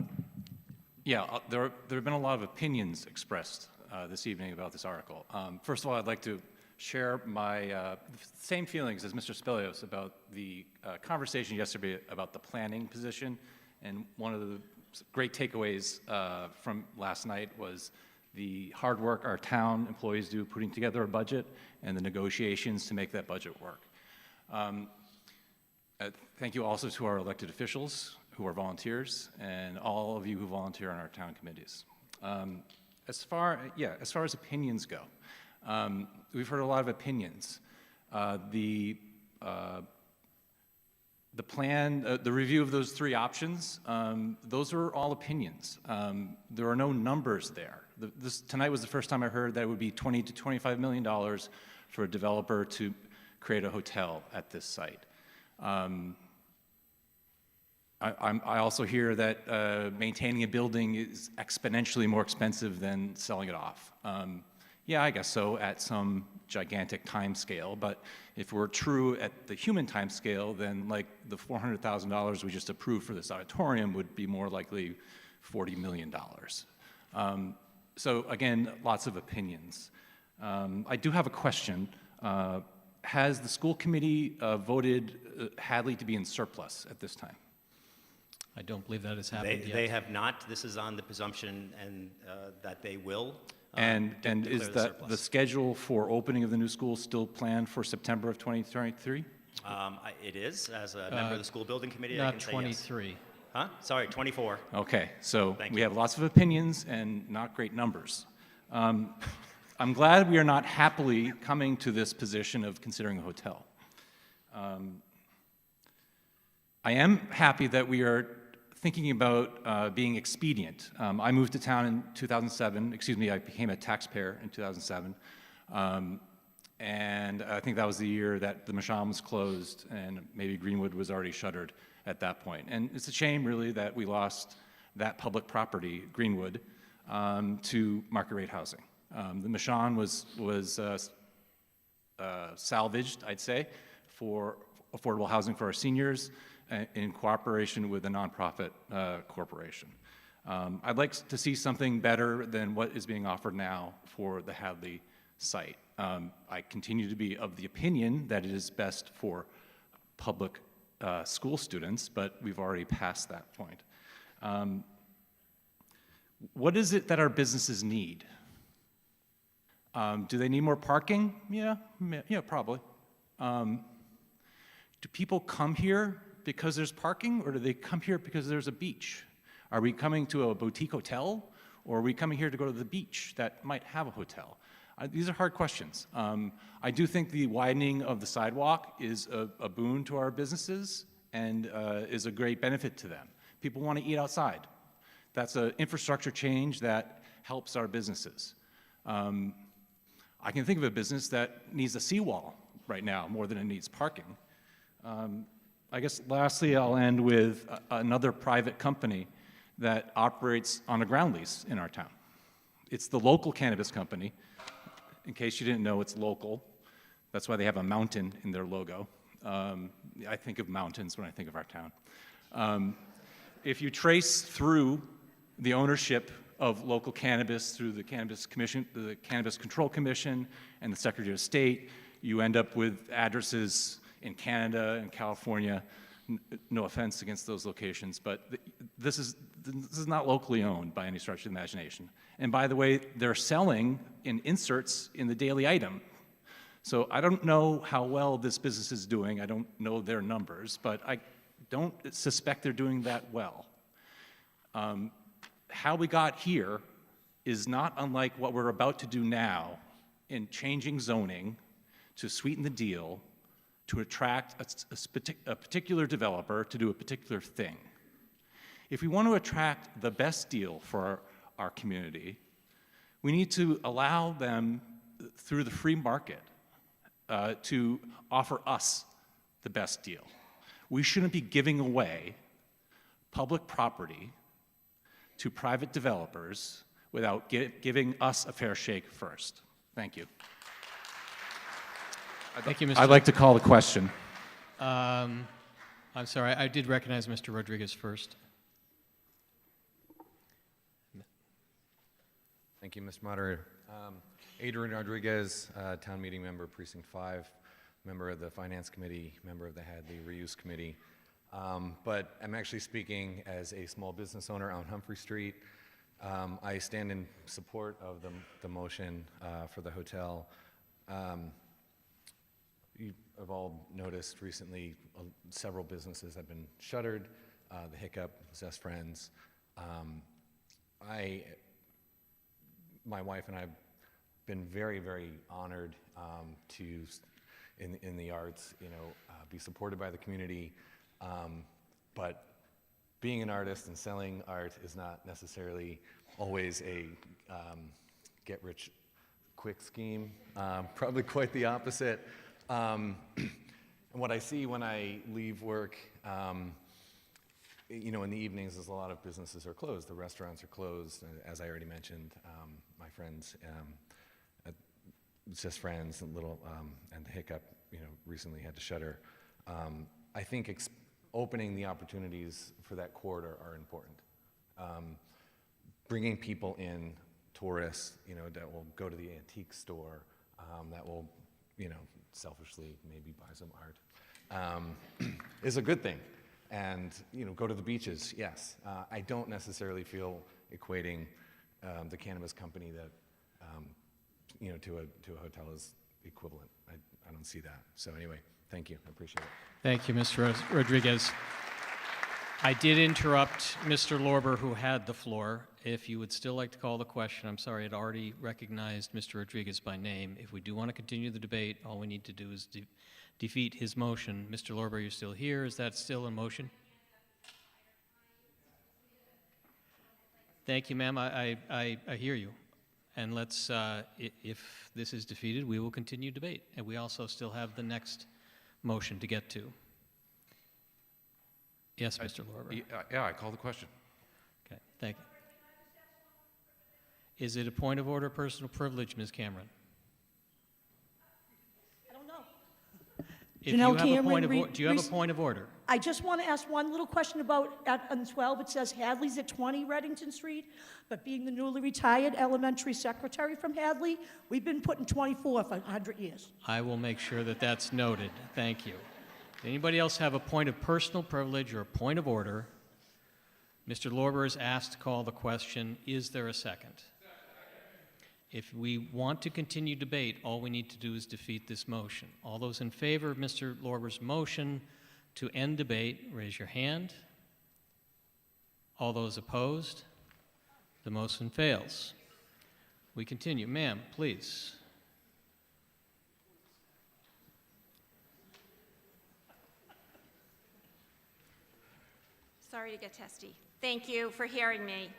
have been a lot of opinions expressed this evening about this article. First of all, I'd like to share my same feelings as Mr. Spelios about the conversation yesterday about the planning position. And one of the great takeaways from last night was the hard work our town employees do putting together a budget and the negotiations to make that budget work. Thank you also to our elected officials who are volunteers and all of you who volunteer on our town committees. As far as opinions go, we've heard a lot of opinions. The plan, the review of those three options, those are all opinions. There are no numbers there. Tonight was the first time I heard that it would be $20 to $25 million for a developer to create a hotel at this site. I also hear that maintaining a building is exponentially more expensive than selling it off. Yeah, I guess so at some gigantic time scale, but if we're true at the human time scale, then like the $400,000 we just approved for this auditorium would be more likely $40 million. So again, lots of opinions. I do have a question. Has the school committee voted Hadley to be in surplus at this time? I don't believe that has happened yet. They have not. This is on the presumption and that they will. And is the schedule for opening of the new school still planned for September of 2023? It is. As a member of the school building committee, I Not can say 23. yes. Huh? Sorry, 24. Okay, so Thank we you. have lots of opinions and not great numbers. I'm glad we are not happily coming to this position of considering a hotel. I am happy that we are thinking about being expedient. I moved to town in 2007. Excuse me, I became a taxpayer in 2007. And I think that was the year that the Masham was closed and maybe Greenwood was already shuttered at that point. And it's a shame, really, that we lost that public property, Greenwood, to market rate housing. The Masham was salvaged, I'd say, for affordable housing for our seniors in cooperation with a nonprofit corporation. I'd like to see something better than what is being offered now for the Hadley site. I continue to be of the opinion that it is best for public school students, but we've already passed that point. What is it that our businesses need? Do they need more parking? Yeah, probably. Do people come here because there's parking, or do they come here because there's a beach? Are we coming to a boutique hotel, or are we coming here to go to the beach that might have a hotel? These are hard questions. I do think the widening of the sidewalk is a boon to our businesses and is a great benefit to them. People want to eat outside. That's an infrastructure change that helps our businesses. I can think of a business that needs a seawall right now more than it needs parking. I guess lastly, I'll end with another private company that operates on a ground lease in our town. It's the local cannabis company. In case you didn't know, it's local. That's why they have a mountain in their logo. I think of mountains when I think of our town. if you trace through the ownership of local cannabis through the Cannabis Commission, the Cannabis Control Commission, and the Secretary of State, you end up with addresses in Canada and California. No offense against those locations, but this is not locally owned by any stretch of the imagination. And by the way, they're selling in inserts in the daily item. So I don't know how well this business is doing. I don't know their numbers, but I don't suspect they're doing that well. How we got here is not unlike what we're about to do now in changing zoning to sweeten the deal to attract a particular developer to do a particular thing. If we want to attract the best deal for our community, we need to allow them through the free market to offer us the best deal. We shouldn't be giving away public property to private developers without giving us a fair shake first. Thank you. Thank you, Mr. I'd like to call the question. I'm sorry, I did recognize Mr. Rodriguez first. Thank you, Mr. Moderator. Adrian Rodriguez, Town Meeting Member, Precinct 5, member of the Finance Committee, member of the Hadley Reuse Committee. But I'm actually speaking as a small business owner on Humphrey Street. I stand in support of the motion for the hotel. You have all noticed recently several businesses have been shuttered, the Hiccup, Zest Friends. My wife and I have been very, very honored to, in the arts, be supported by the community. But being an artist and selling art is not necessarily always a get-rich-quick scheme. Probably quite the opposite. And what I see when I leave work, in the evenings, is a lot of businesses are closed. The restaurants are closed, as I already mentioned. My friends, Just Friends, and and the Hiccup, recently had to shutter. I think opening the opportunities for that corridor are important. Bringing people in, tourists, that will go to the antique store, that will, selfishly maybe buy some art, is a good thing. And, go to the beaches, yes. I don't necessarily feel equating the cannabis company that, to a hotel is equivalent. I don't see that. So anyway, thank you. I appreciate it. Thank you, Mr. Rodriguez. I did interrupt Mr. Lorber, who had the floor. If you would still like to call the question, I'm sorry, I'd already recognized Mr. Rodriguez by name. If we do want to continue the debate, all we need to do is defeat his motion. Mr. Lorber, you're still here. Is that still in motion? Thank you, ma'am. I hear you. And let's, if this is defeated, we will continue debate. And we also still have the next motion to get to. Yes, Mr. Lorber. Yeah, I call the question. Okay, thank you. Is it a point of order, personal privilege, Ms. Cameron? I don't know. If you have a point of do you have a point of order? I just want to ask one little question about, on 12, it says Hadley's at 20 Reddington Street, but being the newly retired elementary secretary from Hadley, we've been putting 24 for 100 years. I will make sure that that's noted. Thank you. Anybody else have a point of personal privilege or a point of order? Mr. Lorber is asked to call the question. Is there a second? If we want to continue debate, all we need to do is defeat this motion. All those in favor of Mr. Lorber's motion to end debate, raise your hand. All those opposed? The motion fails. We continue. Ma'am, please. Sorry to get testy. Thank you for hearing me.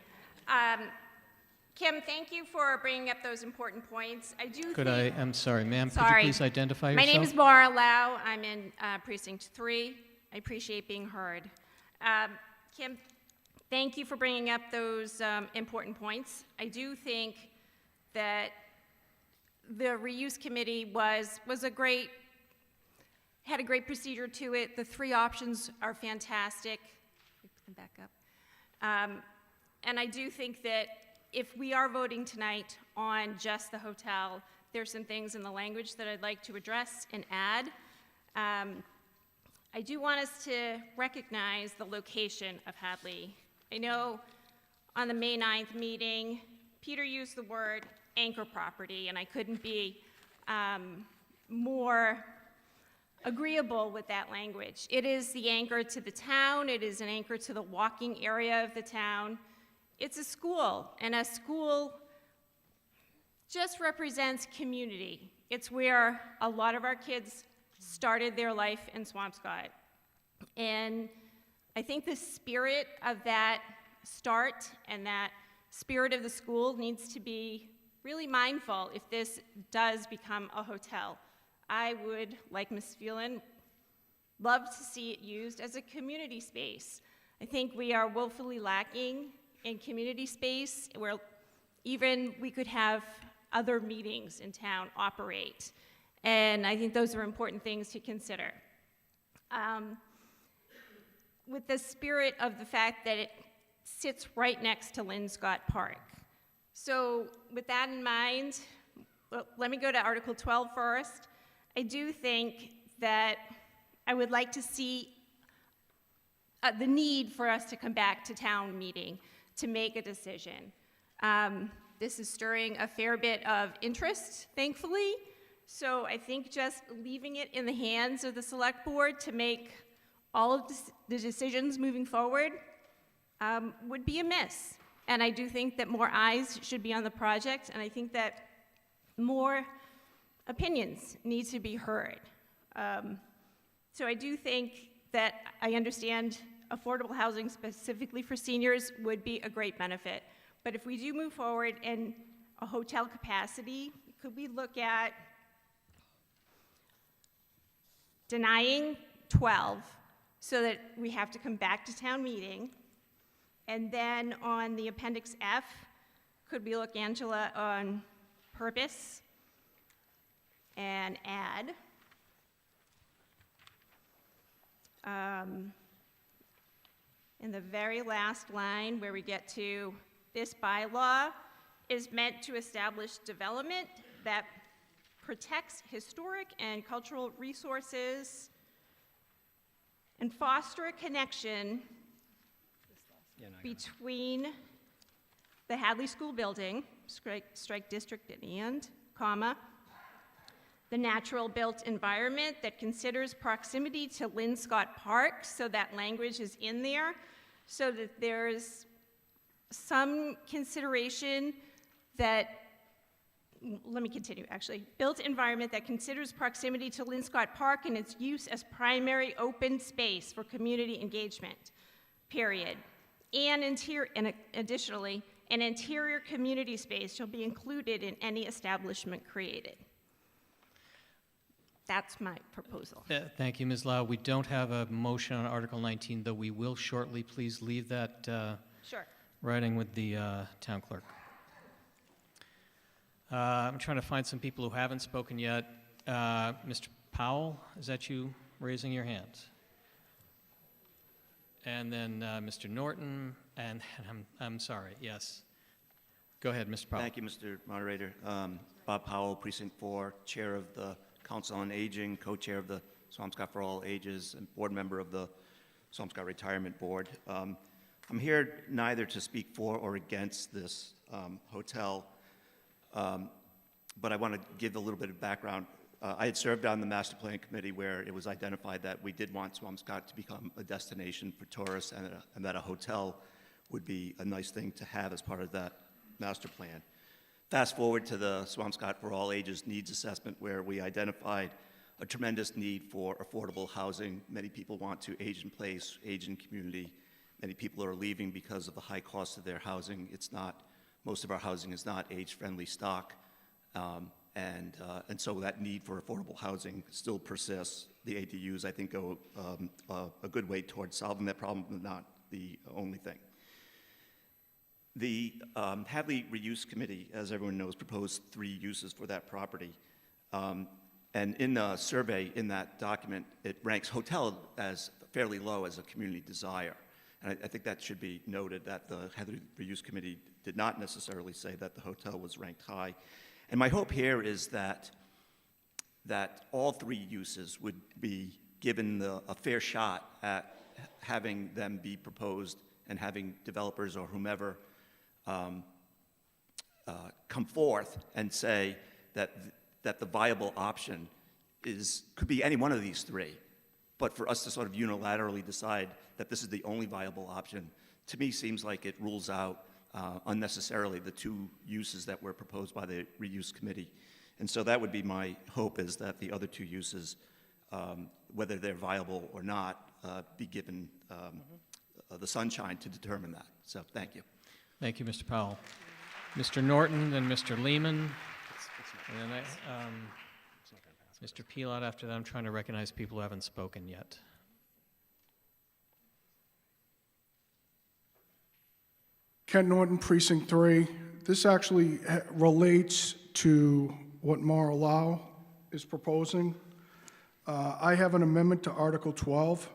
Kim, thank you for bringing up those important points. I'm sorry, ma'am, could you please identify yourself? My name is Maura Lau. I'm in Precinct 3. I appreciate being heard. Kim, thank you for bringing up those important points. I do think that the Reuse Committee had a great procedure to it. The 3 options are fantastic. Put them back up. And I do think that if we are voting tonight on just the hotel, there's some things in the language that I'd like to address and add. I do want us to recognize the location of Hadley. I know on the May 9th meeting, Peter used the word anchor property, and I couldn't be more agreeable with that language. It is the anchor to the town. It is an anchor to the walking area of the town. It's a school, and a school just represents community. It's where a lot of our kids started their life in Swampscott. And I think the spirit of that start and that spirit of the school needs to be really mindful if this does become a hotel. I would, like Ms. Phelan, love to see it used as a community space. I think we are woefully lacking in community space where even we could have other meetings in town operate. And I think those are important things to consider. With the spirit of the fact that it sits right next to Linscott Park. So with that in mind, well, let me go to Article 12 first. I do think that I would like to see the need for us to come back to town meeting to make a decision. This is stirring a fair bit of interest, thankfully. So I think just leaving it in the hands of the select board to make all of the decisions moving forward would be amiss. And I do think that more eyes should be on the project, and I think that more opinions need to be heard. So I do think that I understand affordable housing specifically for seniors would be a great benefit. But if we do move forward in a hotel capacity, could we look at denying 12 so that we have to come back to town meeting? And then on the Appendix F, could we look, Angela, on purpose and add? In the very last line where we get to this bylaw is meant to establish development that protects historic and cultural resources and foster a connection between the Hadley School building, strike district and, comma, the natural built environment that considers proximity to Linscott Park, so that language is in there, so that there's some consideration that, let me continue actually, built environment that considers proximity to Linscott Park and its use as primary open space for community engagement, period. And additionally, an interior community space shall be included in any establishment created. That's my proposal. Thank you, Ms. Lau. We don't have a motion on Article 19, though we will shortly. Please leave that Sure. writing with the town clerk. I'm trying to find some people who haven't spoken yet. Mr. Powell, is that you raising your hand? And then Mr. Norton, and I'm sorry, yes. Go ahead, Mr. Powell. Thank you, Mr. Moderator. Bob Powell, Precinct 4, Chair of the Council on Aging, Co-Chair of the Swampscott for All Ages, and Board Member of the Swampscott Retirement Board. I'm here neither to speak for or against this hotel, but I want to give a little bit of background. I had served on the Master Plan Committee where it was identified that we did want Swampscott to become a destination for tourists and that a hotel would be a nice thing to have as part of that master plan. Fast forward to the Swampscott for All Ages needs assessment where we identified a tremendous need for affordable housing. Many people want to age in place, age in community. Many people are leaving because of the high cost of their housing. Most of our housing is not age-friendly stock. And so that need for affordable housing still persists. The ADUs, I think, go a good way towards solving that problem, but not the only thing. The Hadley Reuse Committee, as everyone knows, proposed 3 uses for that property. And in the survey in that document, it ranks hotel as fairly low as a community desire. And I think that should be noted, that the Hadley Reuse Committee did not necessarily say that the hotel was ranked high. And my hope here is that all three uses would be given a fair shot at having them be proposed and having developers or whomever come forth and say that the viable option could be any one of these three. But for us to sort of unilaterally decide that this is the only viable option, to me seems like it rules out unnecessarily the two uses that were proposed by the Reuse Committee. And so that would be my hope, is that the other two uses, whether they're viable or not, be given the sunshine to determine that. So thank you. Thank you, Mr. Powell. Mr. Norton, then Mr. Lehman, and then Mr. Pilot after that. I'm trying to recognize people who haven't spoken yet. Ken Norton, Precinct 3. This actually relates to what Mar-a-Lago is proposing. I have an amendment to Article 12.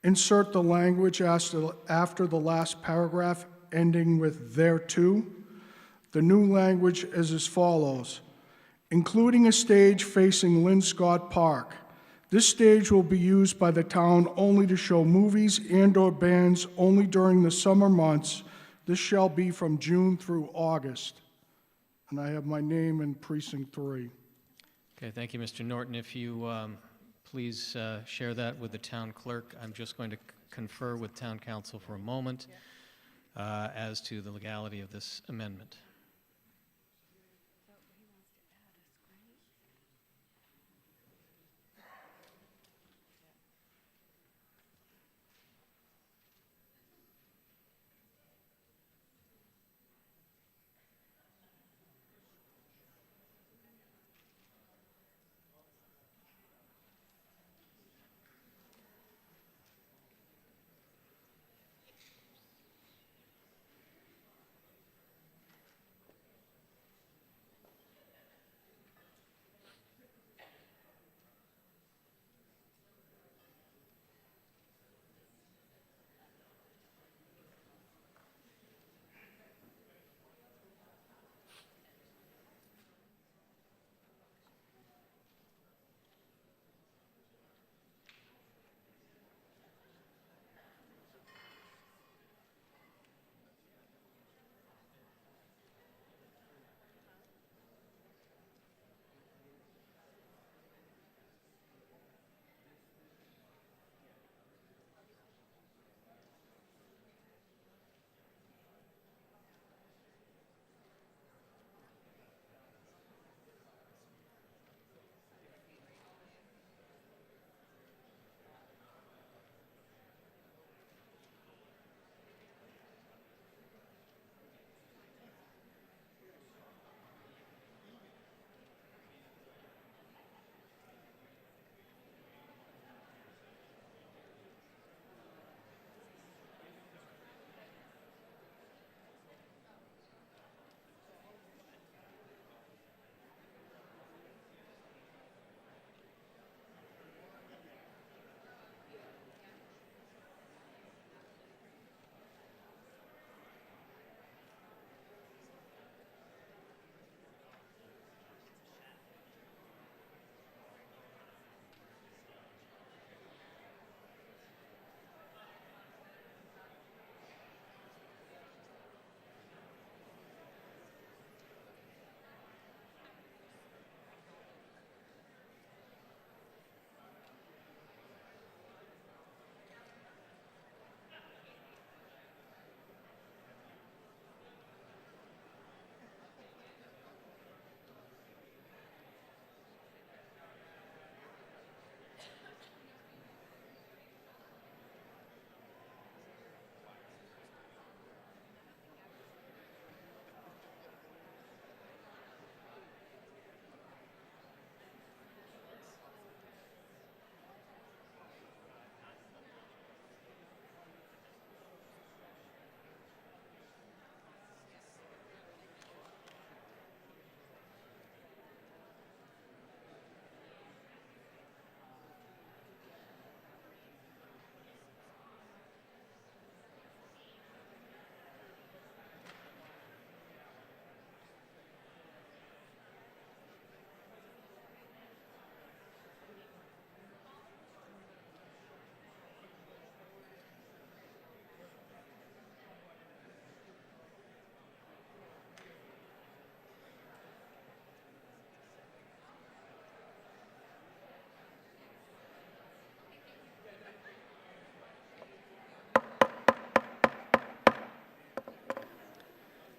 Insert the language after the last paragraph ending with thereto. The new language is as follows: including a stage facing Lynn Scott Park. This stage will be used by the town only to show movies and/or bands only during the summer months. This shall be from June through August. And I have my name in Precinct 3. Okay, thank you, Mr. Norton. If you please share that with the town clerk. I'm just going to confer with town council for a moment as to the legality of this amendment.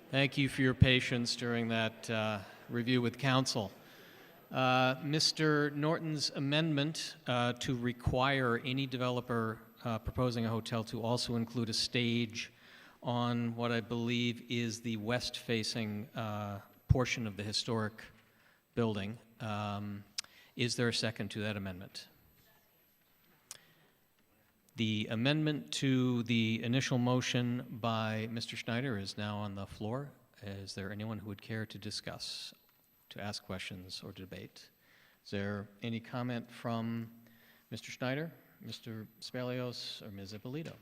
Thank you for your patience during that review with council. Mr. Norton's amendment to require any developer proposing a hotel to also include a stage on what I believe is the west-facing portion of the historic building. Is there a second to that amendment? The amendment to the initial motion by Mr. Schneider is now on the floor. Is there anyone who would care to discuss, to ask questions, or to debate? Is there any comment from Mr. Schneider, Mr. Miscellaneous, or Ms. Ippolito?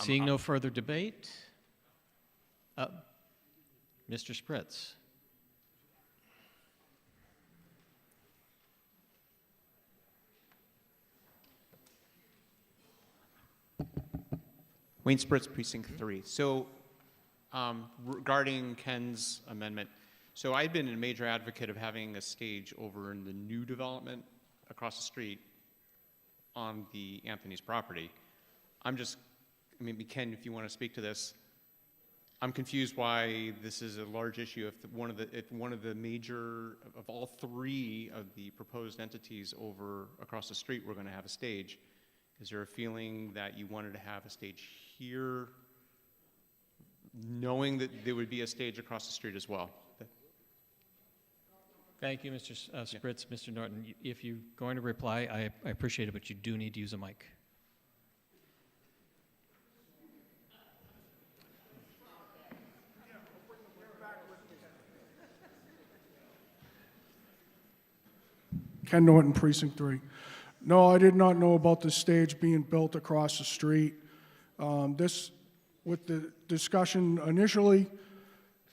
Seeing no further debate, Mr. Spritz. Wayne Spritz, Precinct 3. So regarding Ken's amendment, so I've been a major advocate of having a stage over in the new development across the street on the Anthony's property. Maybe Ken, if you want to speak to this, I'm confused why this is a large issue if one of the major, of all three of the proposed entities over across the street were going to have a stage. Is there a feeling that you wanted to have a stage here, knowing that there would be a stage across the street as well? Thank you, Mr. Spritz. Yeah. Mr. Norton, if you're going to reply, I appreciate it, but you do need to use a mic. Ken Norton, Precinct 3. No, I did not know about the stage being built across the street. With the discussion initially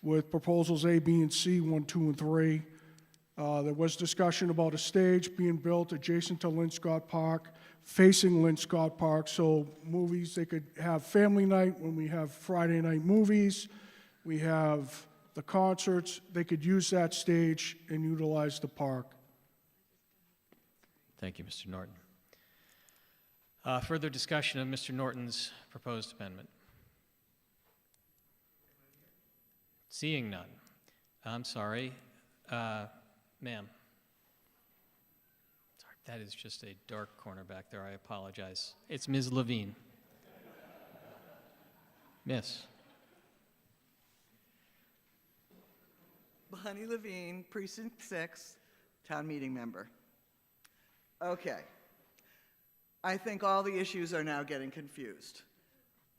with proposals A, B, and C, 1, 2, and 3, there was discussion about a stage being built adjacent to Lynn Scott Park, facing Lynn Scott Park, so movies, they could have family night when we have Friday night movies, we have the concerts, they could use that stage and utilize the park. Thank you, Mr. Norton. Further discussion of Mr. Norton's proposed amendment? Seeing none. I'm sorry. Ma'am. Sorry, that is just a dark corner back there. I apologize. It's Ms. Levine. Miss. Bonnie Levine, Precinct 6, Town Meeting Member. Okay. I think all the issues are now getting confused.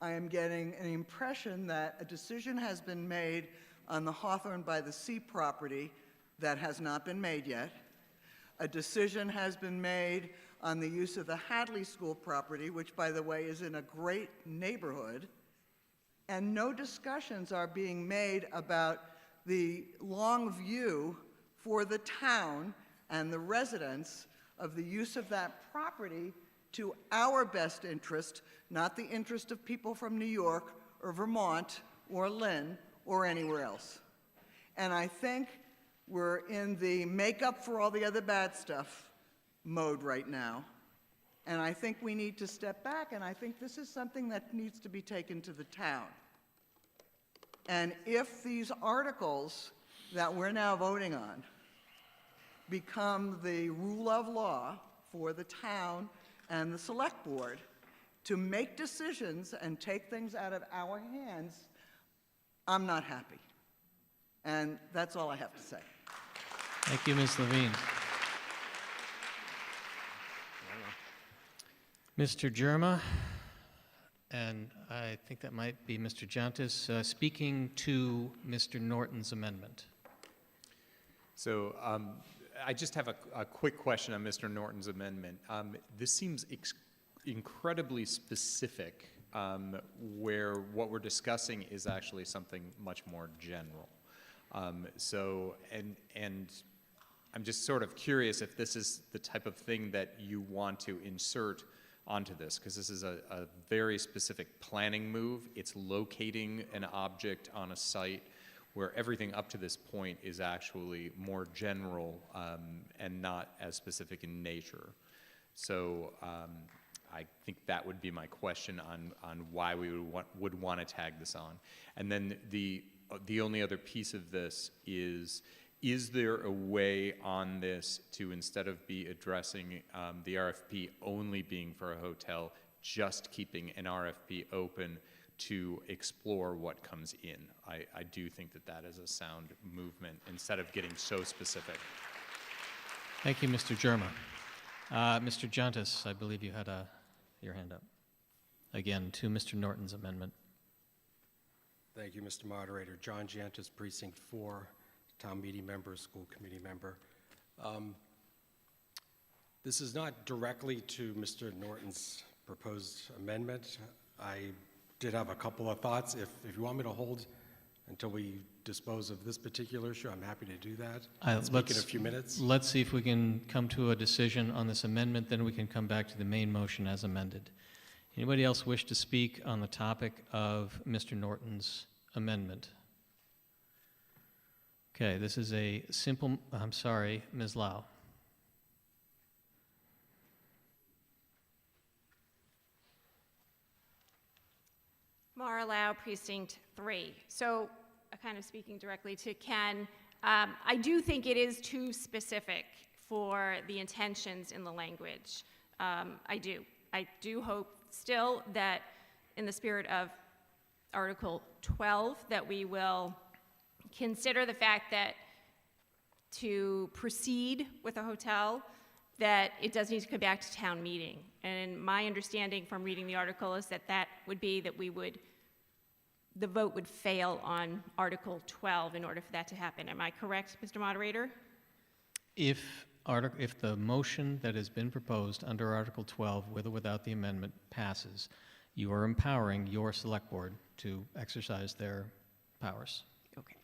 I am getting an impression that a decision has been made on the Hawthorne by the Sea property that has not been made yet. A decision has been made on the use of the Hadley School property, which, by the way, is in a great neighborhood. And no discussions are being made about the long view for the town and the residents of the use of that property to our best interest, not the interest of people from New York or Vermont or Lynn or anywhere else. And I think we're in the make up for all the other bad stuff mode right now. And I think we need to step back, and I think this is something that needs to be taken to the town. And if these articles that we're now voting on become the rule of law for the town and the select board to make decisions and take things out of our hands, I'm not happy. And that's all I have to say. Thank you, Ms. Levine. Mr. Jerma, and I think that might be Mr. Jantis, speaking to Mr. Norton's amendment. So I just have a quick question on Mr. Norton's amendment. This seems incredibly specific, where what we're discussing is actually something much more general. And I'm just sort of curious if this is the type of thing that you want to insert onto this, because this is a very specific planning move. It's locating an object on a site where everything up to this point is actually more general and not as specific in nature. So I think that would be my question on why we would want to tag this on. And then the only other piece of this is there a way on this to, instead of be addressing the RFP only being for a hotel, just keeping an RFP open to explore what comes in? I do think that is a sound movement instead of getting so specific. Thank you, Mr. Germa. Mr. Juntis, I believe you had your hand up. Again, to Mr. Norton's amendment. Thank you, Mr. Moderator. John Jantis, Precinct 4, Town Meeting Member, School Committee Member. This is not directly to Mr. Norton's proposed amendment. I did have a couple of thoughts. If you want me to hold until we dispose of this particular issue, I'm happy to do that. Speak in a few minutes. Let's see if we can come to a decision on this amendment, then we can come back to the main motion as amended. Anybody else wish to speak on the topic of Mr. Norton's amendment? Okay, this is a simple, I'm sorry, Ms. Lau. Mara Lau, Precinct 3. So, kind of speaking directly to Ken, I do think it is too specific for the intentions in the language. I do hope still that in the spirit of Article 12 that we will consider the fact that to proceed with a hotel, that it does need to come back to town meeting. And my understanding from reading the article is that would be that the vote would fail on Article 12 in order for that to happen. Am I correct, Mr. Moderator? If the motion that has been proposed under Article 12, with or without the amendment, passes, you are empowering your select board to exercise their powers. Okay,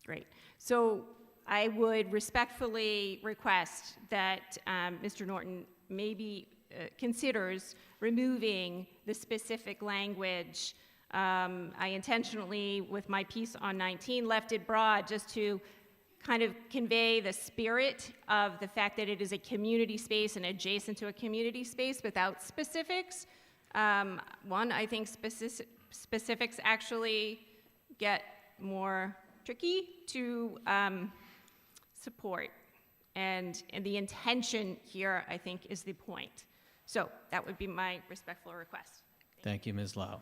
great. So I would respectfully request that Mr. Norton maybe considers removing the specific language. I intentionally, with my piece on 19, left it broad just to kind of convey the spirit of the fact that it is a community space and adjacent to a community space without specifics. One, I think specifics actually get more tricky to support. And the intention here, I think, is the point. So that would be my respectful request. Thank you, Ms. Lau.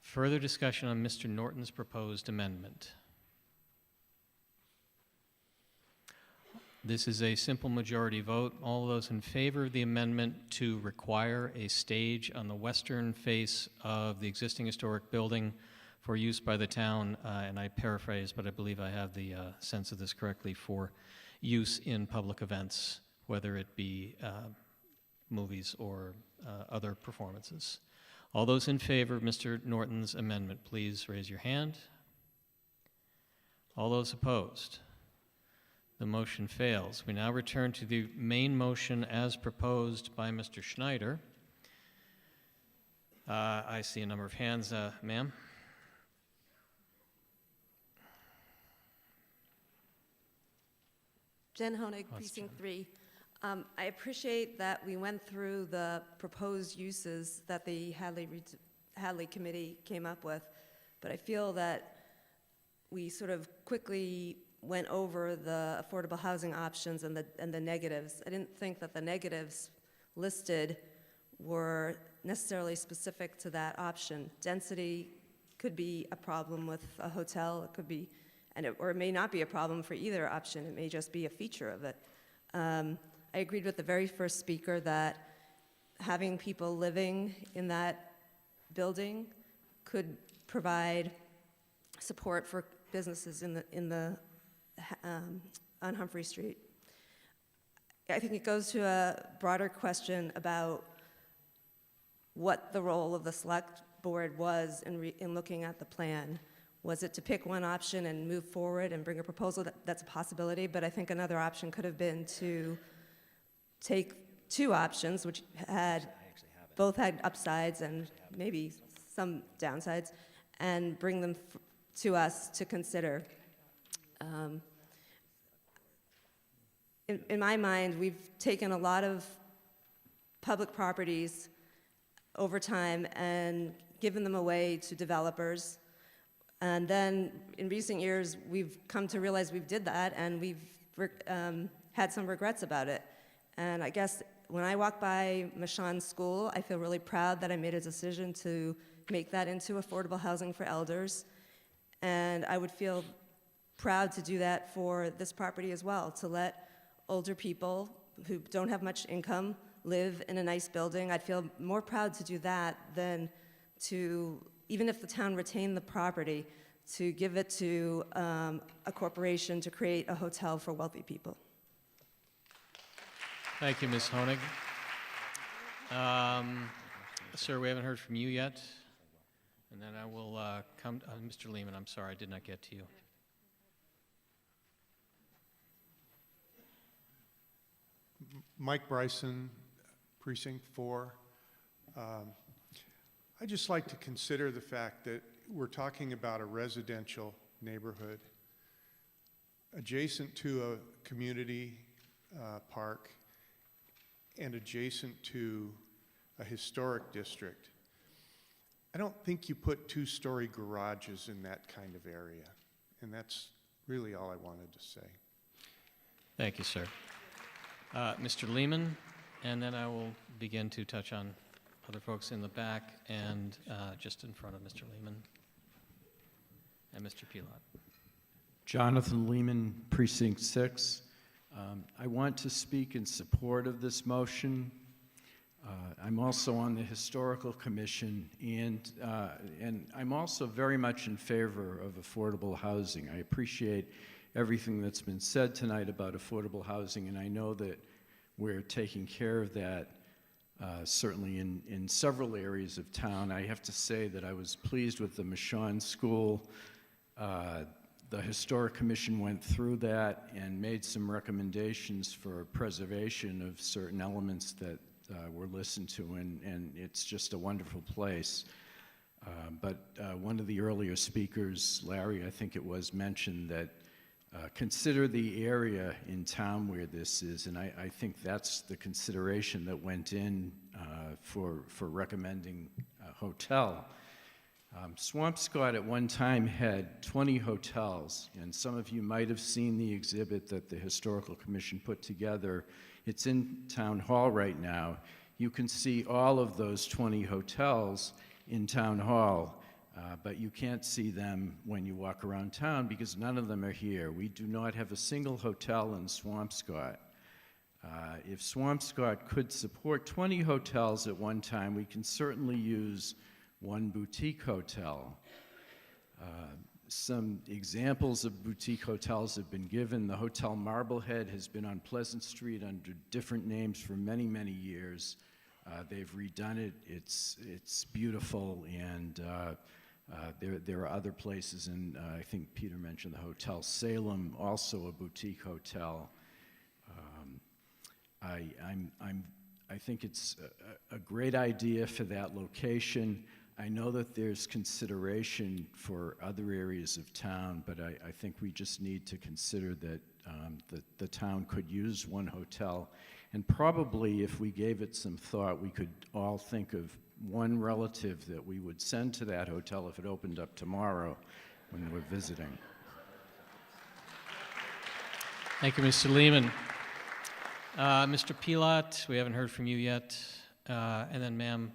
Further discussion on Mr. Norton's proposed amendment. This is a simple majority vote. All those in favor of the amendment to require a stage on the western face of the existing historic building for use by the town, and I paraphrase, but I believe I have the sense of this correctly, for use in public events, whether it be movies or other performances. All those in favor of Mr. Norton's amendment, please raise your hand. All those opposed? The motion fails. We now return to the main motion as proposed by Mr. Schneider. I see a number of hands. Ma'am? Jen Honig, Precinct 3. I appreciate that we went through the proposed uses that the Hadley Committee came up with, but I feel that we sort of quickly went over the affordable housing options and the negatives. I didn't think that the negatives listed were necessarily specific to that option. Density could be a problem with a hotel. It could be, or it may not be a problem for either option. It may just be a feature of it. I agreed with the very first speaker that having people living in that building could provide support for businesses on Humphrey Street. I think it goes to a broader question about what the role of the select board was in looking at the plan. Was it to pick one option and move forward and bring a proposal? That's a possibility, but I think another option could have been to take two options, which both had upsides and maybe some downsides, and bring them to us to consider. In my mind, we've taken a lot of public properties over time and given them away to developers. And then in recent years, we've come to realize we've did that, and we've had some regrets about it. And I guess when I walk by Michon's school, I feel really proud that I made a decision to make that into affordable housing for elders. And I would feel proud to do that for this property as well, to let older people who don't have much income live in a nice building. I'd feel more proud to do that than to, even if the town retained the property, to give it to a corporation to create a hotel for wealthy people. Thank you, Ms. Honig. Sir, we haven't heard from you yet. And then I will come, Mr. Lehman, I'm sorry, I did not get to you. Mike Bryson, Precinct 4. I'd just like to consider the fact that we're talking about a residential neighborhood adjacent to a community park and adjacent to a historic district. I don't think you put two-story garages in that kind of area, and that's really all I wanted to say. Thank you, sir. Mr. Lehman, and then I will begin to touch on other folks in the back and just in front of Mr. Lehman and Mr. Pilot. Jonathan Lehman, Precinct 6. I want to speak in support of this motion. I'm also on the Historical Commission, and I'm also very much in favor of affordable housing. I appreciate everything that's been said tonight about affordable housing, and I know that we're taking care of that certainly in several areas of town. I have to say that I was pleased with the Michon School. The Historic Commission went through that and made some recommendations for preservation of certain elements that were listened to, and it's just a wonderful place. But one of the earlier speakers, Larry, I think it was, mentioned that consider the area in town where this is, and I think that's the consideration that went in for recommending a hotel. Swampscott at one time had 20 hotels, and some of you might have seen the exhibit that the Historical Commission put together. It's in Town Hall right now. You can see all of those 20 hotels in Town Hall, but you can't see them when you walk around town because none of them are here. We do not have a single hotel in Swampscott. If Swampscott could support 20 hotels at one time, we can certainly use one boutique hotel. Some examples of boutique hotels have been given. The Hotel Marblehead has been on Pleasant Street under different names for many, many years. They've redone it. It's beautiful, and there are other places, and I think Peter mentioned the Hotel Salem, also a boutique hotel. I think it's a great idea for that location. I know that there's consideration for other areas of town, but I think we just need to consider that the town could use one hotel. And probably if we gave it some thought, we could all think of one relative that we would send to that hotel if it opened up tomorrow when we're visiting. Thank you, Mr. Lehman. Mr. Pilot, we haven't heard from you yet. And then, ma'am,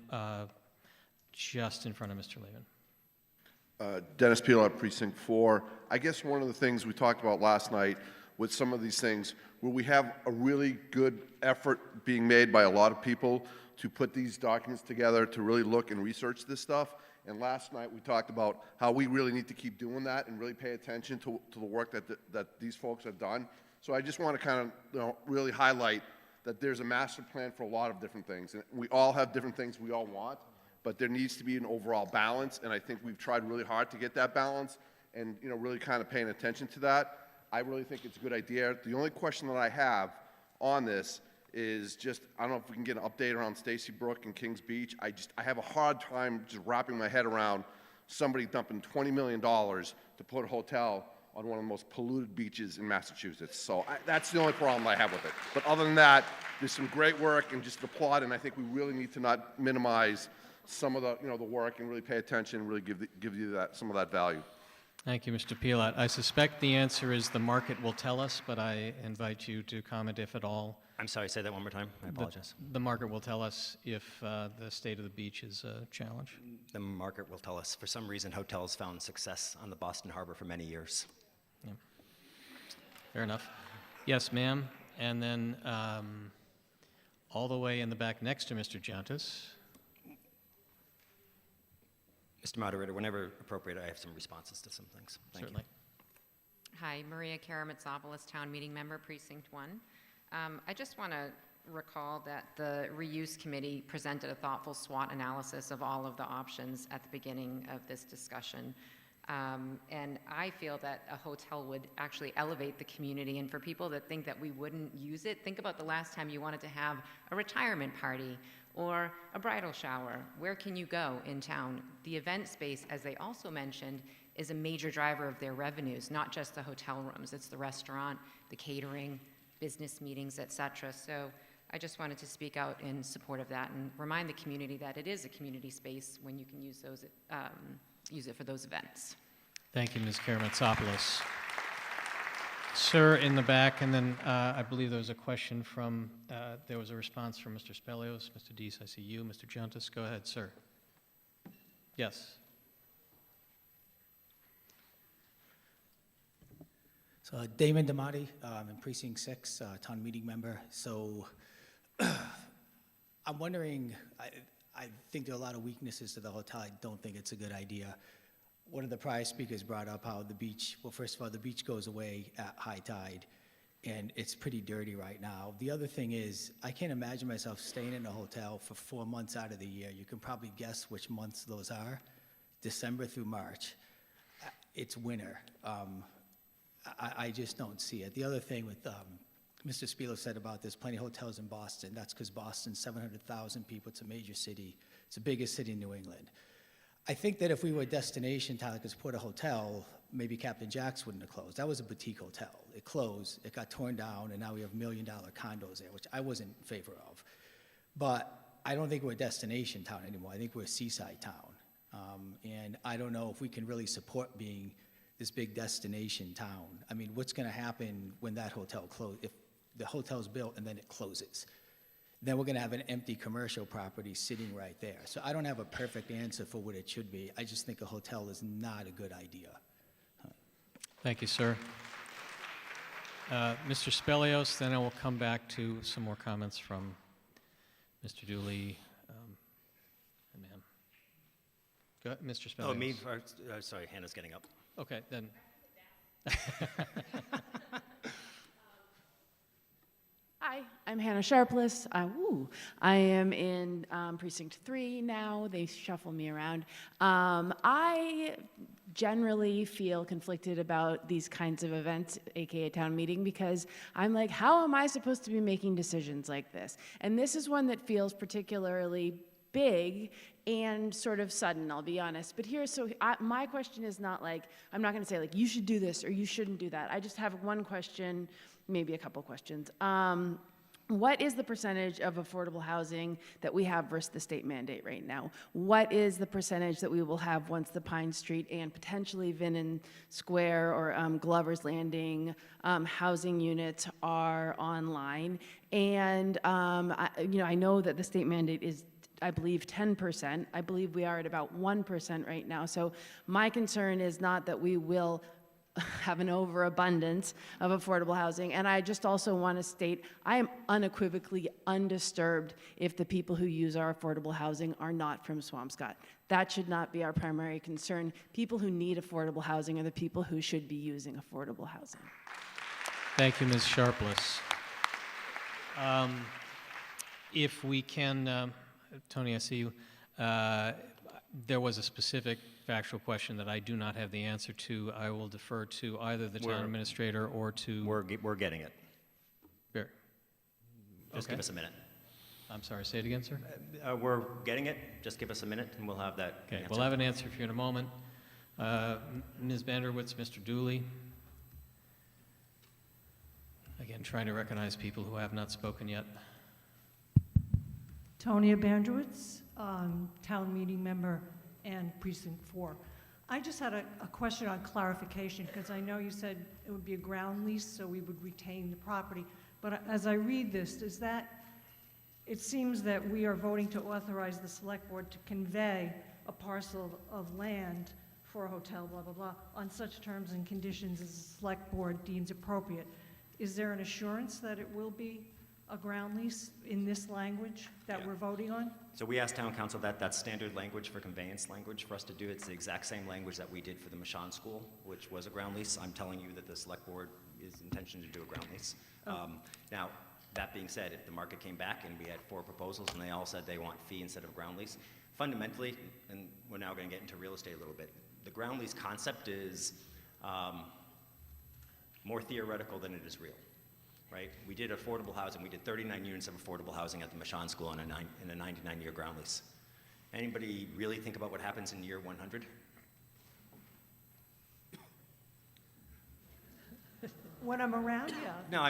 just in front of Mr. Lehman. Dennis Pilot, Precinct 4. I guess one of the things we talked about last night with some of these things, where we have a really good effort being made by a lot of people to put these documents together, to really look and research this stuff. And last night we talked about how we really need to keep doing that and really pay attention to the work that these folks have done. So I just want to kind of really highlight that there's a master plan for a lot of different things. And we all have different things we all want, but there needs to be an overall balance, and I think we've tried really hard to get that balance and really kind of paying attention to that. I really think it's a good idea. The only question that I have on this is just, I don't know if we can get an update around Stacy Brook and Kings Beach. I have a hard time just wrapping my head around somebody dumping $20 million to put a hotel on one of the most polluted beaches in Massachusetts. So that's the only problem I have with it. But other than that, there's some great work and just applaud, and I think we really need to not minimize some of the, the work and really pay attention and really give you some of that value. Thank you, Mr. Pilat. I suspect the answer is the market will tell us, but I invite you to comment if at all. I'm sorry, say that one more time. I apologize. The market will tell us if the state of the beach is a challenge. The market will tell us. For some reason, hotels found success on the Boston Harbor for many years. Yeah. Fair enough. Yes, ma'am. And then all the way in the back next to Mr. Giantis. Mr. Moderator, whenever appropriate, I have some responses to some things. Thank Certainly. you. Hi, Maria Karamatsopolis, Town Meeting Member, Precinct 1. I just want to recall that the Reuse Committee presented a thoughtful SWOT analysis of all of the options at the beginning of this discussion. And I feel that a hotel would actually elevate the community. And for people that think that we wouldn't use it, think about the last time you wanted to have a retirement party or a bridal shower. Where can you go in town? The event space, as they also mentioned, is a major driver of their revenues, not just the hotel rooms. It's the restaurant, the catering, business meetings, etc. So I just wanted to speak out in support of that and remind the community that it is a community space when you can use those, use it for those events. Thank you, Ms. Karamatsopolis. Sir, in the back, and then I believe there was a question from, there was a response from Mr. Spelios. Mr. Deese, I see you. Mr. Giantis, go ahead, sir. Yes. So Damon Damati, I'm in Precinct 6, Town Meeting Member. So I'm wondering, I think there are a lot of weaknesses to the hotel. I don't think it's a good idea. One of the prior speakers brought up how the beach, well, first of all, the beach goes away at high tide, and it's pretty dirty right now. The other thing is, I can't imagine myself staying in a hotel for 4 months out of the year. You can probably guess which months those are, December through March. It's winter. I just don't see it. The other thing with Mr. Spilo said about there's plenty of hotels in Boston. That's because Boston's 700,000 people. It's a major city. It's the biggest city in New England. I think that if we were a destination town that could support a hotel, maybe Captain Jack's wouldn't have closed. That was a boutique hotel. It closed, it got torn down, and now we have $1 million condos there, which I wasn't in favor of. But I don't think we're a destination town anymore. I think we're a seaside town. And I don't know if we can really support being this big destination town. I mean, what's gonna happen when that hotel closes? If the hotel's built and then it closes, then we're gonna have an empty commercial property sitting right there. So I don't have a perfect answer for what it should be. I just think a hotel is not a good idea. Thank you, sir. Mr. Spelios, then I will come back to some more comments from Mr. Dooley and ma'am. Go ahead, Mr. Spelios. Oh, me? Sorry, Hannah's getting up. Okay, then. Hi, I'm Hannah Sharpless. I am in Precinct 3 now. They shuffle me around. I generally feel conflicted about these kinds of events, aka town meeting, because I'm like, how am I supposed to be making decisions like this? And this is one that feels particularly big and sort of sudden, I'll be honest. But my question is not like, I'm not gonna say like, you should do this or you shouldn't do that. I just have one question, maybe a couple questions. What is the percentage of affordable housing that we have versus the state mandate right now? What is the percentage that we will have once the Pine Street and potentially Vinnon Square or Glover's Landing housing units are online? And I know that the state mandate is, I believe, 10%. I believe we are at about 1% right now. So my concern is not that we will have an overabundance of affordable housing. And I just also want to state, I am unequivocally undisturbed if the people who use our affordable housing are not from Swampscott. That should not be our primary concern. People who need affordable housing are the people who should be using affordable housing. Thank you, Ms. Sharpless. If we can, Tony, I see you. There was a specific factual question that I do not have the answer to. I will defer to either the town administrator or to... We're getting it. Fair. Just give us a minute. I'm sorry, say it again, sir? We're getting it. Just give us a minute and we'll have that Okay, answer. we'll have an answer for you in a moment. Ms. Vanderwitz, Mr. Dooley. Again, trying to recognize people who have not spoken yet. Tonya Bandrowitz, town meeting member and precinct 4. I just had a question on clarification, because I know you said it would be a ground lease, so we would retain the property. But as I read this, it seems that we are voting to authorize the select board to convey a parcel of land for a hotel, blah, blah, blah, on such terms and conditions as the select board deems appropriate. Is there an assurance that it will be a ground lease in this language that we're voting on? So we asked town council that's standard language for conveyance language for us to do. It's the exact same language that we did for the Michon School, which was a ground lease. I'm telling you that the select board is intention to do a ground lease. Now, that being said, if the market came back and we had 4 proposals and they all said they want fee instead of ground lease, fundamentally, and we're now going to get into real estate a little bit, the ground lease concept is more theoretical than it is real. Right? We did affordable housing. We did 39 units of affordable housing at the Michon School in a 99-year ground lease. Anybody really think about what happens in year 100? When I'm around, yeah. No,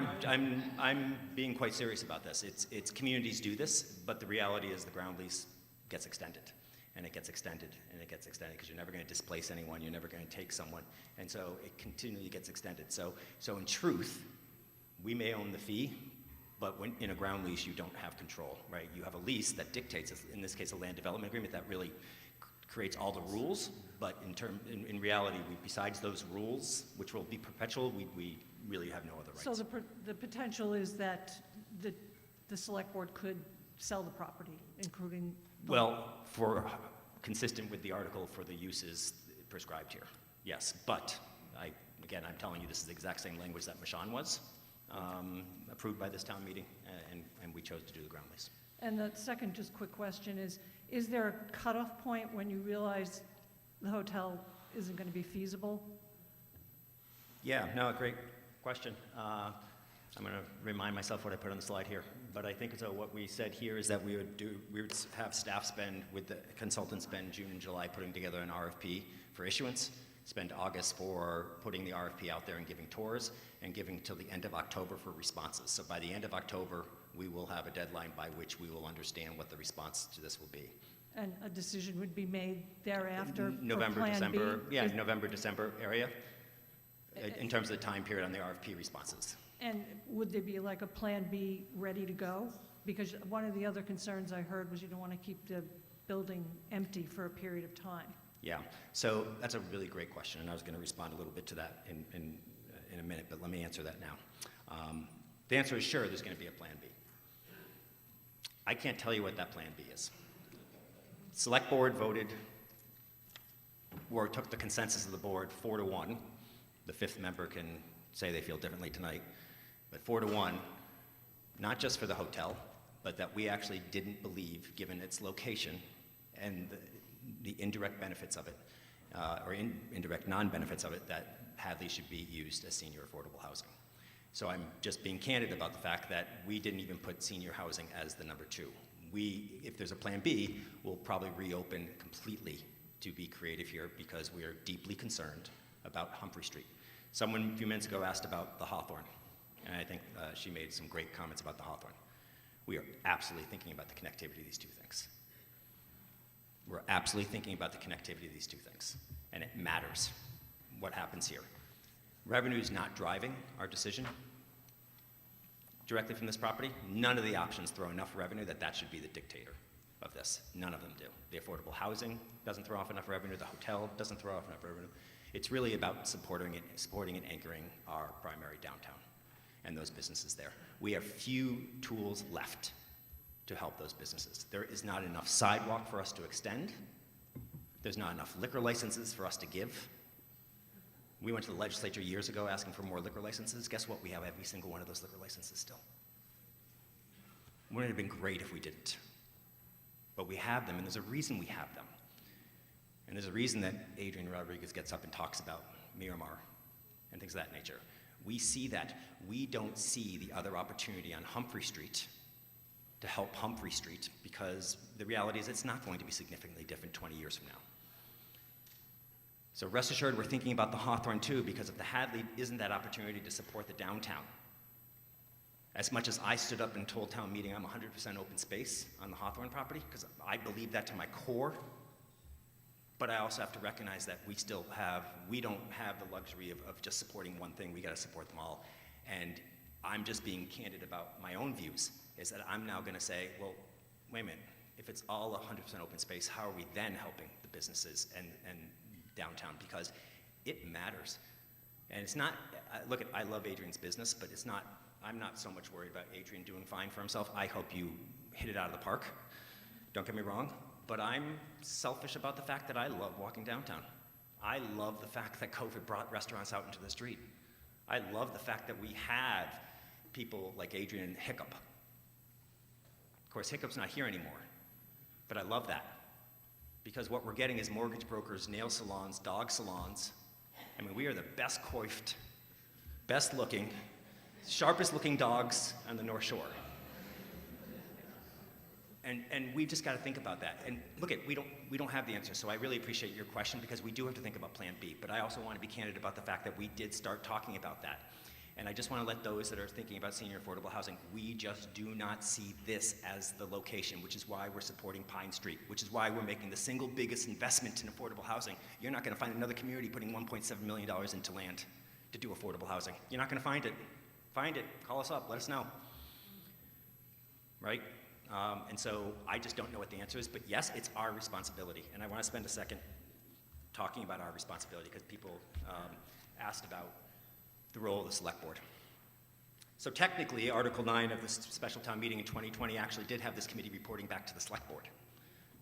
I'm being quite serious about this. It's communities do this, but the reality is the ground lease gets extended, and it gets extended, and it gets extended, because you're never going to displace anyone. You're never going to take someone, and so it continually gets extended. So in truth, we may own the fee, but when in a ground lease, you don't have control, right? You have a lease that dictates, in this case, a land development agreement that really creates all the rules, but in reality, besides those rules, which will be perpetual, we really have no other rights. So the potential is that the select board could sell the property, including... Well, consistent with the article for the uses prescribed here, yes. But, again, I'm telling you, this is the exact same language that Michon was. Approved by this town meeting, and we chose to do the ground lease. And the second just quick question is there a cutoff point when you realize the hotel isn't going to be feasible? Yeah, no, great question. I'm going to remind myself what I put on the slide here, but I think so what we said here is that we would have staff spend, with the consultants spend June and July putting together an RFP for issuance, spend August for putting the RFP out there and giving tours, and giving till the end of October for responses. So by the end of October, we will have a deadline by which we will understand what the response to this will be. And a decision would be made thereafter November, for Plan December, B? yeah, November, December area, in terms of the time period on the RFP responses. And would there be like a Plan B ready to go? Because one of the other concerns I heard was you don't want to keep the building empty for a period of time. Yeah, so that's a really great question, and I was going to respond a little bit to that in a minute, but let me answer that now. The answer is sure, there's going to be a Plan B. I can't tell you what that Plan B is. Select board voted, or took the consensus of the board 4-1. The 5th member can say they feel differently tonight, but 4-1, not just for the hotel, but that we actually didn't believe, given its location and the indirect benefits of it, or indirect non-benefits of it, that Hadley should be used as senior affordable housing. So I'm just being candid about the fact that we didn't even put senior housing as the number 2. If there's a Plan B, we'll probably reopen completely to be creative here, because we are deeply concerned about Humphrey Street. Someone a few minutes ago asked about the Hawthorne, and I think she made some great comments about the Hawthorne. We are absolutely thinking about the connectivity of these two things. We're absolutely thinking about the connectivity of these two things, and it matters what happens here. Revenue is not driving our decision directly from this property. None of the options throw enough revenue that should be the dictator of this. None of them do. The affordable housing doesn't throw off enough revenue. The hotel doesn't throw off enough revenue. It's really about supporting and anchoring our primary downtown and those businesses there. We have few tools left to help those businesses. There is not enough sidewalk for us to extend. There's not enough liquor licenses for us to give. We went to the legislature years ago asking for more liquor licenses. Guess what? We have every single one of those liquor licenses still. Wouldn't it have been great if we didn't? But we have them, and there's a reason we have them. And there's a reason that Adrian Rodriguez gets up and talks about Miramar and things of that nature. We see that. We don't see the other opportunity on Humphrey Street to help Humphrey Street, because the reality is it's not going to be significantly different 20 years from now. So rest assured, we're thinking about the Hawthorne too, because if the Hadley isn't that opportunity to support the downtown, As much as I stood up and told town meeting I'm 100% open space on the Hawthorne property, because I believe that to my core, but I also have to recognize that we don't have the luxury of just supporting one thing. We got to support them all. And I'm just being candid about my own views, is that I'm now going to say, well, wait a minute, if it's all 100% open space, how are we then helping the businesses and downtown? Because it matters. And it's not, look, I love Adrian's business, but it's not, I'm not so much worried about Adrian doing fine for himself. I hope you hit it out of the park. Don't get me wrong, but I'm selfish about the fact that I love walking downtown. I love the fact that COVID brought restaurants out into the street. I love the fact that we have people like Adrian and Hiccup. Of course, Hiccup's not here anymore, but I love that. Because what we're getting is mortgage brokers, nail salons, dog salons. I mean, we are the best coiffed, best looking, sharpest looking dogs on the North Shore. And we've just got to think about that. And look, we don't have the answer, so I really appreciate your question, because we do have to think about Plan B. But I also want to be candid about the fact that we did start talking about that. And I just want to let those that are thinking about senior affordable housing, we just do not see this as the location, which is why we're supporting Pine Street, which is why we're making the single biggest investment in affordable housing. You're not going to find another community putting $1.7 million into land to do affordable housing. You're not going to find it. Find it, call us up, let us know. Right? And so I just don't know what the answer is, but yes, it's our responsibility. And I want to spend a second talking about our responsibility, because people asked about the role of the select board. So technically, Article 9 of the special town meeting in 2020 actually did have this committee reporting back to the select board.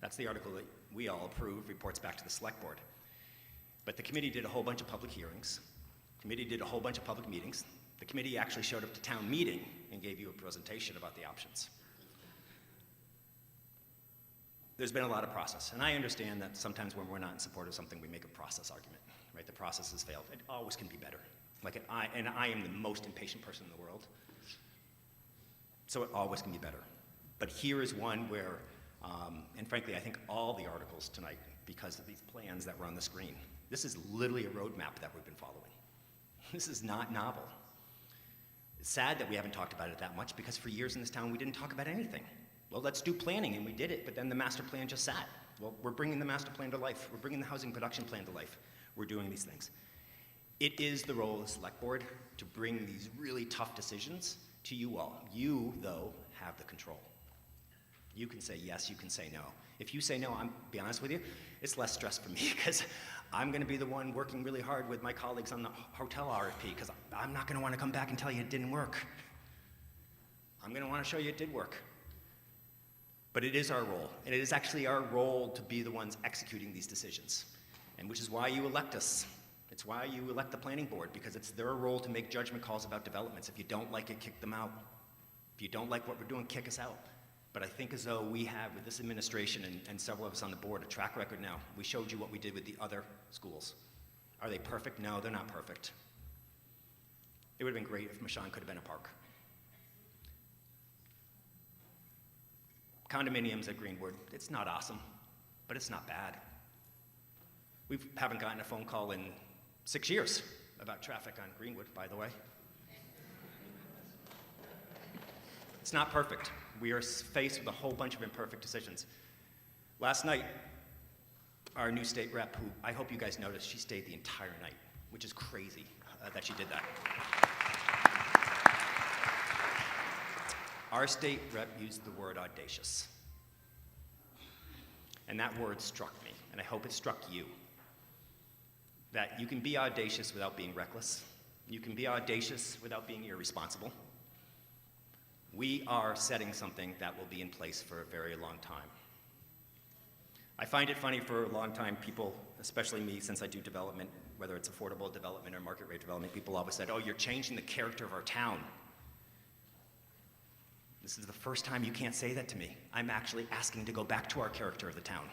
That's the article that we all approve, reports back to the select board. But the committee did a whole bunch of public hearings. The committee did a whole bunch of public meetings. The committee actually showed up to town meeting and gave you a presentation about the options. There's been a lot of process, and I understand that sometimes when we're not in support of something, we make a process argument, right? The process has failed. It always can be better. I am the most impatient person in the world, so it always can be better. But here is one where, and frankly, I think all the articles tonight, because of these plans that were on the screen, this is literally a roadmap that we've been following. This is not novel. It's sad that we haven't talked about it that much, because for years in this town, we didn't talk about anything. Well, let's do planning, and we did it, but then the master plan just sat. Well, we're bringing the master plan to life. We're bringing the housing production plan to life. We're doing these things. It is the role of the select board to bring these really tough decisions to you all. You, though, have the control. You can say yes, you can say no. If you say no, I'm be honest with you, it's less stress for me, because I'm going to be the one working really hard with my colleagues on the hotel RFP, because I'm not going to want to come back and tell you it didn't work. I'm going to want to show you it did work. But it is our role, and it is actually our role to be the ones executing these decisions, and which is why you elect us. It's why you elect the planning board, because it's their role to make judgment calls about developments. If you don't like it, kick them out. If you don't like what we're doing, kick us out. But I think as though we have, with this administration and several of us on the board, a track record now. We showed you what we did with the other schools. Are they perfect? No, they're not perfect. It would have been great if Michon could have been a park. Condominiums at Greenwood, it's not awesome, but it's not bad. We haven't gotten a phone call in 6 years about traffic on Greenwood, by the way. It's not perfect. We are faced with a whole bunch of imperfect decisions. Last night, our new state rep, who I hope you guys noticed, she stayed the entire night, which is crazy that she did that. Our state rep used the word audacious. And that word struck me, and I hope it struck you. That you can be audacious without being reckless. You can be audacious without being irresponsible. We are setting something that will be in place for a very long time. I find it funny for a long time, people, especially me, since I do development, whether it's affordable development or market rate development, people always said, oh, you're changing the character of our town. This is the first time you can't say that to me. I'm actually asking to go back to our character of the town.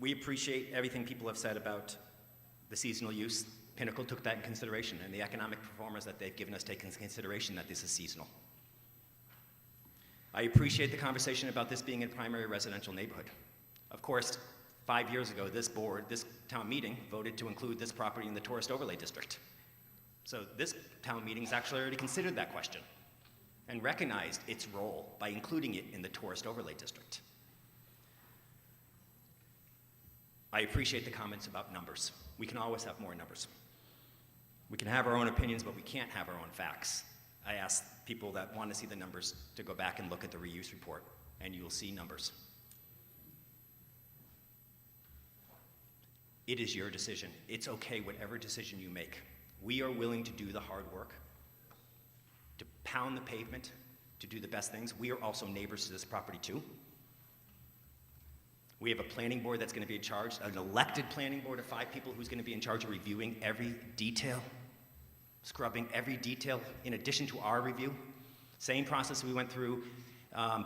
We appreciate everything people have said about the seasonal use. Pinnacle took that in consideration, and the economic performers that they've given us take into consideration that this is seasonal. I appreciate the conversation about this being a primary residential neighborhood. Of course, 5 years ago, this board, this town meeting, voted to include this property in the tourist overlay district. So this town meeting's actually already considered that question and recognized its role by including it in the tourist overlay district. I appreciate the comments about numbers. We can always have more numbers. We can have our own opinions, but we can't have our own facts. I ask people that want to see the numbers to go back and look at the reuse report, and you will see numbers. It is your decision. It's okay, whatever decision you make. We are willing to do the hard work, to pound the pavement, to do the best things. We are also neighbors to this property too. We have a planning board that's going to be in charge, an elected planning board of 5 people who's going to be in charge of reviewing every detail, scrubbing every detail in addition to our review. Same process we went through,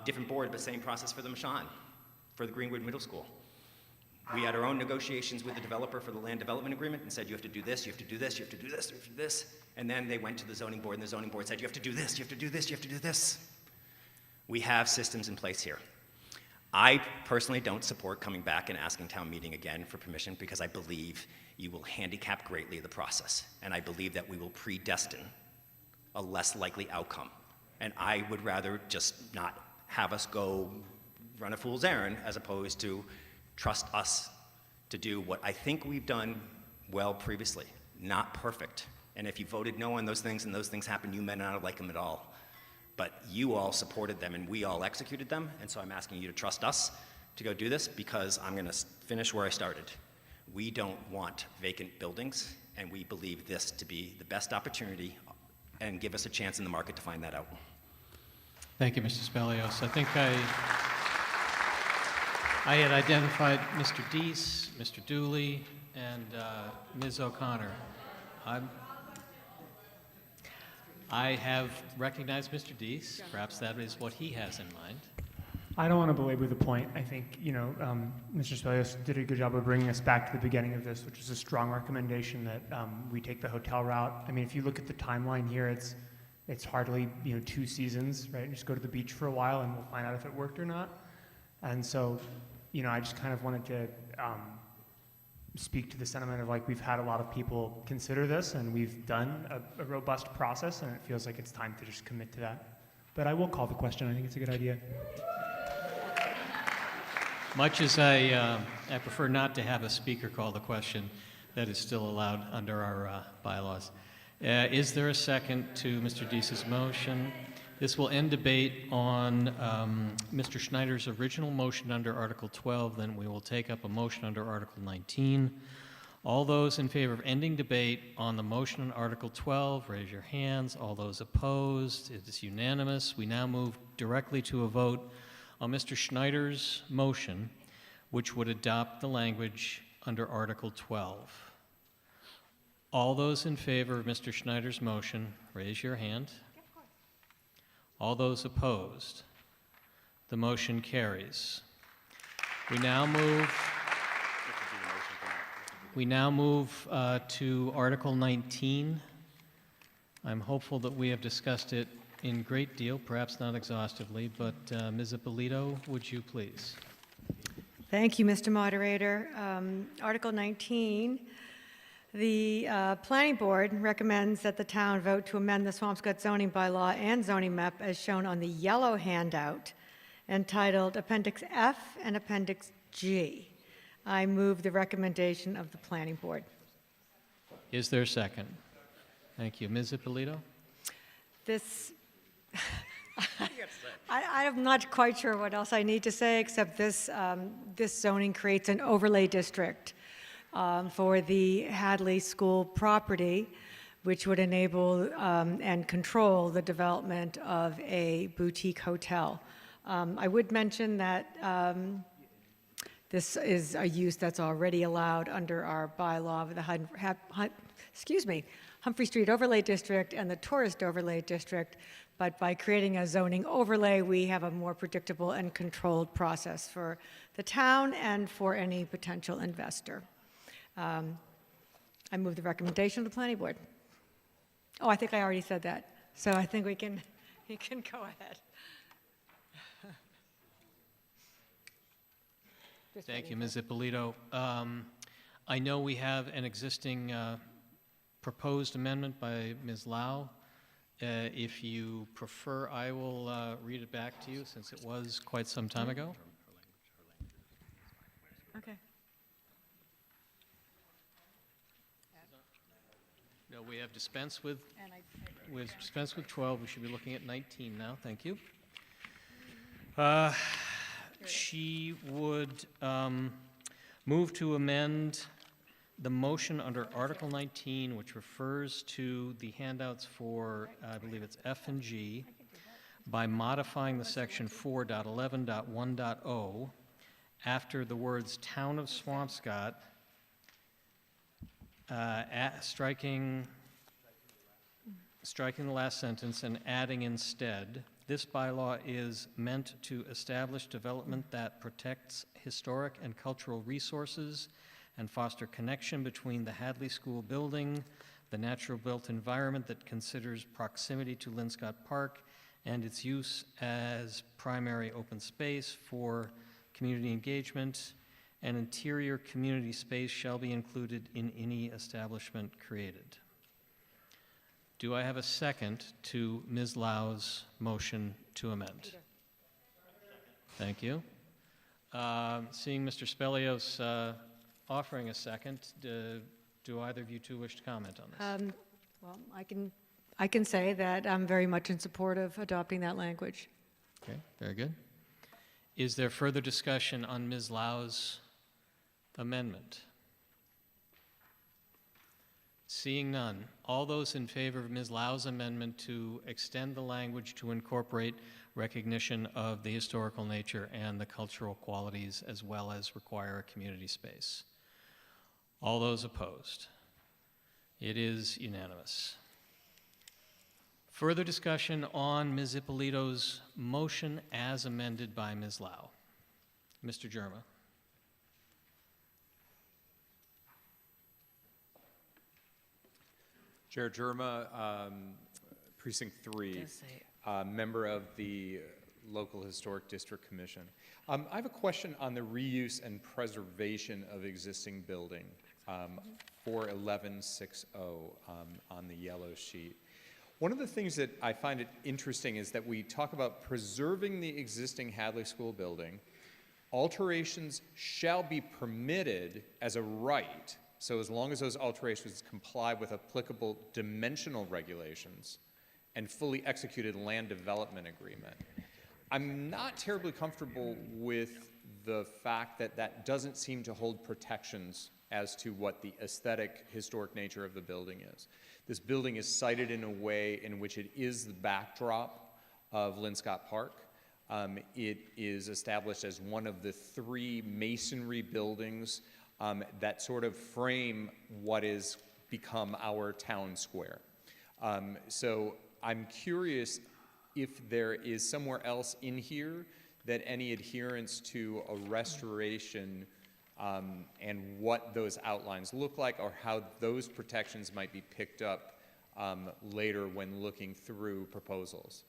different board, but same process for the Michon, for the Greenwood Middle School. We had our own negotiations with the developer for the land development agreement and said, you have to do this, you have to do this, you have to do this, you have to do this. And then they went to the zoning board, and the zoning board said, you have to do this, you have to do this, you have to do this. We have systems in place here. I personally don't support coming back and asking town meeting again for permission because I believe you will handicap greatly the process. And I believe that we will predestine a less likely outcome. And I would rather just not have us go run a fool's errand as opposed to trust us to do what I think we've done well previously. Not perfect. And if you voted no on those things and those things happened, you may not like them at all. But you all supported them and we all executed them, and so I'm asking you to trust us to go do this because I'm going to finish where I started. We don't want vacant buildings, and we believe this to be the best opportunity and give us a chance in the market to find that out. Thank you, Mr. Spelios. I think I had identified Mr. Deese, Mr. Dooley, and Ms. O'Connor. I have recognized Mr. Deese. Perhaps that is what he has in mind. I don't want to belabor the point. I think, Mr. Spelios did a good job of bringing us back to the beginning of this, which is a strong recommendation that we take the hotel route. I mean, if you look at the timeline here, it's hardly, 2 seasons, right? Just go to the beach for a while and we'll find out if it worked or not. And so, I just kind of wanted to speak to the sentiment of we've had a lot of people consider this and we've done a robust process, and it feels like it's time to just commit to that. But I will call the question. I think it's a good idea. Much as I prefer not to have a speaker call the question, that is still allowed under our bylaws. Is there a second to Mr. Deese's motion? This will end debate on Mr. Schneider's original motion under Article 12. Then we will take up a motion under Article 19. All those in favor of ending debate on the motion on Article 12, raise your hands. All those opposed, it is unanimous. We now move directly to a vote on Mr. Schneider's motion, which would adopt the language under Article 12. All those in favor of Mr. Schneider's motion, raise your hand. All those opposed, the motion carries. We now move to Article 19. I'm hopeful that we have discussed it in great deal, perhaps not exhaustively, but Ms. Ippolito, would you please? Thank you, Mr. Moderator. Article 19, the Planning Board recommends that the town vote to amend the Swampscott zoning bylaw and zoning map as shown on the yellow handout entitled Appendix F and Appendix G. I move the recommendation of the Planning Board. Is there a second? Thank you. Ms. Ippolito? This, I'm not quite sure what else I need to say, except this zoning creates an overlay district for the Hadley School property, which would enable and control the development of a boutique hotel. I would mention that this is a use that's already allowed under our bylaw of the Humphrey Street Overlay District and the Tourist Overlay District, but by creating a zoning overlay, we have a more predictable and controlled process for the town and for any potential investor. I move the recommendation of the Planning Board. Oh, I think I already said that, so I think we can go ahead. Thank you, Ms. Ippolito. I know we have an existing proposed amendment by Ms. Lau. If you prefer, I will read it back to you since it was quite some time ago. Okay. No, we have dispensed with 12. We should be looking at 19 now. Thank you. She would move to amend the motion under Article 19, which refers to the handouts for, I believe it's F and G, by modifying the section 4.11.1.0 after the words Town of Swampscott, striking the last sentence and adding instead, this bylaw is meant to establish development that protects historic and cultural resources and foster connection between the Hadley School building, the natural built environment that considers proximity to Linscott Park, and its use as primary open space for community engagement. An interior community space shall be included in any establishment created. Do I have a second to Ms. Lau's motion to amend? Thank you. Seeing Mr. Spelios offering a second, do either of you two wish to comment on this? Well, I can say that I'm very much in support of adopting that language. Okay, very good. Is there further discussion on Ms. Lau's amendment? Seeing none, all those in favor of Ms. Lau's amendment to extend the language to incorporate recognition of the historical nature and the cultural qualities as well as require a community space? All those opposed? It is unanimous. Further discussion on Ms. Ippolito's motion as amended by Ms. Lau. Mr. Germa. Chair Germa, Precinct 3, member of the Local Historic District Commission. I have a question on the reuse and preservation of existing building, 41160 on the yellow sheet. One of the things that I find it interesting is that we talk about preserving the existing Hadley School building. Alterations shall be permitted as a right, so as long as those alterations comply with applicable dimensional regulations and fully executed land development agreement. I'm not terribly comfortable with the fact that that doesn't seem to hold protections as to what the aesthetic, historic nature of the building is. This building is sited in a way in which it is the backdrop of Linscott Park. It is established as one of the 3 masonry buildings that sort of frame what is become our town square. So I'm curious if there is somewhere else in here that any adherence to a restoration and what those outlines look like, or how those protections might be picked up later when looking through proposals.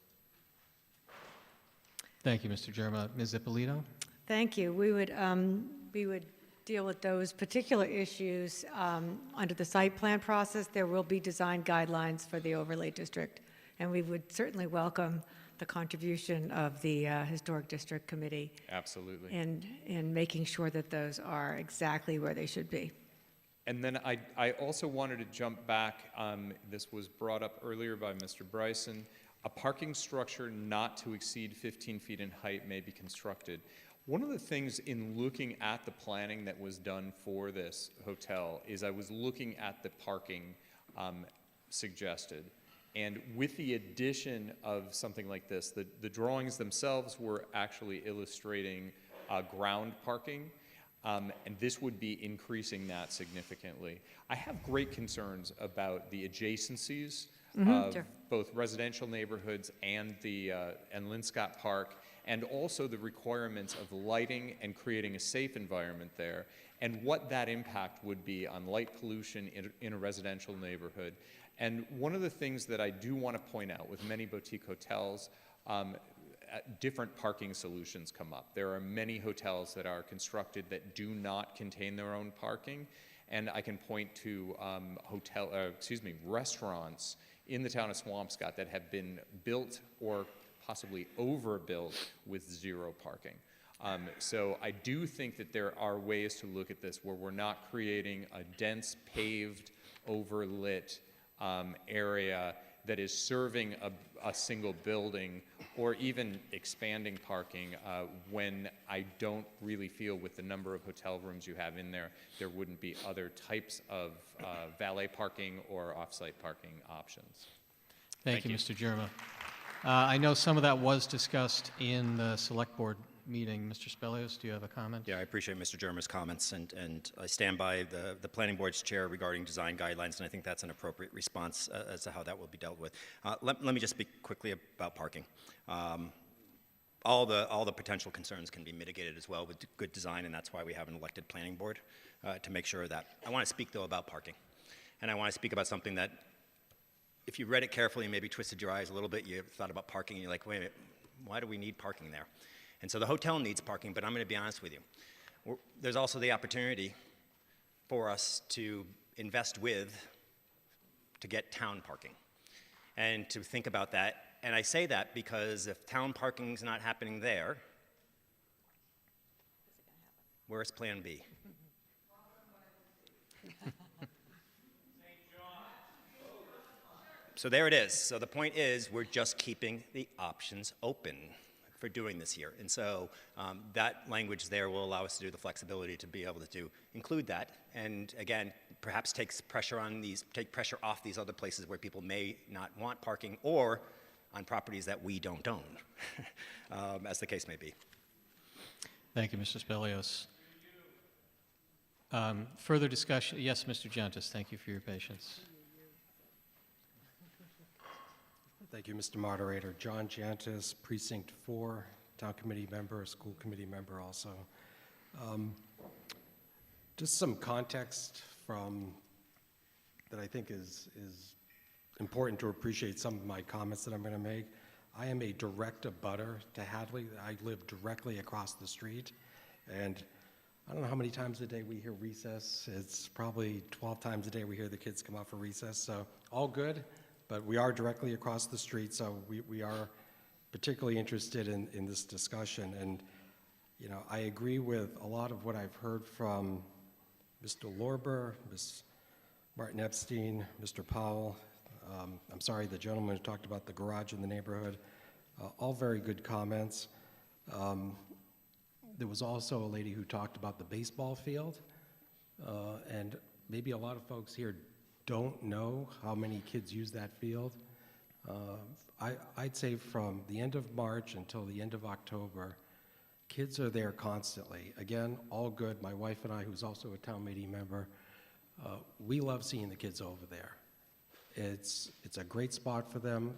Thank you, Mr. Germa. Ms. Ippolito? Thank you. We would deal with those particular issues under the site plan process. There will be design guidelines for the overlay district, and we would certainly welcome the contribution of the Historic District Committee. Absolutely. In making sure that those are exactly where they should be. And then I also wanted to jump back. This was brought up earlier by Mr. Bryson. A parking structure not to exceed 15 feet in height may be constructed. One of the things in looking at the planning that was done for this hotel is I was looking at the parking suggested. And with the addition of something like this, the drawings themselves were actually illustrating ground parking, and this would be increasing that significantly. I have great concerns about the adjacencies of both residential neighborhoods and Linscott Park, and also the requirements of lighting and creating a safe environment there, and what that impact would be on light pollution in a residential neighborhood. And one of the things that I do want to point out with many boutique hotels, different parking solutions come up. There are many hotels that are constructed that do not contain their own parking, and I can point to restaurants in the town of Swampscott that have been built or possibly overbuilt with zero parking. So I do think that there are ways to look at this where we're not creating a dense, paved, overlit area that is serving a single building, or even expanding parking when I don't really feel with the number of hotel rooms you have in there, there wouldn't be other types of valet parking or off-site parking options. Thank you, Mr. Germa. I know some of that was discussed in the select board meeting. Mr. Spelios, do you have a comment? Yeah, I appreciate Mr. Germa's comments, and I stand by the planning board's chair regarding design guidelines, and I think that's an appropriate response as to how that will be dealt with. Let me just speak quickly about parking. All the potential concerns can be mitigated as well with good design, and that's why we have an elected planning board to make sure of that. I want to speak, though, about parking, and I want to speak about something that, if you read it carefully and maybe twisted your eyes a little bit, you thought about parking, and you're like, wait a minute, why do we need parking there? And so the hotel needs parking, but I'm going to be honest with you. There's also the opportunity for us to invest to get town parking, and to think about that. And I say that because if town parking's not happening there, where's Plan B? So there it is. So the point is, we're just keeping the options open for doing this here. And so that language there will allow us to do the flexibility to be able to include that. And again, perhaps take pressure off these other places where people may not want parking, or on properties that we don't own, as the case may be. Thank you, Mr. Spelios. Further discussion? Yes, Mr. Gentis, thank you for your patience. Thank you, Mr. Moderator. John Jantis, Precinct 4, Town Committee member, School Committee member also. Just some context that I think is important to appreciate some of my comments that I'm going to make. I am a direct abutter to Hadley. I live directly across the street, and I don't know how many times a day we hear recess. It's probably 12 times a day we hear the kids come out for recess, so all good. But we are directly across the street, so we are particularly interested in this discussion. And, you know, I agree with a lot of what I've heard from Mr. Lorber, Ms. Martin Epstein, Mr. Powell. I'm sorry, the gentleman who talked about the garage in the neighborhood. All very good comments. There was also a lady who talked about the baseball field, and maybe a lot of folks here don't know how many kids use that field. I'd say from the end of March until the end of October, kids are there constantly. Again, all good. My wife and I, who's also a town meeting member, we love seeing the kids over there. It's a great spot for them.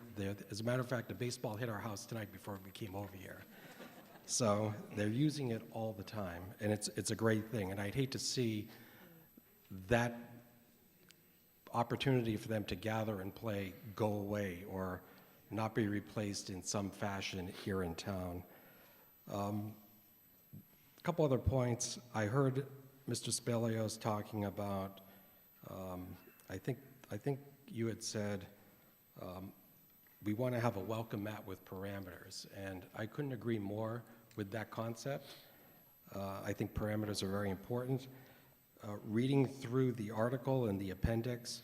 As a matter of fact, the baseball hit our house tonight before we came over here. So they're using it all the time, and it's a great thing. And I'd hate to see that opportunity for them to gather and play go away or not be replaced in some fashion here in town. A couple other points. I heard Mr. Spelios talking about, I think you had said we want to have a welcome mat with parameters, and I couldn't agree more with that concept. I think parameters are very important. Reading through the article and the appendix,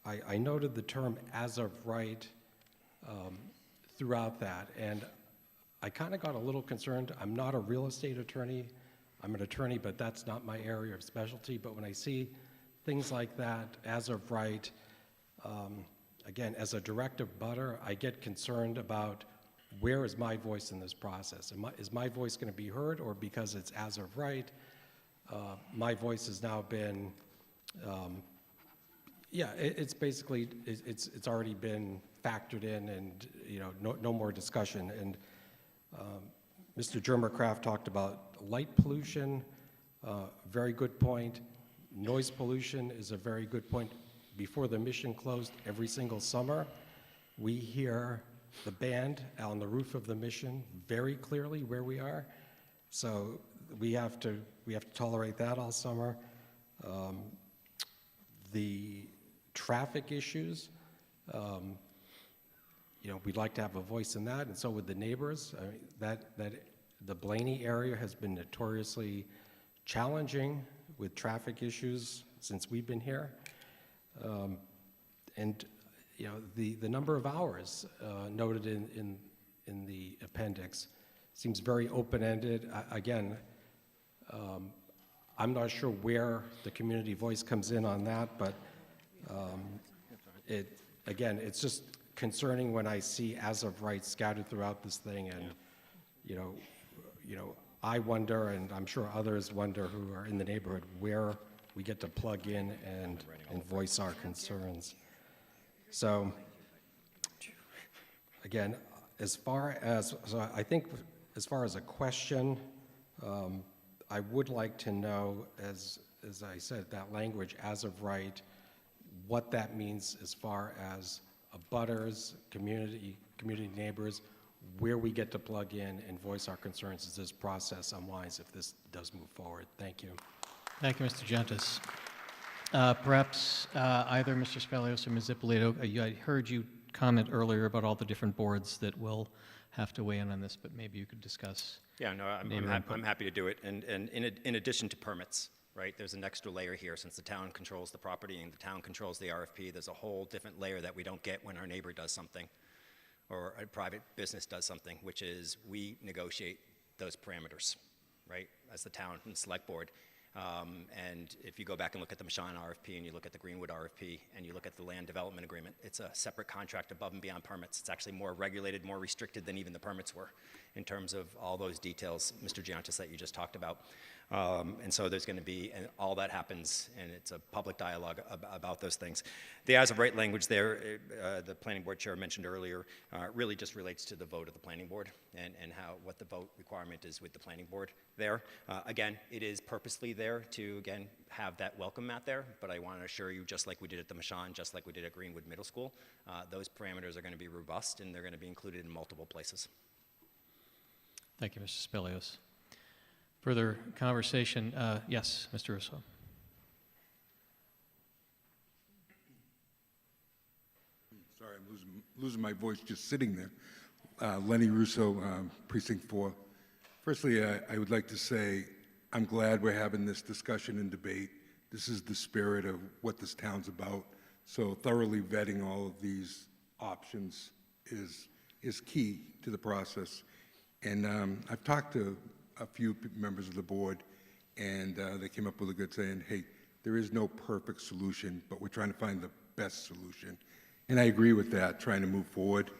I noted the term "as of right" throughout that, and I kind of got a little concerned. I'm not a real estate attorney. I'm an attorney, but that's not my area of specialty. But when I see things like that, "as of right," again, as a direct abutter, I get concerned about where is my voice in this process? Is my voice going to be heard, or because it's as of right, my voice has now been, it's basically, it's already been factored in, and no more discussion. And Mr. Germercraft talked about light pollution, very good point. Noise pollution is a very good point. Before the mission closed every single summer, we hear the band on the roof of the Mission very clearly where we are. So we have to tolerate that all summer. The traffic issues, we'd like to have a voice in that, and so would the neighbors. I mean, the Blaney area has been notoriously challenging with traffic issues since we've been here. The number of hours noted in the appendix seems very open-ended. Again, I'm not sure where the community voice comes in on that, but it's just concerning when I see as of right scattered throughout this thing, and I wonder, and I'm sure others wonder who are in the neighborhood, where we get to plug in and voice our concerns. So, again, I think as far as a question, I would like to know, as I said, that language as of right, what that means as far as abutters, community neighbors, where we get to plug in and voice our concerns as this process unwinds if this does move forward. Thank you. Thank you, Mr. Gentis. Perhaps either Mr. Spelios or Ms. Ippolito, I heard you comment earlier about all the different boards that will have to weigh in on this, but maybe you could discuss. Yeah, no, I'm happy to do it. And in addition to permits, right, there's an extra layer here since the town controls the property and the town controls the RFP. There's a whole different layer that we don't get when our neighbor does something or a private business does something, which is we negotiate those parameters, right, as the town and select board. And if you go back and look at the Michon RFP and you look at the Greenwood RFP and you look at the land development agreement, it's a separate contract above and beyond permits. It's actually more regulated, more restricted than even the permits were in terms of all those details, Mr. Giantis, that you just talked about. And so there's going to be, and all that happens, and it's a public dialogue about those things. The as of right language there, the planning board chair mentioned earlier, really just relates to the vote of the planning board and what the vote requirement is with the planning board there. Again, it is purposely there to, again, have that welcome mat there, but I want to assure you, just like we did at the Michon, just like we did at Greenwood Middle School, those parameters are going to be robust and they're going to be included in multiple places. Thank you, Mr. Spelios. Further conversation? Yes, Mr. Russo. Sorry, I'm losing my voice just sitting there. Lenny Russo, Precinct 4. Firstly, I would like to say I'm glad we're having this discussion and debate. This is the spirit of what this town's about. So thoroughly vetting all of these options is key to the process. And I've talked to a few members of the board, and they came up with a good saying, hey, there is no perfect solution, but we're trying to find the best solution. And I agree with that, trying to move forward.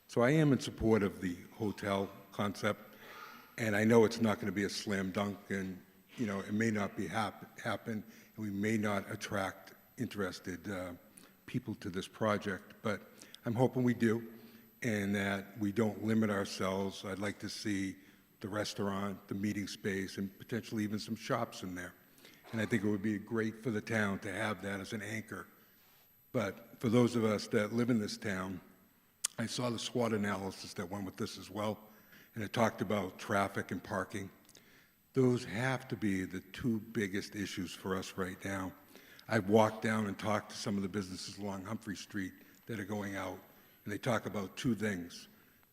So I am in support of the hotel concept, and I know it's not going to be a slam dunk, and it may not be happen, and we may not attract interested people to this project, but I'm hoping we do, and that we don't limit ourselves. I'd like to see the restaurant, the meeting space, and potentially even some shops in there. And I think it would be great for the town to have that as an anchor. But for those of us that live in this town, I saw the SWOT analysis that went with this as well, and it talked about traffic and parking. Those have to be the two biggest issues for us right now. I've walked down and talked to some of the businesses along Humphrey Street that are going out, and they talk about two things.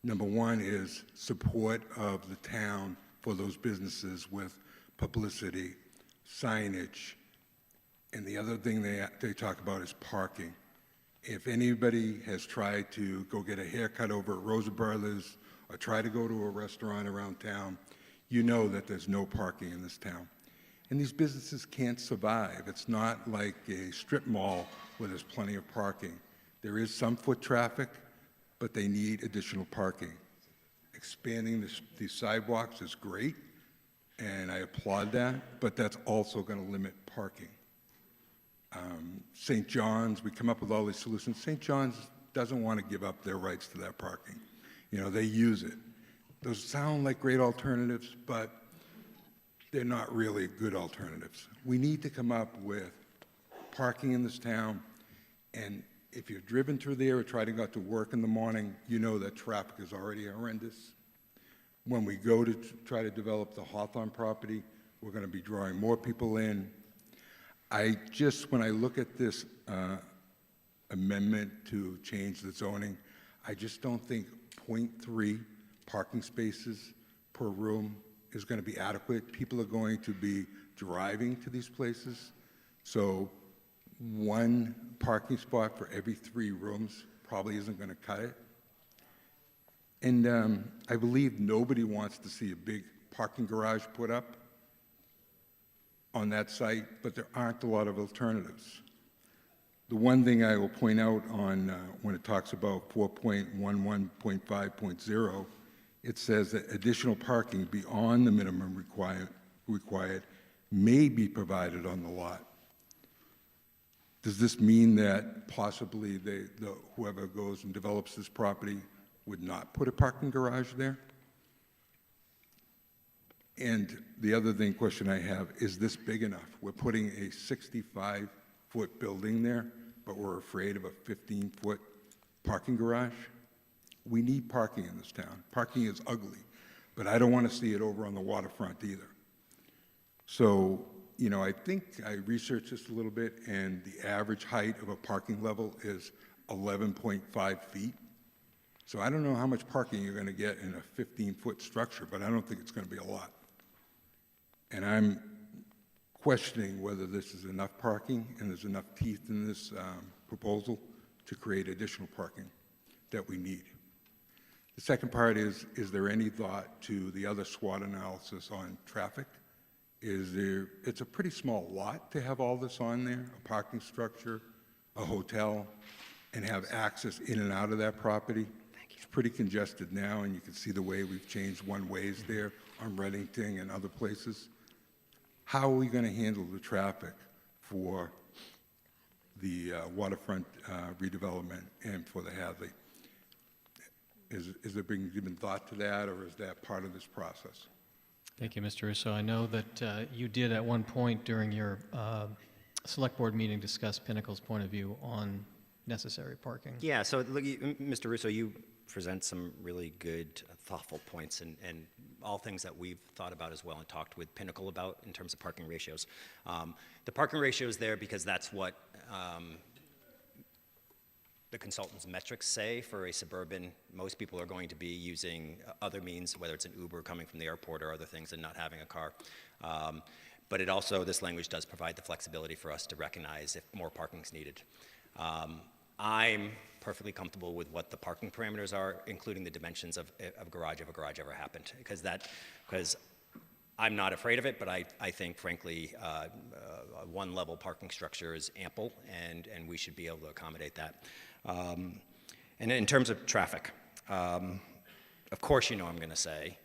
Number one is support of the town for those businesses with publicity, signage, and the other thing they talk about is parking. If anybody has tried to go get a haircut over at Rosa Brothers or try to go to a restaurant around town, you know that there's no parking in this town. And these businesses can't survive. It's not like a strip mall where there's plenty of parking. There is some foot traffic, but they need additional parking. Expanding these sidewalks is great, and I applaud that, but that's also going to limit parking. St. John's, we come up with all these solutions. St. John's doesn't want to give up their rights to that parking. They use it. Those sound like great alternatives, but they're not really good alternatives. We need to come up with parking in this town, and if you've driven through there or tried to go to work in the morning, you know that traffic is already horrendous. When we go to try to develop the Hawthorne property, we're going to be drawing more people in. When I look at this amendment to change the zoning, I just don't think 0.3 parking spaces per room is going to be adequate. People are going to be driving to these places. So 1 parking spot for every 3 rooms probably isn't going to cut it. And I believe nobody wants to see a big parking garage put up on that site, but there aren't a lot of alternatives. The one thing I will point out on when it talks about 4.11.5.0, it says that additional parking beyond the minimum required may be provided on the lot. Does this mean that possibly whoever goes and develops this property would not put a parking garage there? And the other question I have, is this big enough? We're putting a 65-foot building there, but we're afraid of a 15-foot parking garage? We need parking in this town. Parking is ugly, but I don't want to see it over on the waterfront either. So, I think I researched this a little bit, and the average height of a parking level is 11.5 feet. So I don't know how much parking you're going to get in a 15-foot structure, but I don't think it's going to be a lot. And I'm questioning whether this is enough parking and there's enough teeth in this proposal to create additional parking that we need. The second part is there any thought to the other SWOT analysis on traffic? It's a pretty small lot to have all this on there, a parking structure, a hotel, and have access in and out of that property. It's pretty congested now, and you can see the way we've changed one-ways there on Reddington and other places. How are we going to handle the traffic for the waterfront redevelopment and for the Hadley? Is there being given thought to that, or is that part of this process? Thank you, Mr. Russo. I know that you did at one point during your select board meeting discuss Pinnacle's point of view on necessary parking. Yeah, so look, Mr. Russo, you present some really good, thoughtful points and all things that we've thought about as well and talked with Pinnacle about in terms of parking ratios. The parking ratio is there because that's what the consultant's metrics say for a suburban. Most people are going to be using other means, whether it's an Uber coming from the airport or other things, and not having a car. But it also, this language does provide the flexibility for us to recognize if more parking is needed. I'm perfectly comfortable with what the parking parameters are, including the dimensions of a garage if a garage ever happened, because I'm not afraid of it, but I think, frankly, a one-level parking structure is ample, and we should be able to accommodate that. And in terms of traffic, of course I'm going to say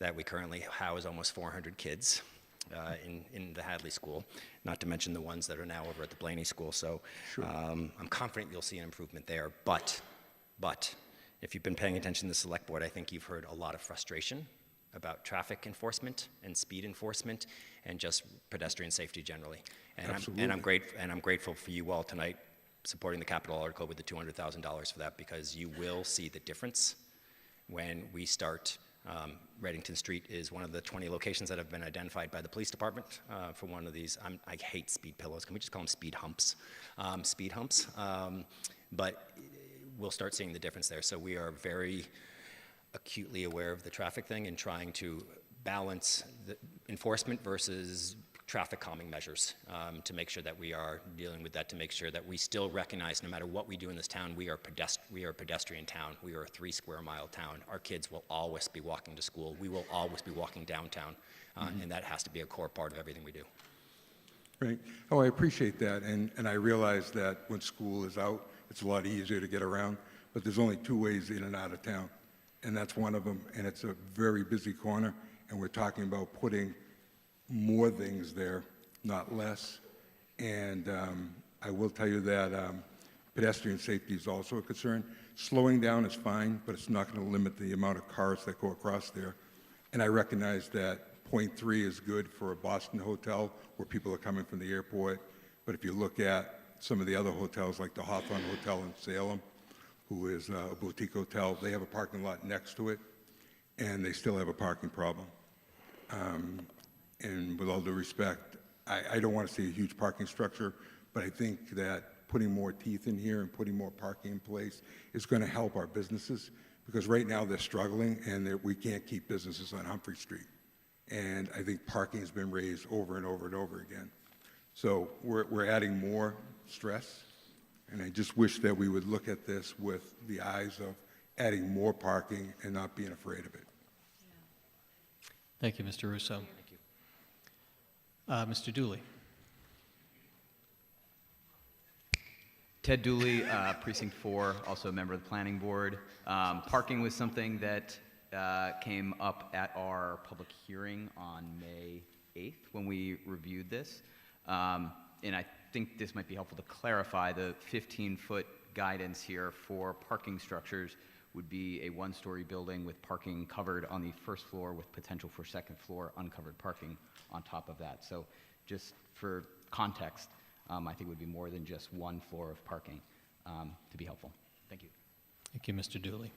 that we currently house almost 400 kids in the Hadley School, not to mention the ones that are now over at the Blaney School. So sure. I'm confident you'll see an improvement there. But if you've been paying attention to the select board, I think you've heard a lot of frustration about traffic enforcement and speed enforcement and just pedestrian safety generally. And I'm grateful for you all tonight supporting the capital article with the $200,000 for that, because you will see the difference when we start. Reddington Street is one of the 20 locations that have been identified by the police department for one of these. I hate speed pillows. Can we just call them speed humps? But we'll start seeing the difference there. So we are very acutely aware of the traffic thing and trying to balance the enforcement versus traffic calming measures to make sure that we are dealing with that, to make sure that we still recognize no matter what we do in this town, we are a pedestrian town. We are a 3-square-mile town. Our kids will always be walking to school. We will always be walking downtown, and that has to be a core part of everything we do. Right. Oh, I appreciate that, and I realize that when school is out, it's a lot easier to get around, but there's only 2 ways in and out of town, and that's one of them, and it's a very busy corner, and we're talking about putting more things there, not less. And I will tell you that pedestrian safety is also a concern. Slowing down is fine, but it's not going to limit the amount of cars that go across there. And I recognize that 0.3 is good for a Boston hotel where people are coming from the airport. But if you look at some of the other hotels, like the Hawthorne Hotel in Salem, who is a boutique hotel. They have a parking lot next to it, and they still have a parking problem. And with all due respect, I don't want to see a huge parking structure, but I think that putting more teeth in here and putting more parking in place is going to help our businesses, because right now they're struggling and we can't keep businesses on Humphrey Street. And I think parking has been raised over and over and over again. So we're adding more stress, and I just wish that we would look at this with the eyes of adding more parking and not being afraid of it. Thank you, Mr. Russo. Thank you. Mr. Dooley. Ted Dooley, Precinct 4, also a member of the Planning Board. Parking was something that came up at our public hearing on May 8th when we reviewed this. And I think this might be helpful to clarify. The 15-foot guidance here for parking structures would be a one-story building with parking covered on the first floor with potential for second floor uncovered parking on top of that. So just for context, I think it would be more than just one floor of parking to be helpful. Thank you. Thank you, Mr. Dooley.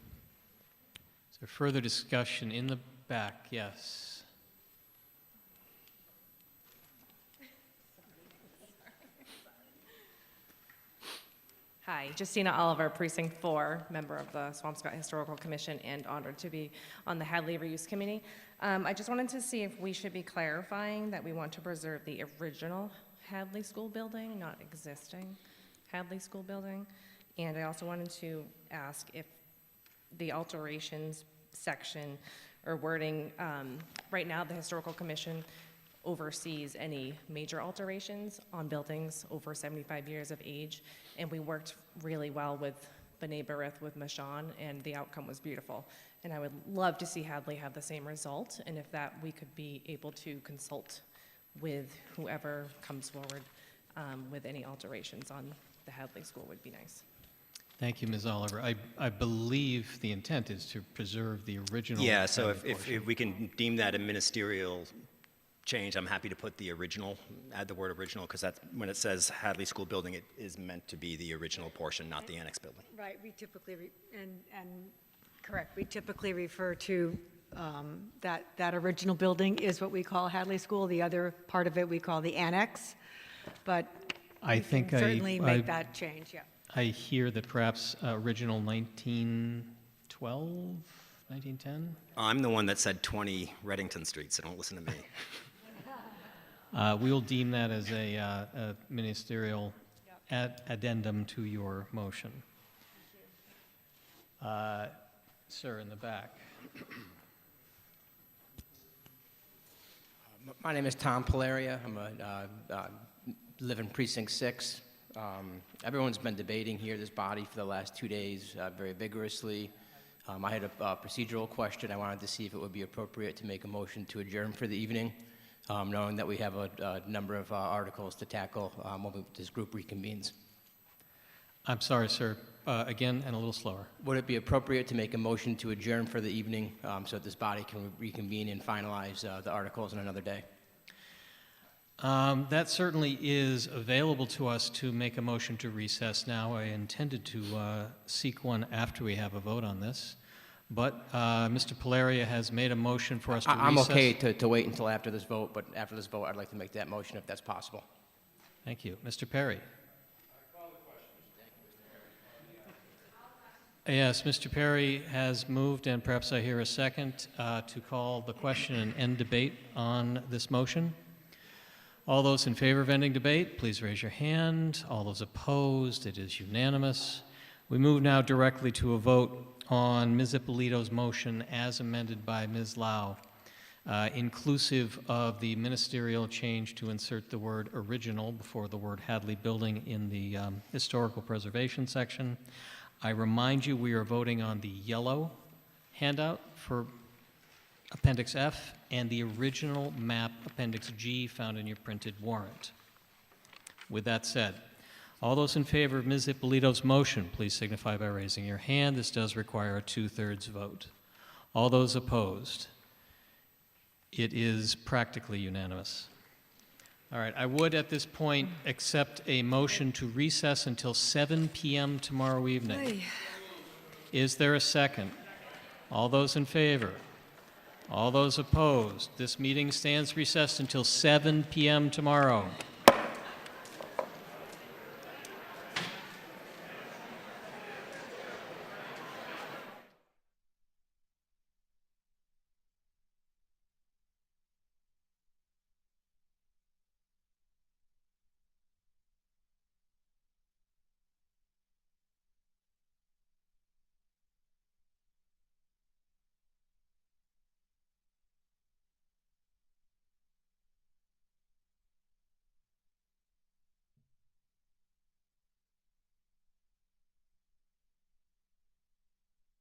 Is there further discussion in the back? Yes. Hi, Justina Oliver, Precinct 4, member of the Swampscott Historical Commission and honored to be on the Hadley Reuse Committee. I just wanted to see if we should be clarifying that we want to preserve the original Hadley School building, not existing Hadley School building. And I also wanted to ask if the alterations section or wording, right now the Historical Commission oversees any major alterations on buildings over 75 years of age, and we worked really well with B'nai B'rith, with Mashawn, and the outcome was beautiful. And I would love to see Hadley have the same result, and if that we could be able to consult with whoever comes forward with any alterations on the Hadley School would be nice. Thank you, Ms. Oliver. I believe the intent is to preserve the original. Yeah, so if we can deem that a ministerial change, I'm happy to put the original, add the word original, because that's when it says Hadley School building, it is meant to be the original portion, not the annex building. Right, we typically, correct, we typically refer to that original building is what we call Hadley School. The other part of it we call the annex, but I think certainly make that change, yeah. I hear that perhaps original 1912, 1910? I'm the one that said 20 Reddington Street, so don't listen to me. We will deem that as a ministerial addendum to your motion. Sir, in the back. My name is Tom Palaria. I live in Precinct 6. Everyone's been debating here, this body, for the last 2 days very vigorously. I had a procedural question. I wanted to see if it would be appropriate to make a motion to adjourn for the evening, knowing that we have a number of articles to tackle when this group reconvenes. I'm sorry, sir. Again, and a little slower. Would it be appropriate to make a motion to adjourn for the evening so that this body can reconvene and finalize the articles on another day? That certainly is available to us to make a motion to recess now. I intended to seek one after we have a vote on this. But Mr. Palaria has made a motion for us to recess. I'm okay to wait until after this vote, but after this vote, I'd like to make that motion if that's possible. Thank you. Mr. Perry. Yes, Mr. Perry has moved, and perhaps I hear a second, to call the question and end debate on this motion. All those in favor of ending debate, please raise your hand. All those opposed, it is unanimous. We move now directly to a vote on Ms. Ippolito's motion as amended by Ms. Lau, inclusive of the ministerial change to insert the word original before the word Hadley building in the historical preservation section. I remind you we are voting on the yellow handout for Appendix F and the original map, Appendix G, found in your printed warrant. With that said, all those in favor of Ms. Ippolito's motion, please signify by raising your hand. This does require a 2/3 vote. All those opposed, it is practically unanimous. All right, I would at this point accept a motion to recess until 7 p.m. tomorrow evening. Aye. Is there a second? All those in favor? All those opposed? This meeting stands recessed until 7 p.m. tomorrow.